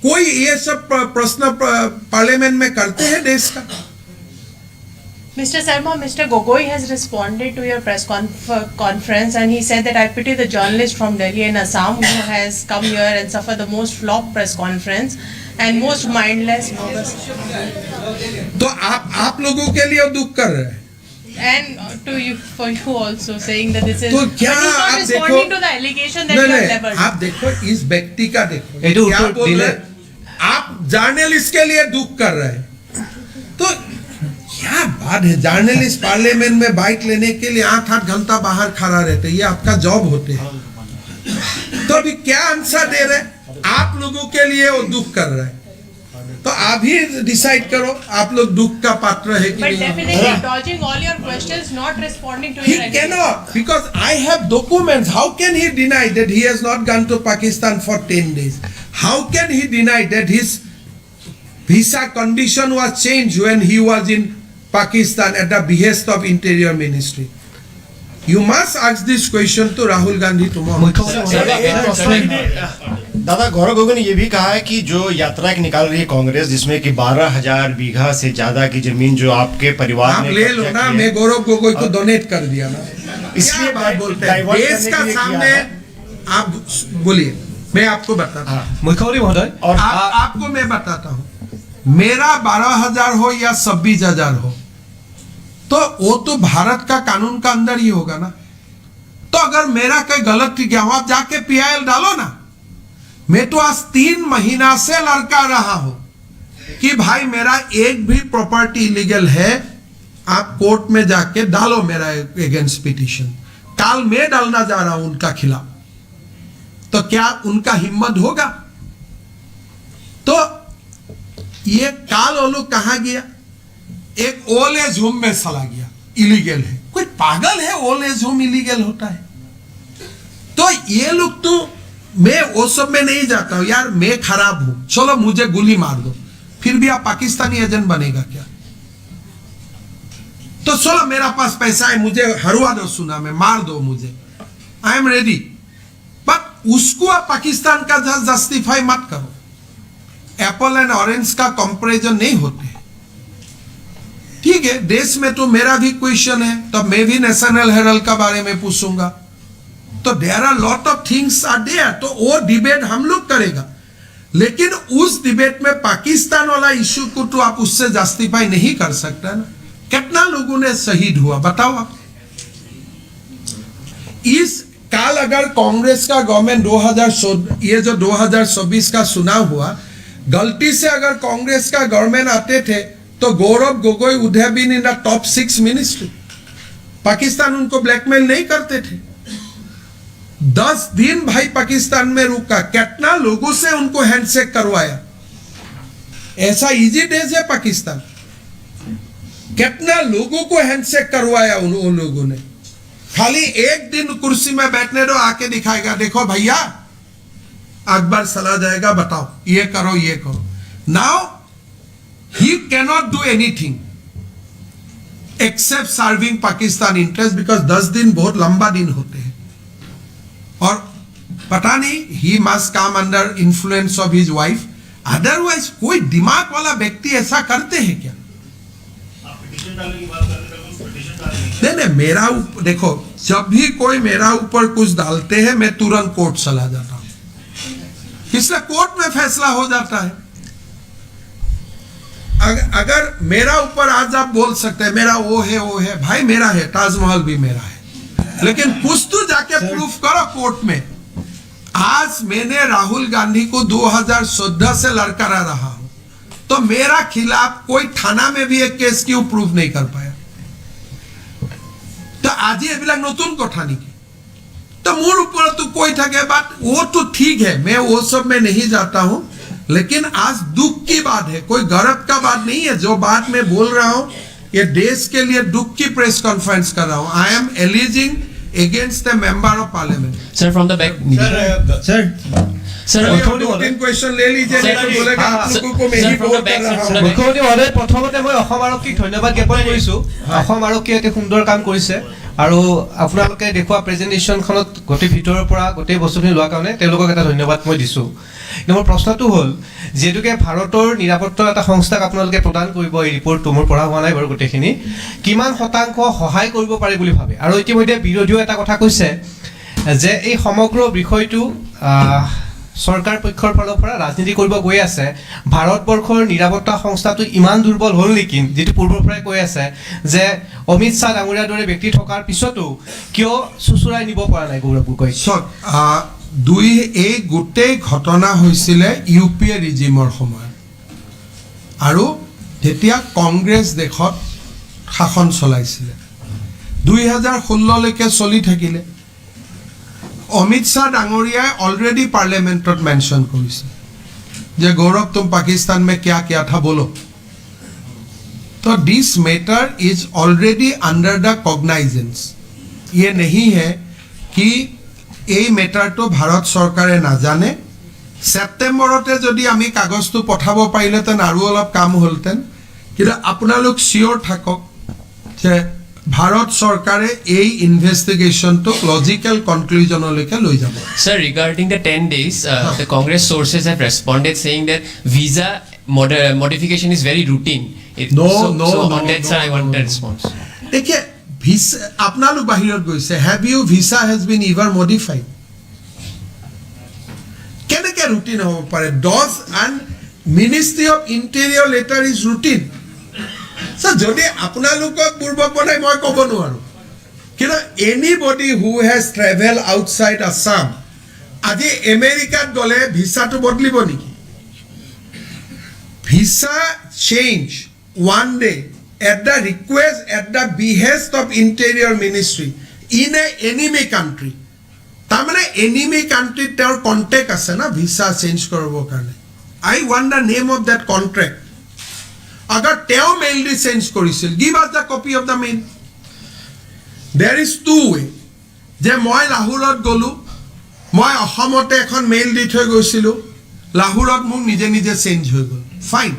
कोई ये सब प्रश्न पार्लियामेंट में करते हैं देश का? Mr. Sharma, Mr. Gogoi has responded to your press conference and he said that I pity the journalist from Delhi and Assam who has come here and suffered the most flop press conference and most mindless. तो आप लोगों के लिए दुख कर रहे हैं, and to you, for you also saying that this is, तो क्या but he's not आप responding देखो, to the allegation that you have leveled. आप देखो इस व्यक्ति का देखो ये तो क्या उत्तर बोल दिले। रहे हैं? आप जर्नलिस्ट के लिए दुख कर रहे हैं। तो क्या बात है, जर्नलिस्ट पार्लियामेंट में बाइट लेने के लिए 8-8 घंटा बाहर खड़ा रहते, ये आपका जॉब होते हैं। तो अभी क्या आंसर दे रहे, आप लोगों के लिए वो दुख कर रहे हैं, तो आप ही डिसाइड करो आप लोग दुख का पात्र है कि But नहीं। definitely dodging all your questions, not responding to He your cannot, because I have documents. How can he deny that he has not gone to Pakistan for 10 days? How can he deny that his visa condition was changed when he was in Pakistan at the behest of Interior Ministry? You must ask this question to Rahul Gandhi tomorrow. दादा गौरव गोगोई ने ये भी कहा है कि जो यात्रा एक निकाल रही है कांग्रेस, जिसमें कि 12,000 बीघा से ज्यादा की जमीन जो आपके परिवार आप ने ले लो ना, मैं गौरव गोगोई को डोनेट कर दिया ना, इसलिए क्या बात बोलते हैं, डाइवर्ट देश करने का के लिए सामने किया आप बोलिए, मैं आपको बताता हूँ। मुख्यमंत्री महोदय और आपको मैं बताता हूँ, मेरा 12,000 हो या 26,000 हो, तो वो तो भारत का कानून का अंदर ही होगा ना। तो अगर मेरा कोई गलत किया हो, आप जाके PIL डालो ना। मैं तो आज 3 महीना से लड़का रहा हूं कि भाई मेरा एक भी प्रॉपर्टी इलीगल है, आप कोर्ट में जाके डालो मेरा अगेंस्ट पिटीशन। काल मैं डालना जा रहा हूं उनका खिलाफ, तो क्या उनका हिम्मत होगा? तो ये काल वो लोग कहां गया, एक ओल्ड एज होम में चला गया, इलीगल है। कोई पागल है ओल्ड एज होम इलीगल होता है? तो ये लोग, तो मैं वो सब में नहीं जाता हूं यार, मैं खराब हूं, चलो मुझे गोली मार दो, फिर भी आप पाकिस्तानी एजेंट बनेगा क्या? तो चलो मेरा पास पैसा है, मुझे हरवा दो, सुना में मार दो मुझे, आई एम रेडी। बट उसको आप पाकिस्तान का जस्टिफाई मत करो। एप्पल एंड ऑरेंज का कंपैरिजन नहीं होते। ठीक है, देश में तो मेरा भी क्वेश्चन है, तो मैं भी नेशनल हेराल्ड का बारे में पूछूंगा। तो there are lot of things are there, तो वो डिबेट हम लोग करेगा, लेकिन उस डिबेट में पाकिस्तान वाला इश्यू को तो आप उससे जस्टिफाई नहीं कर सकते ना। कितना लोगों ने शहीद हुआ बताओ आप। इस काल अगर कांग्रेस का गवर्नमेंट 2014, ये जो 2024 का चुनाव हुआ, गलती से अगर कांग्रेस का गवर्नमेंट आते थे तो Gaurav Gogoi would have been in the top 6 ministry. Pakistan उनको ब्लैकमेल नहीं करते थे। 10 दिन भाई पाकिस्तान में रुका, कितना लोगों से उनको हैंडशेक करवाया। ऐसा इजी डेज है पाकिस्तान, कितना लोगों को हैंडशेक करवाया उन लोगों ने। खाली एक दिन कुर्सी में बैठने दो, आके दिखाएगा, देखो भैया अकबर चला जाएगा, बताओ ये करो ये करो। Now he cannot do anything except serving Pakistan interest, because 10 दिन बहुत लंबा दिन होते हैं। और पता नहीं, he must come under influence of his wife, otherwise कोई दिमाग वाला व्यक्ति ऐसा करते हैं क्या? नहीं, मेरा देखो, जब भी कोई मेरा ऊपर कुछ डालते हैं मैं तुरंत कोर्ट चला जाता हूं, इसलिए कोर्ट में फैसला हो जाता है। अगर मेरा ऊपर आज आप बोल सकते हैं मेरा वो है, भाई मेरा है, ताजमहल भी मेरा है, लेकिन कुछ तो जाके प्रूफ करो कोर्ट में। आज मैंने राहुल गांधी को 2014 से लड़का रहा हूं, तो मेरा खिलाफ कोई थाना में भी एक केस क्यों प्रूफ नहीं कर पाया? तो आज ये नतून कथा निकी, तो मोर ऊपर तो कोई थके बात, वो तो ठीक है, मैं वो सब में नहीं जाता हूं, लेकिन आज दुख की बात है, कोई गर्व का बात नहीं है। जो बात मैं बोल रहा हूं, ये देश के लिए दुख की प्रेस कॉन्फ्रेंस कर रहा हूं। I am aliasing against the member of parliament. Sir from the back, sir तीन क्वेश्चन ले लीजिए, नहीं तो बोलेगा आप लोगों को मैं ही बोल कर रहा हूं। मुख्यमंत्री महोदय, प्रथमते মই অসম আৰক্ষীক ধন্যবাদ জ্ঞাপন কৰিছো। অসম আৰক্ষীয়ে অতি সুন্দৰ কাম কৰিছে আৰু আপোনালোকে দেখুৱা প্ৰেজেন্টেশনখনত গোটেই ভিতৰৰ পৰা গোটেই বস্তুখিনি লোৱাৰ কাৰণে তেওঁলোকক এটা ধন্যবাদ মই দিছো। কিন্তু মোৰ প্ৰশ্নটো হ'ল, যেহেতুকে ভাৰতৰ নিৰাপত্তা এটা সংস্থাক আপোনালোকে প্ৰদান কৰিব, এই ৰিপৰ্টটো মোৰ পঢ়া হোৱা নাই বাৰু গোটেইখিনি, কিমান শতাংশ সহায় কৰিব পাৰে বুলি ভাবে? আৰু ইতিমধ্যে বিৰোধীও এটা কথা কৈছে যে এই সমগ্ৰ বিষয়টো চৰকাৰ পক্ষৰ ফালৰ পৰা ৰাজনীতি কৰিব গৈ আছে, ভাৰতবৰ্ষৰ নিৰাপত্তা সংস্থাটো ইমান দুৰ্বল হ'ল নেকি, যেটো পূৰ্বৰ পৰাই কৈ আছে যে অমিত শাহ ডাঙৰীয়াৰ দৰে ব্যক্তি থকাৰ পিছতো কিয় চুচুৰাই নিব পৰা নাই গৌৰৱ গগৈ? এই গোটেই ঘটনা হৈছিলে ইউপিএ ৰিজিমৰ সময়ত, আৰু যেতিয়া কংগ্ৰেছ দেশত শাসন চলাইছিলে 2016লৈকে চলি থাকিলে অমিত শাহ ডাঙৰীয়াই অলৰেডি পাৰ্লিয়ামেণ্টত মেনশ্যন কৰিছে যে গৌৰৱ তুম পাকিস্তান में क्या क्या था बोलो तो this matter is already under the cognizance ये नहीं है कि এই মেটাৰটো ভাৰত চৰকাৰে নাজানে সেপ্টেম্বৰতে যদি আমি কাগজটো পঠাব পাৰিলেতেন আৰু অলপ কাম হ'লতেন কিন্তু আপোনালোক চিয়ৰ থাকক যে ভাৰত চৰকাৰে এই ইনভেষ্টিগেশ্যনটো লজিক্যাল কনক্লুজনলৈকে লৈ যাব Sir, regarding the 10 days, the Congress sources have responded saying that visa modification is very routine. No, on that, sir, I want a response. देखिए ভিসা আপোনালোক বাহিৰত গৈছে have you visa has been ever modified কেনেকৈ routine হ'ব পাৰে does and ministry of interior letter is routine sir যদি আপোনালোকক পূৰ্বক বনাই মই ক'ব নোৱাৰো কিন্তু anybody who has travel outside Assam আজি আমেৰিকাত গ'লে ভিসাটো বদলিব নেকি visa change one day at the request, at the behest of Interior Ministry in a enemy country. Tamane enemy country their contact ase na visa change korobo karone. I want the name of that contract. Agar teo mail di change korisil, give us the copy of the mail. There is two way. Je moi Lahorot golu, moi Assamote ekhon mail di thoi goisilu, Lahorot muk nije nije change hoi gol. Fine.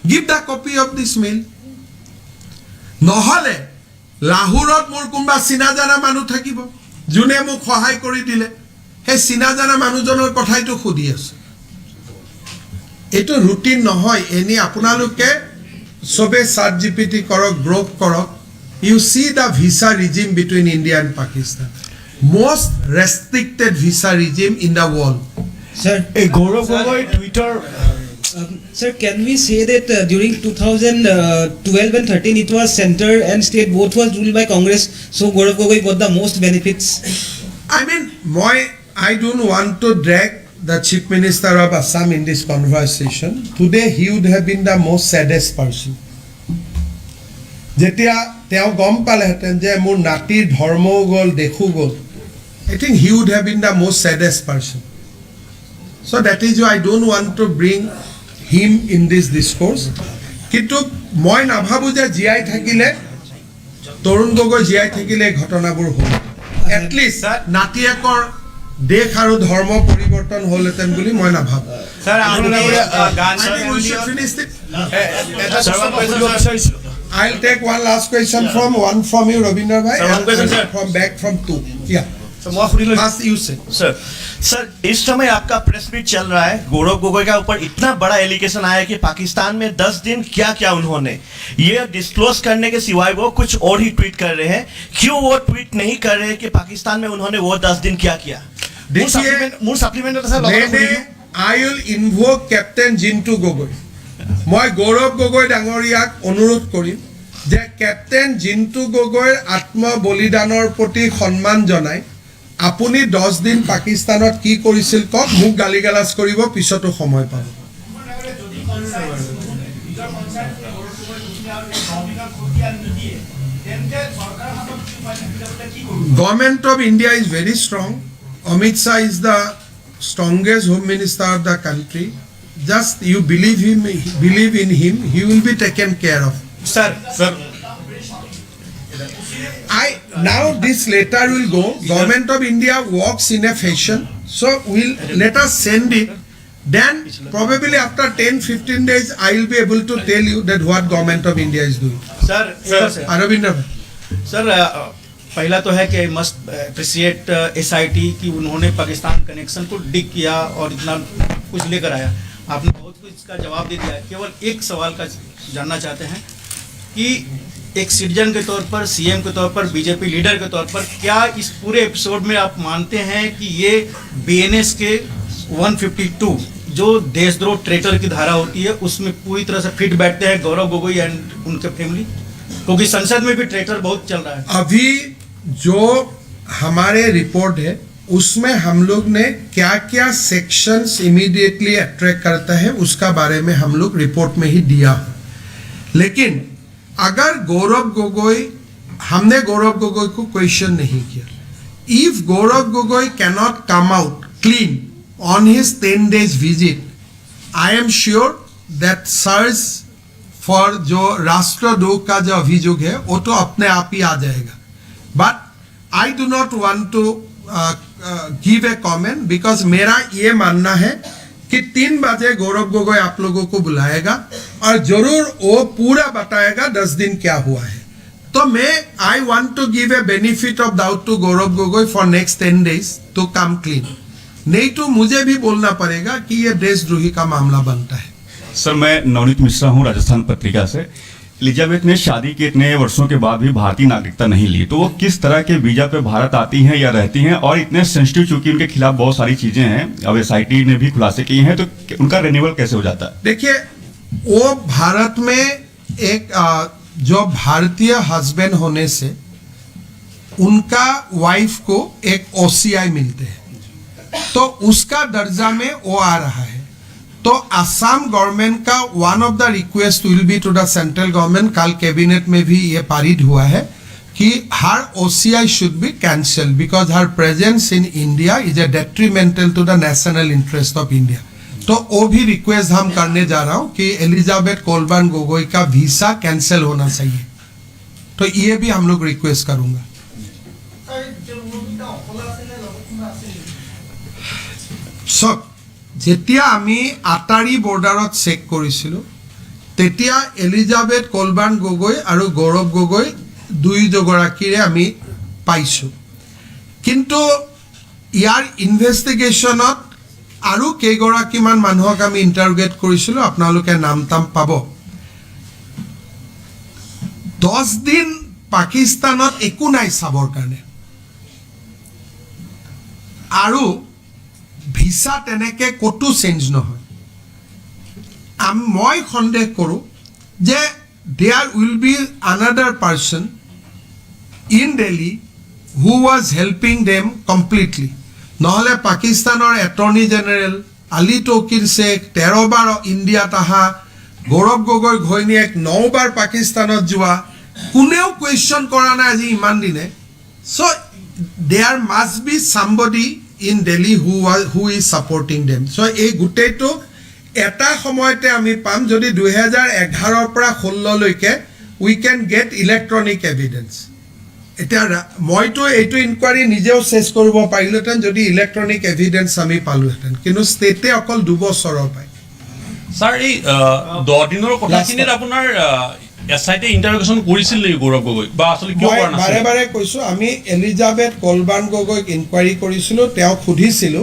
Give the copy of this mail. নহলে লাহোৰত মোৰ কোনবা চিনা জানা মানুহ থাকিব যোনে মোক সহায় কৰি দিলে হে চিনা জানা মানুহজনৰ কথাইটো খুদি আছে এটো ৰুটিন নহয় এনি আপোনালোকে সবে চাট জিপিটি কৰক গ্ৰুপ কৰক you see the visa regime between India and Pakistan most restricted visa regime in the world sir a Gaurav Gogoi Twitter sir, can we say that during 2012 and 13 it was center and state both was ruled by Congress, so Gaurav Gogoi got the most benefits? I mean, I don't want to drag the Chief Minister of Assam in this conversation. Today he would have been the most saddest person. Jetia teo gom paleheten je mur natir dharmo gol dekhu gol. I think he would have been the most saddest person. So that is why I don't want to bring him in this discourse কিন্তু মই নাভাবো যে GI থাকিলে Tarun Gogoi GI থাকিলে ঘটনাবোৰ হ'ল এট list নাতিয়াকৰ দেশ আৰু ধৰ্ম পৰিৱৰ্তন হ'লতেন বুলি মই নাভাবো স্যার আমরা গান I'll take one last question from you Ravindra bhai and from two yeah first you say sir इस समय आपका प्रेस मीट चल रहा है गौरव गोगोई का ऊपर इतना बड़ा एलिगेशन आया कि पाकिस्तान में 10 दिन क्या क्या उन्होंने ये डिस्क्लोज करने के सिवाय वो कुछ और ही ट्वीट कर रहे हैं क्यों वो ट्वीट नहीं कर रहे कि पाकिस्तान में उन्होंने वो 10 दिन क्या किया মোৰ supplement I will invoke Captain Jintu Gogoi মই গৌৰৱ গগৈ ডাঙৰীয়াক অনুৰোধ কৰিম যে কেপ্টেইন জিন্তু গগৈৰ আত্ম বলিদানৰ প্ৰতি সন্মান জনাই আপুনি 10 দিন পাকিস্তানত কি কৰিছিল কক মুক গালিগালাজ কৰিব পিছতো সময় পাব Government of India is very strong. Amit Shah is the strongest home minister of the country. Just you believe in him, he will be taken care of. Sir. Now this letter will go. Government of India works in a fashion, so let us send it. Then probably after 10-15 days, I will be able to tell you that what Government of India is doing. Sir. Aravinda. Sir, पहला तो है कि must appreciate SIT कि उन्होंने Pakistan connection को डिग किया और इतना कुछ लेकर आया आपने बहुत कुछ इसका जवाब दे दिया है केवल एक सवाल का जानना चाहते हैं कि एक सिटीजन के तौर पर CM के तौर पर बीजेपी लीडर के तौर पर क्या इस पूरे एपिसोड में आप मानते हैं कि ये BNS के 152 जो देशद्रोह ट्रेटर की धारा होती है उसमें पूरी तरह से फिट बैठते हैं गौरव गोगोई एंड उनके फैमिली क्योंकि संसद में भी ट्रेटर बहुत चल रहा है अभी जो हमारे रिपोर्ट है उसमें हम लोग ने क्या क्या सेक्शंस इमीडिएटली अट्रैक्ट करता है उसका बारे में हम लोग रिपोर्ट में ही दिया लेकिन अगर गौरव गोगोई, हमने गौरव गोगोई को क्वेश्चन नहीं किया. If Gaurav Gogoi cannot come out clean on his 10 days visit, I am sure that search for जो राष्ट्रद्रोह का जो अभियोग है वो तो अपने आप ही आ जाएगा. But I do not want to give a comment because मेरा ये मानना है कि 3 बजे गौरव गोगोई आप लोगों को बुलाएगा और जरूर वो पूरा बताएगा 10 दिन क्या हुआ है. तो मैं I want to give a benefit of doubt to Gaurav Gogoi for next 10 days to come clean. नहीं तो मुझे भी बोलना पड़ेगा कि ये देशद्रोही का मामला बनता है. सर मैं नवनीत मिश्रा हूँ राजस्थान पत्रिका से. एलिजाबेथ ने शादी के इतने वर्षों के बाद भी भारतीय नागरिकता नहीं ली, तो वो किस तरह के वीजा पे भारत आती हैं या रहती हैं, और इतने सेंसिटिव चूंकि उनके खिलाफ बहुत सारी चीजें हैं, अब SIT ने भी खुलासे किए हैं, तो उनका रिन्यूअल कैसे हो जाता है? देखिए वो भारत में एक जो भारतीय हस्बैंड होने से उनका वाइफ को एक OCI मिलते हैं, तो उसका दर्जा में वो आ रहा है. तो असम गवर्नमेंट का one of the request will be to the central government, कल कैबिनेट में भी ये पारित हुआ है कि her OCI should be cancel because her presence in India is a detrimental to the national interest of India. तो वो भी रिक्वेस्ट हम करने जा रहा हूं कि एलिजाबेथ कोलबान गोगोई का वीसा कैंसिल होना चाहिए. तो ये भी हम लोग रिक्वेस्ट करूंगा. सक যেতিয়া আমি আটাৰী বৰ্ডাৰত চেক কৰিছিলোঁ তেতিয়া এলিজাবেথ কোলবান গগৈ আৰু গৌৰৱ গগৈ দুয়োগৰাকীৰে আমি পাইছোঁ. কিন্তু ইয়াৰ ইনভেষ্টিগেশ্যনত আৰু কেইগৰাকীমান মানুহক আমি ইণ্টাৰোগেট কৰিছিলোঁ, আপোনালোকে নাম তাম পাব. 10 দিন পাকিস্তানত একো নাই চাবৰ কাৰণে আৰু ভিসা তেনেকে কতো চেঞ্জ নহয়. মই সন্দেহ কৰোঁ যে there will be another person in Delhi who was helping them completely. নহ'লে পাকিস্তানৰ এটৰ্নি জেনেৰেল আলী তৌকিৰ শ্বেখ 13 বাৰ ইণ্ডিয়াত অহা, গৌৰৱ গগৈৰ ঘৈণীয়েক 9 বাৰ পাকিস্তানত যোৱা, কোনেও কুৱেশ্যন কৰা নাই আজি ইমান দিনে. So' there must be somebody in Delhi who is supporting them. So এই গুটেটো এটা সময়তে আমি পাম যদি 2011 পৰা 16 লৈকে we can get electronic evidence. এটা মইতো এইটো ইনকুৱাৰী নিজেও চেছ কৰিব পাৰিলোহেঁতেন যদি ইলেক্ট্ৰনিক এভিডেন্স আমি পালোহেঁতেন, কিন্তু ষ্টেটে অকল 2 বছৰৰ পায়. স্যাৰ এই 10 দিনৰ কথাখিনিত আপোনাৰ SIT ইন্টাৰোগেশন কৰিছিল নেকি গৌৰৱ গগৈ বা আসলে কিয় কৰা নাছিল? বাৰে বাৰে কৈছো আমি এলিজাবেথ কোলবান গগৈক ইনকুৱাৰী কৰিছিলো. তেওঁ সুধিছিলো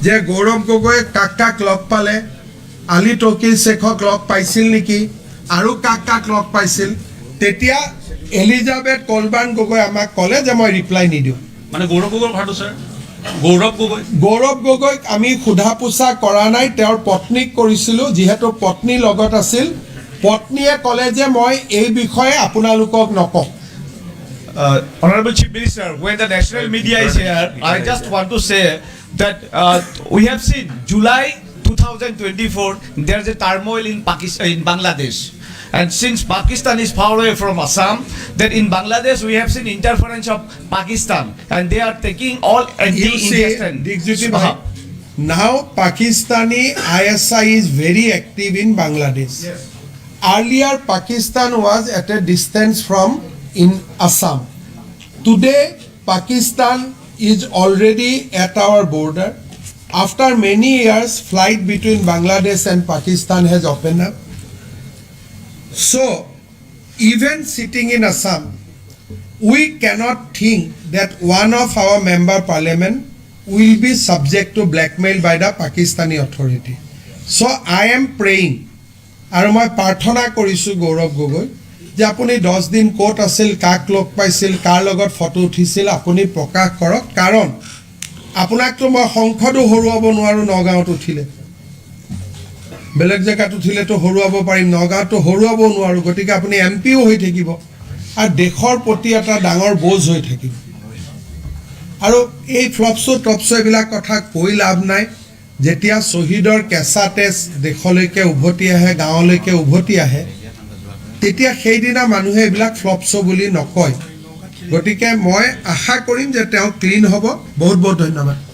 যে গৌৰৱ গগৈ কাক কাক লগ পালে, আলী তৌকিৰ শ্বেখক লগ পাইছিল নেকি আৰু কাক কাক লগ পাইছিল. তেতিয়া এলিজাবেথ কোলবান গগৈ আমাক ক'লে যে মই ৰিপ্লাই নিদিওঁ. মানে গৌৰৱ গগৈৰ কথাটো স্যাৰ গৌৰৱ গগৈক আমি সোধা পোছা কৰা নাই, তেওঁৰ পত্নীক কৰিছিলো. যিহেতু পত্নী লগত আছিল, পত্নীয়ে ক'লে যে মই এই বিষয়ে আপোনালোকক নকওঁ. Honorable Chief Minister, when the national media is here, I just want to say that we have seen July 2024 there is a turmoil in Pakistan, in Bangladesh, and since Pakistan is far away from Assam, then in Bangladesh we have seen interference of Pakistan, and they are taking all anti-Indian stand. Now Pakistani ISI is very active in Bangladesh. Yes. Earlier, Pakistan was at a distance from in Assam. Today, Pakistan is already at our border. After many years, flight between Bangladesh and Pakistan has opened up. So, even sitting in Assam, we cannot think that one of our member parliament will be subject to blackmail by the Pakistani authority. So, I am praying. আৰু মই প্ৰাৰ্থনা কৰিছোঁ গৌৰৱ গগৈ যে আপুনি 10 দিন ক'ত আছিল, কাক লগ পাইছিল, কাৰ লগত ফটো উঠিছিল, আপুনি প্ৰকাশ কৰক. কাৰণ আপোনাকতো মই সংসদো হৰুৱাব নোৱাৰোঁ. নগাঁৱত উঠিলে, বেলেগ জেগাত উঠিলেতো হৰুৱাব পাৰিম, নগাঁৱতো হৰুৱাব নোৱাৰোঁ. গতিকে আপুনি MPও হৈ থাকিব আৰু দেশৰ প্ৰতি এটা ডাঙৰ বোজ হৈ থাকিব. আৰু এই ফ্লপছো টপছো এইবিলাক কথা কৈ লাভ নাই. যেতিয়া শ্বহীদৰ কেঁচা তেজ দেশলৈকে উভতি আহে, গাঁৱলৈকে উভতি আহে, তেতিয়া সেইদিনা মানুহে এইবিলাক ফ্লপ শ্ব' বুলি নকয় গতিকে মই আশা কৰিম যে তেওঁ ক্লিন হ'ব বহুত বহুত ধন্যবাদ